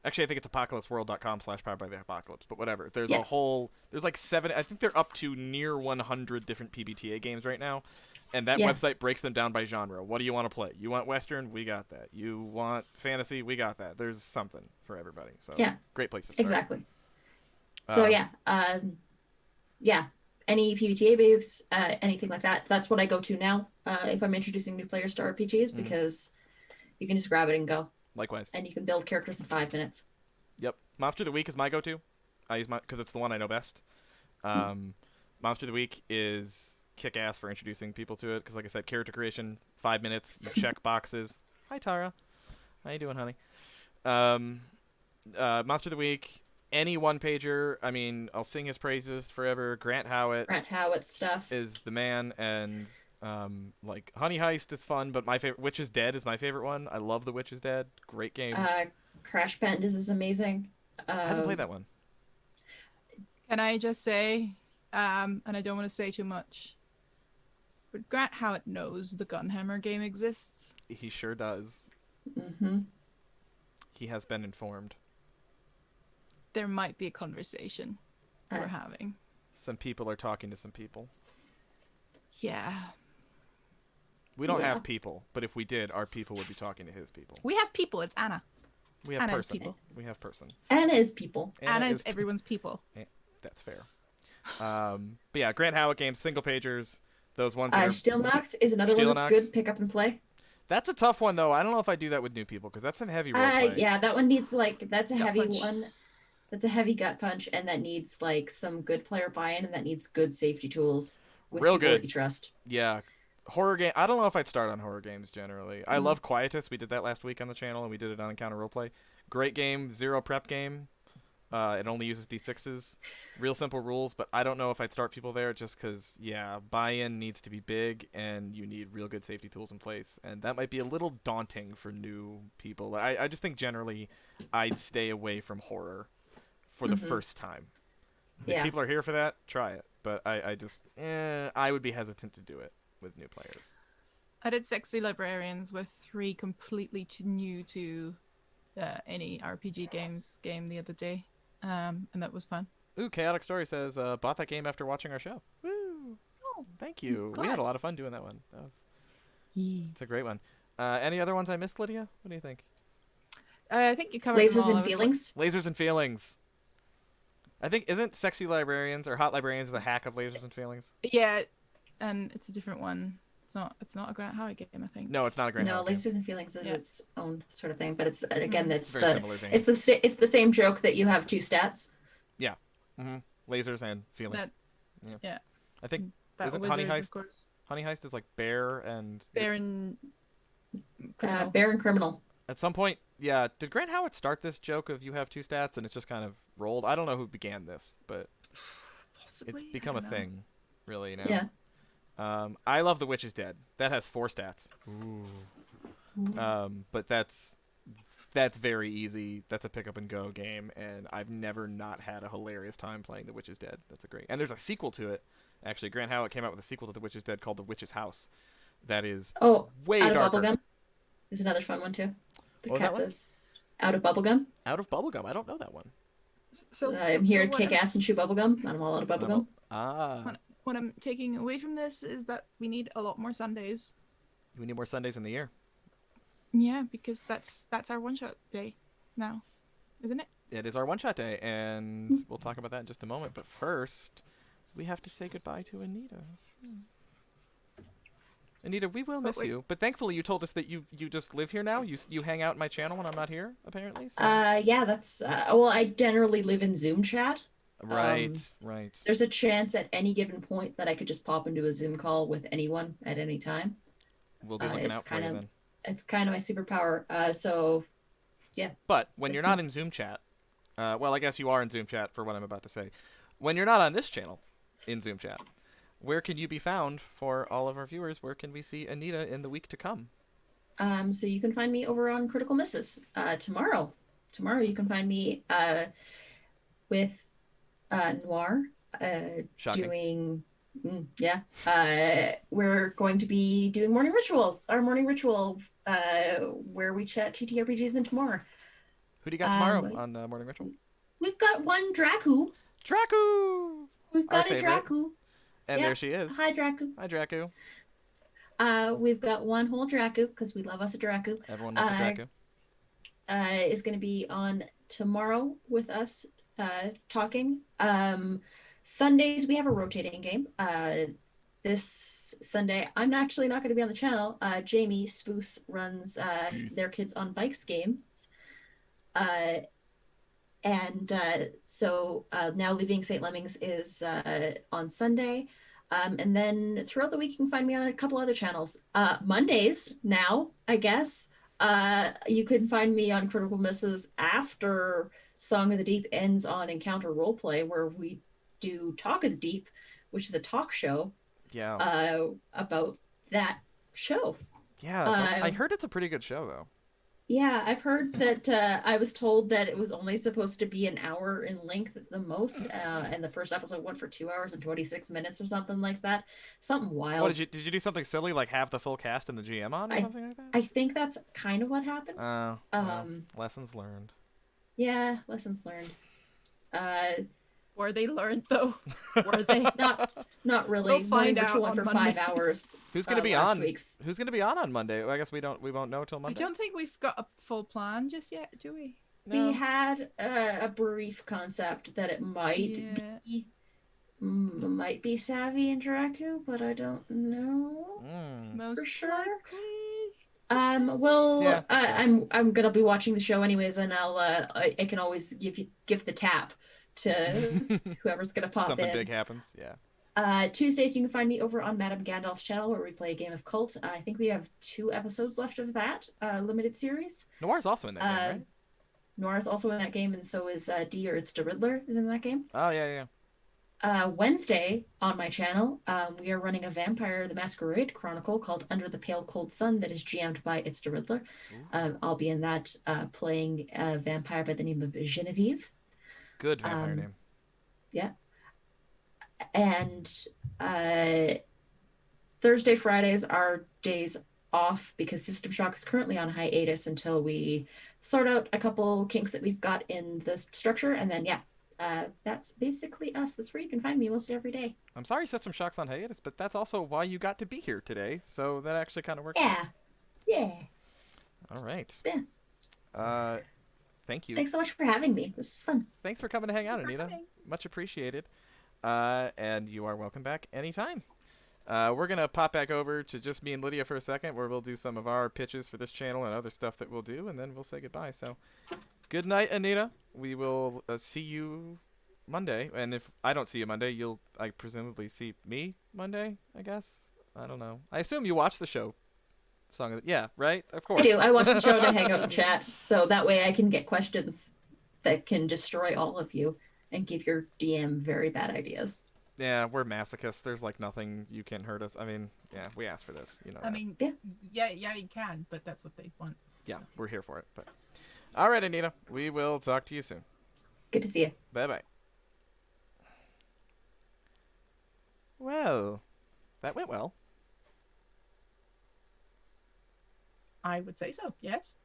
Actually, I think it's apocalypseworld.com/powered by the apocalypse, but whatever. There's Yeah. a whole, there's like 7, I think they're up to near 100 different PBTA games right now. And that Yeah. website breaks them down by genre. What do you want to play? You want Western? We got that. You want fantasy? We got that. There's something for everybody. So Yeah. great place to start. Exactly. So Um, yeah. Any PBTA babes, anything like that. That's what I go to now if I'm introducing new players to RPGs because you can just grab it and go, Likewise. and you can build characters in 5 minutes. Yep. Monster of the Week is my go-to. I use my because it's the one I know best. Monster of the Week is kick-ass for introducing people to it because, like I said, character creation, 5 minutes. You check boxes. Hi, Tara. How you doing, honey? Monster of the Week. Any one-pager. I mean, I'll sing his praises forever. Grant Howitt stuff is the man, and like Honey Heist is fun, but my favorite Witch is Dead is my favorite one. I love The Witch is Dead. Great game. Crash Bandicoot is amazing. I haven't played that one. Can I just say, and I don't want to say too much, but Grant Howitt knows the Gunhammer game exists. He sure does. Mm-hmm. He has been informed. There might be a conversation we're having. Some people are talking to some people. Yeah. We don't have people, but if we did, our people would be talking to his people. We have people. It's Anna. We have Anna is person. people. We have person. Anna is people. Anna is everyone's people. That's fair. But yeah, Grant Howitt games, single pagers, those ones. That Steelnox is another one that's good. Pick up and play. That's a tough one though. I don't know if I do that with new people because that's some heavy roleplay. Yeah, that one needs that's a gut heavy punch. one. That's a heavy gut punch, and that needs some good player buy-in, and that needs good safety tools with Real people good. that you trust. Yeah, horror game. I don't know if I'd start on horror games generally. I love Quietus. We did that last week on the channel, and we did it on Encounter Roleplay. Great game, zero prep game. It only uses D6s. Real simple rules, but I don't know if I'd start people there just because, yeah, buy-in needs to be big, and you need real good safety tools in place, and that might be a little daunting for new people. I just think generally I'd stay away from horror for the first time. If people are here for that, try it. But I would be hesitant to do it with new players. I did Sexy Librarians with 3 completely new to any RPG game the other day, and that was fun. Ooh, Chaotic Story says, bought that game after watching our show. Woo! Oh, Thank you. We had a lot of fun doing that one. It's a great one. Any other ones I missed, Lydia? What do you think? I think you covered Lasers them all. and Feelings. Lasers and Feelings. I think, isn't Sexy Librarians or Hot Librarians the hack of Lasers and Feelings? Yeah, and it's a different one. It's not a Grant Howitt game, I think. No, it's not a Grant Howitt game. Lasers and Feelings is its own sort of thing, but it's again It's very similar vein. it's the same joke that you have 2 stats. Yeah. Lasers and Feelings. Yeah. I think Battle isn't Honey Wizards, Heist? of course. Honey Heist is like Bear and Criminal. Bear and Criminal. At some point, yeah. Did Grant Howitt start this joke of you have 2 stats and it's just kind of rolled? I don't know who began this, but Possibly, it's become a thing, really now. Yeah. I love The Witch is Dead. That has 4 stats. Ooh. But that's very easy. That's a pick up and go game, and I've never not had a hilarious time playing The Witch is Dead. That's a great. And there's a sequel to it. Actually, Grant Howitt came out with a sequel to The Witch is Dead called The Witch's House. That is way Out of darker. Bubblegum is another fun one too. What was that one? Out of Bubblegum. Out of Bubblegum. I don't know that one. I'm here to kick ass and chew bubblegum. I'm all out of bubblegum. What I'm taking away from this is that we need a lot more Sundays. We need more Sundays in the year. Yeah, because that's our one-shot day now, isn't it? It is our one-shot day, and we'll talk about that in just a moment. But first, we have to say goodbye to Anita. Anita, we will miss you, but thankfully you told us that you just live here now. You hang out in my channel when I'm not here, apparently. So. Yeah, that's well, I generally live in Zoom chat. Right. There's a chance at any given point that I could just pop into a Zoom call with anyone at any time. We'll be looking out for you then. It's kind of my superpower. So, yeah. But when you're not in Zoom chat, well, I guess you are in Zoom chat for what I'm about to say. When you're not on this channel in Zoom chat, where can you be found for all of our viewers? Where can we see Anita in the week to come? So you can find me over on Critical Misses tomorrow. Tomorrow you can find me with Noir doing we're going to be doing our morning ritual where we chat TTRPGs into more. Who do you got tomorrow Um, on Morning Ritual? we've got one Dracu. Dracu! We've Our got a favorite. Dracu. And Yeah. there she is. Hi, Dracu. Hi, Dracu. We've got one whole Dracu because we love us a Dracu. Everyone wants a Dracu. Is going to be on tomorrow with us talking. Sundays we have a rotating game. This Sunday I'm actually not going to be on the channel. Jamie Spoose runs Their Kids on Bikes games. So Now Leaving St. Lemmings is on Sunday. And then throughout the week, you can find me on a couple other channels. Mondays now, I guess. You can find me on Critical Misses after Song of the Deep ends on Encounter Roleplay, where we do Talk of the Deep, which is a talk show. Yeah. About that show. Yeah, I heard it's a pretty good show, though. Yeah, I've heard that. I was told that it was only supposed to be an hour in length at the most, and the first episode went for 2 hours and 26 minutes or something like that. Something wild. What did you do something silly like have the full cast and the GM on or something like that? I think that's kind of what happened. Lessons learned. Yeah, lessons learned. Were they learned though? Were they not really? We'll find out on for Monday. 5 hours. Who's going to be on? Week's. Who's going to be on Monday? Well, I guess we won't know till Monday. I don't think we've got a full plan just yet, do we? No. We had a brief concept that it might be Savvy and Dracu, but I don't know Most for sure. likely. I'm gonna be watching the show anyways, and I can always give the tap to whoever's gonna pop Something in. big happens. Yeah. Tuesdays you can find me over on Madame Gandalf's channel where we play a game of Cult. I think we have 2 episodes left of that limited series. Noir's also in that game, right? Noir's also in that game, and so is D or It's the Riddler is in that game. Oh yeah. Wednesday on my channel, we are running a Vampire the Masquerade Chronicle called Under the Pale Cold Sun that is GM'd by It's the Riddler. I'll be in that playing a vampire by the name of Genevieve. Good vampire name. Yeah. And Thursday, Fridays are days off because System Shock is currently on hiatus until we sort out a couple kinks that we've got in the structure. And then, that's basically us. That's where you can find me mostly every day. I'm sorry System Shock's on hiatus, but that's also why you got to be here today. So that actually kind of worked. Yeah. All right. Yeah. Thank you. Thanks so much for having me. This is fun. Thanks for coming to hang out, Anita. Much appreciated. And you are welcome back anytime. We're going to pop back over to just me and Lydia for a second, where we'll do some of our pitches for this channel and other stuff that we'll do, and then we'll say goodbye. So, good night, Anita. We will see you Monday. And if I don't see you Monday, you'll presumably see me Monday, I guess. I don't know. I assume you watch the show. Yeah, right? Of course. I do. I watch the show to hang out and chat, so that way I can get questions that can destroy all of you and give your DM very bad ideas. Yeah, we're masochists. There's nothing you can hurt us. I mean, yeah, we asked for this. I mean, yeah, you can, but that's what they want. Yeah, we're here for it. But all right, Anita, we will talk to you soon. Good to see you. Bye-bye. Well, that went well. I would say so, yes.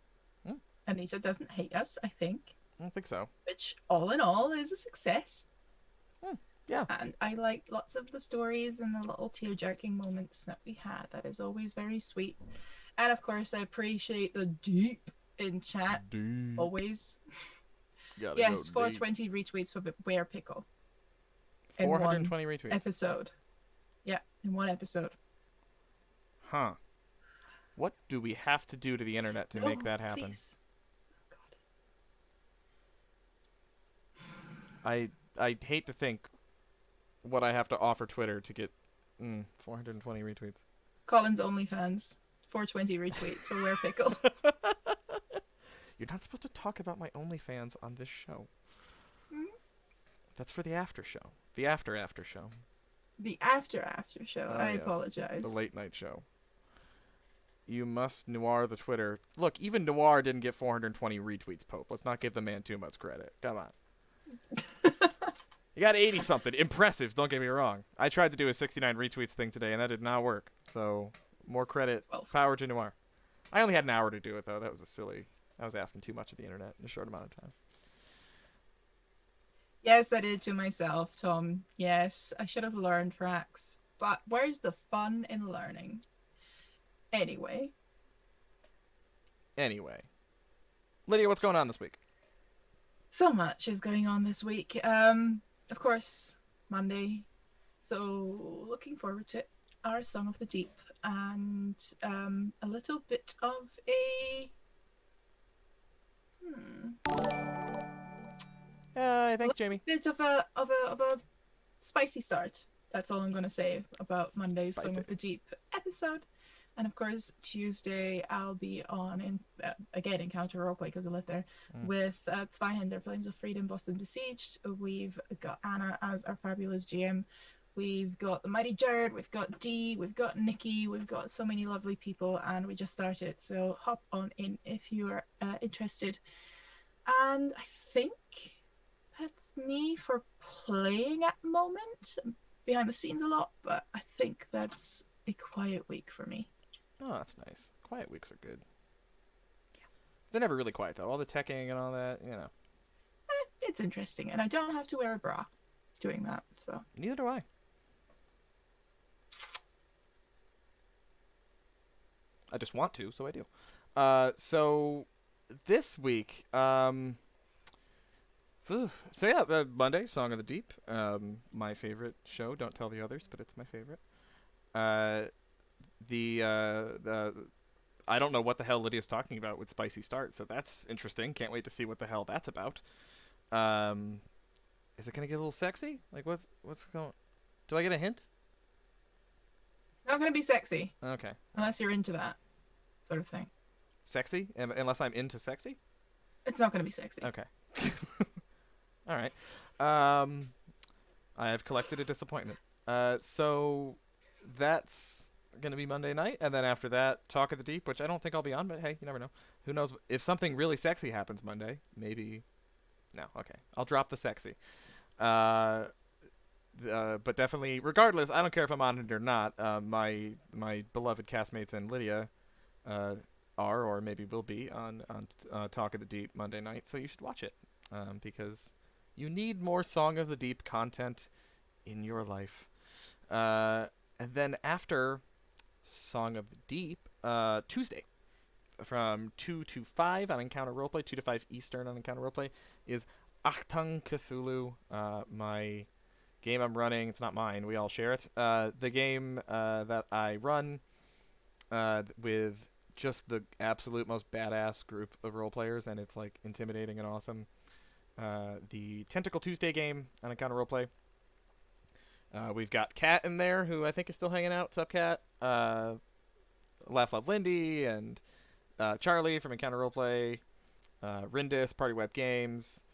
Anita doesn't hate us, I think. I don't think so. Which, all in all, is a success. Yeah. And I liked lots of the stories and the little tear-jerking moments that we had. That is always very sweet. And, of course, I appreciate the deep in chat. Deep. Always. Yes, 420 retweets for Where Pickle. 420 retweets. Episode. Yeah, in one episode. Huh. What do we have to do to the internet to make that happen? Please. Oh, I hate to think what I have to offer Twitter to get 420 retweets. Colin's OnlyFans. 420 retweets for Where Pickle. You're not supposed to talk about my OnlyFans on this show. That's for the after show. The after show. The after show. Oh, I yes. apologize. The late night show. You must Noir the Twitter. Look, even Noir didn't get 420 retweets, Pope. Let's not give the man too much credit. Come on. You got 80-something. Impressive, don't get me wrong. I tried to do a 69 retweets thing today, and that did not work. So, more credit. Power to Noir. I only had an hour to do it, though. That was a silly I was asking too much of the internet in a short amount of time. Yes, I did to myself, Tom. Yes, I should have learned Frax. But where's the fun in learning? Anyway. Anyway. Lydia, what's going on this week? So much is going on this week. Of course, Monday. So looking forward to it. Our Song of the Deep. And a little bit of a Thanks, Jamie. bit of a spicy start. That's all I'm going to say about Monday's Song of the Deep episode. And of course, Tuesday I'll be on again Encounter Roleplay because I live there with Zweihander, Flames of Freedom, Boston Besieged. We've got Anna as our fabulous GM. We've got the mighty Jared. We've got Dee. We've got Nikki. We've got so many lovely people, and we just started. So hop on in if you're interested. And I think that's me for playing at the moment. Behind the scenes a lot, but I think that's a quiet week for me. Oh, that's nice. Quiet weeks are good. Yeah. They're never really quiet, though. All the teching and all that, you know. It's interesting, and I don't have to wear a bra doing that, so. Neither do I. I just want to, so I do. So this week, Monday, Song of the Deep. My favorite show. Don't tell the others, but it's my favorite. I don't know what the hell Lydia's talking about with Spicy Start, so that's interesting. Can't wait to see what the hell that's about. Is it gonna get a little sexy? Like what's going? Do I get a hint? It's not going to be sexy. Okay. Unless you're into that sort of thing. Sexy? Unless I'm into sexy? It's not going to be sexy. Okay. All right. I have collected a disappointment. So that's going to be Monday night, and then after that, Talk of the Deep, which I don't think I'll be on, but hey, you never know. Who knows? If something really sexy happens Monday, maybe... No, okay. I'll drop the sexy. But definitely, regardless, I don't care if I'm on it or not, my beloved castmates and Lydia are, or maybe will be, on Talk of the Deep Monday night, so you should watch it, because you need more Song of the Deep content in your life. And then after Song of the Deep, Tuesday, from 2 to 5 on Encounter Roleplay, 2 to 5 Eastern on Encounter Roleplay, is Achtung Cthulhu, my game I'm running. It's not mine. We all share it. The game that I run with just the absolute most badass group of role players, and it's like intimidating and awesome. The Tentacle Tuesday game on Encounter Roleplay. We've got Kat in there, who I think is still hanging out. What's up, Kat? Laugh Love Lindy and Charlie from Encounter Roleplay. Rindis, Party Web Games.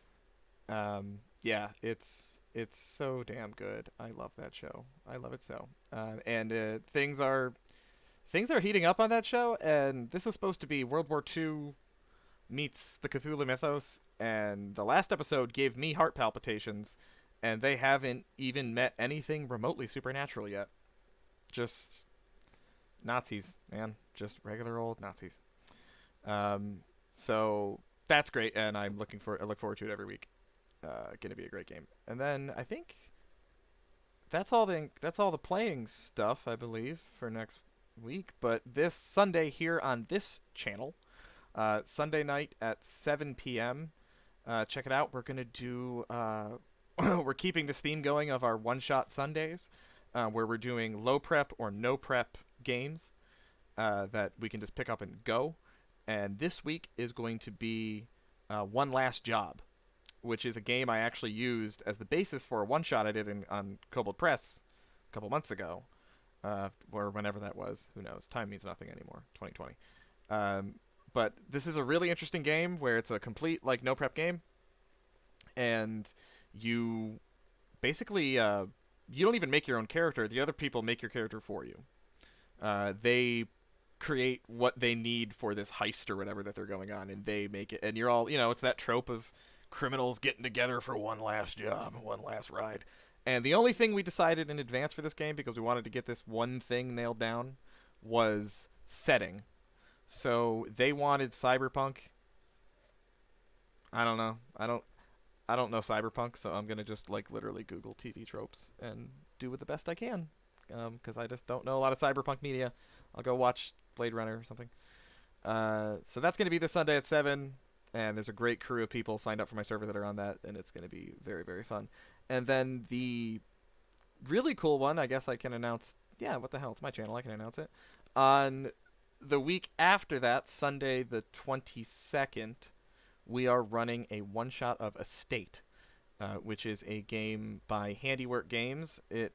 Yeah, it's so damn good. I love that show. I love it so. And things are heating up on that show, and this is supposed to be World War II meets the Cthulhu mythos, and the last episode gave me heart palpitations, and they haven't even met anything remotely supernatural yet. Just Nazis, man. Just regular old Nazis. So that's great, and I look forward to it every week. Gonna be a great game. And then I think that's all the playing stuff, I believe, for next week. But this Sunday here on this channel, Sunday night at 7 p.m. Check it out. We're gonna do. We're keeping this theme going of our one-shot Sundays, where we're doing low prep or no prep games that we can just pick up and go. And this week is going to be One Last Job, which is a game I actually used as the basis for a one-shot I did on Kobold Press a couple months ago, or whenever that was. Who knows? Time means nothing anymore. 2020. But this is a really interesting game where it's a complete no prep game, and you basically you don't even make your own character. The other people make your character for you. They create what they need for this heist or whatever that they're going on, and they make it. And you're all, it's that trope of criminals getting together for one last job, one last ride. And the only thing we decided in advance for this game, because we wanted to get this one thing nailed down, was setting. So they wanted cyberpunk, I don't know. I don't know cyberpunk, so I'm gonna just like literally Google TV tropes and do it the best I can, because I just don't know a lot of cyberpunk media. I'll go watch Blade Runner or something. So that's gonna be this Sunday at 7, and there's a great crew of people signed up for my server that are on that, and it's gonna be very very fun. And then the really cool one, I guess I can announce. Yeah, what the hell? It's my channel. I can announce it. On the week after that, Sunday the 22nd, we are running a one shot of Estate, which is a game by Handiwork Games. It's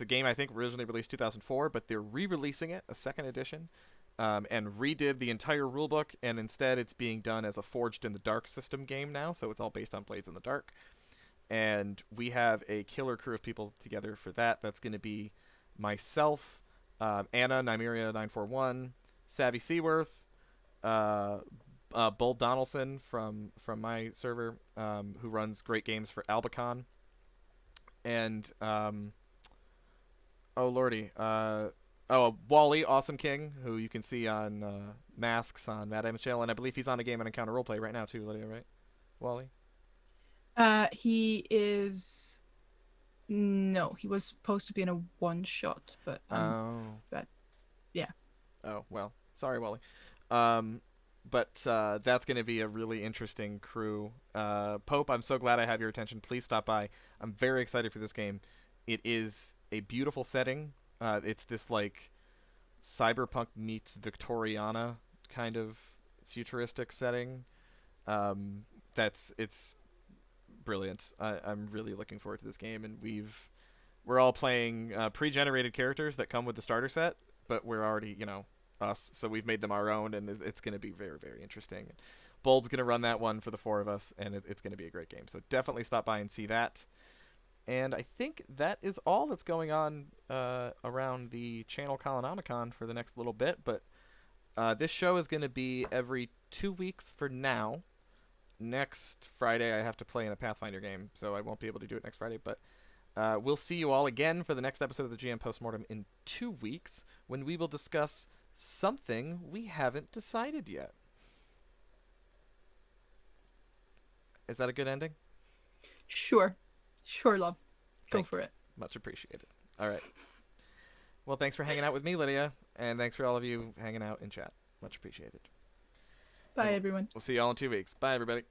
a game I think originally released 2004, but they're re-releasing it, a second edition, and redid the entire rulebook, and instead it's being done as a Forged in the Dark system game now, so it's all based on Blades in the Dark. And we have a killer crew of people together for that. That's going to be myself, Anna, Nymeria941, Savvy Seaworth, uh, Bull Donaldson from my server, who runs great games for Albacon, and oh lordy, Wally, Awesome King, who you can see on Masks on Mad Adam's channel, and I believe he's on a Game and Encounter roleplay right now too, Lydia, right? Wally? He is. No, he was supposed to be in a one shot, but Oh. that, yeah. Oh, well, sorry, Wally. Um, but that's going to be a really interesting crew. Pope, I'm so glad I have your attention. Please stop by. I'm very excited for this game. It is a beautiful setting. It's this like cyberpunk meets Victoriana kind of futuristic setting. It's brilliant. I'm really looking forward to this game, and we're all playing pre-generated characters that come with the starter set, but we're already, us, so we've made them our own, and it's going to be very, very interesting. Bulb's going to run that one for the four of us, and it's going to be a great game. So definitely stop by and see that. And I think that is all that's going on around the channel Colonomicon for the next little bit. But this show is going to be every 2 weeks for now. Next Friday, I have to play in a Pathfinder game, so I won't be able to do it next Friday. But we'll see you all again for the next episode of the GM Post-Mortem in 2 weeks, when we will discuss something we haven't decided yet. Is that a good ending? Sure, love. Go Thank for you. it. Much appreciated. All right. Well, thanks for hanging out with me, Lydia, and thanks for all of you hanging out in chat. Much appreciated. Bye, everyone. We'll see you all in 2 weeks. Bye, everybody.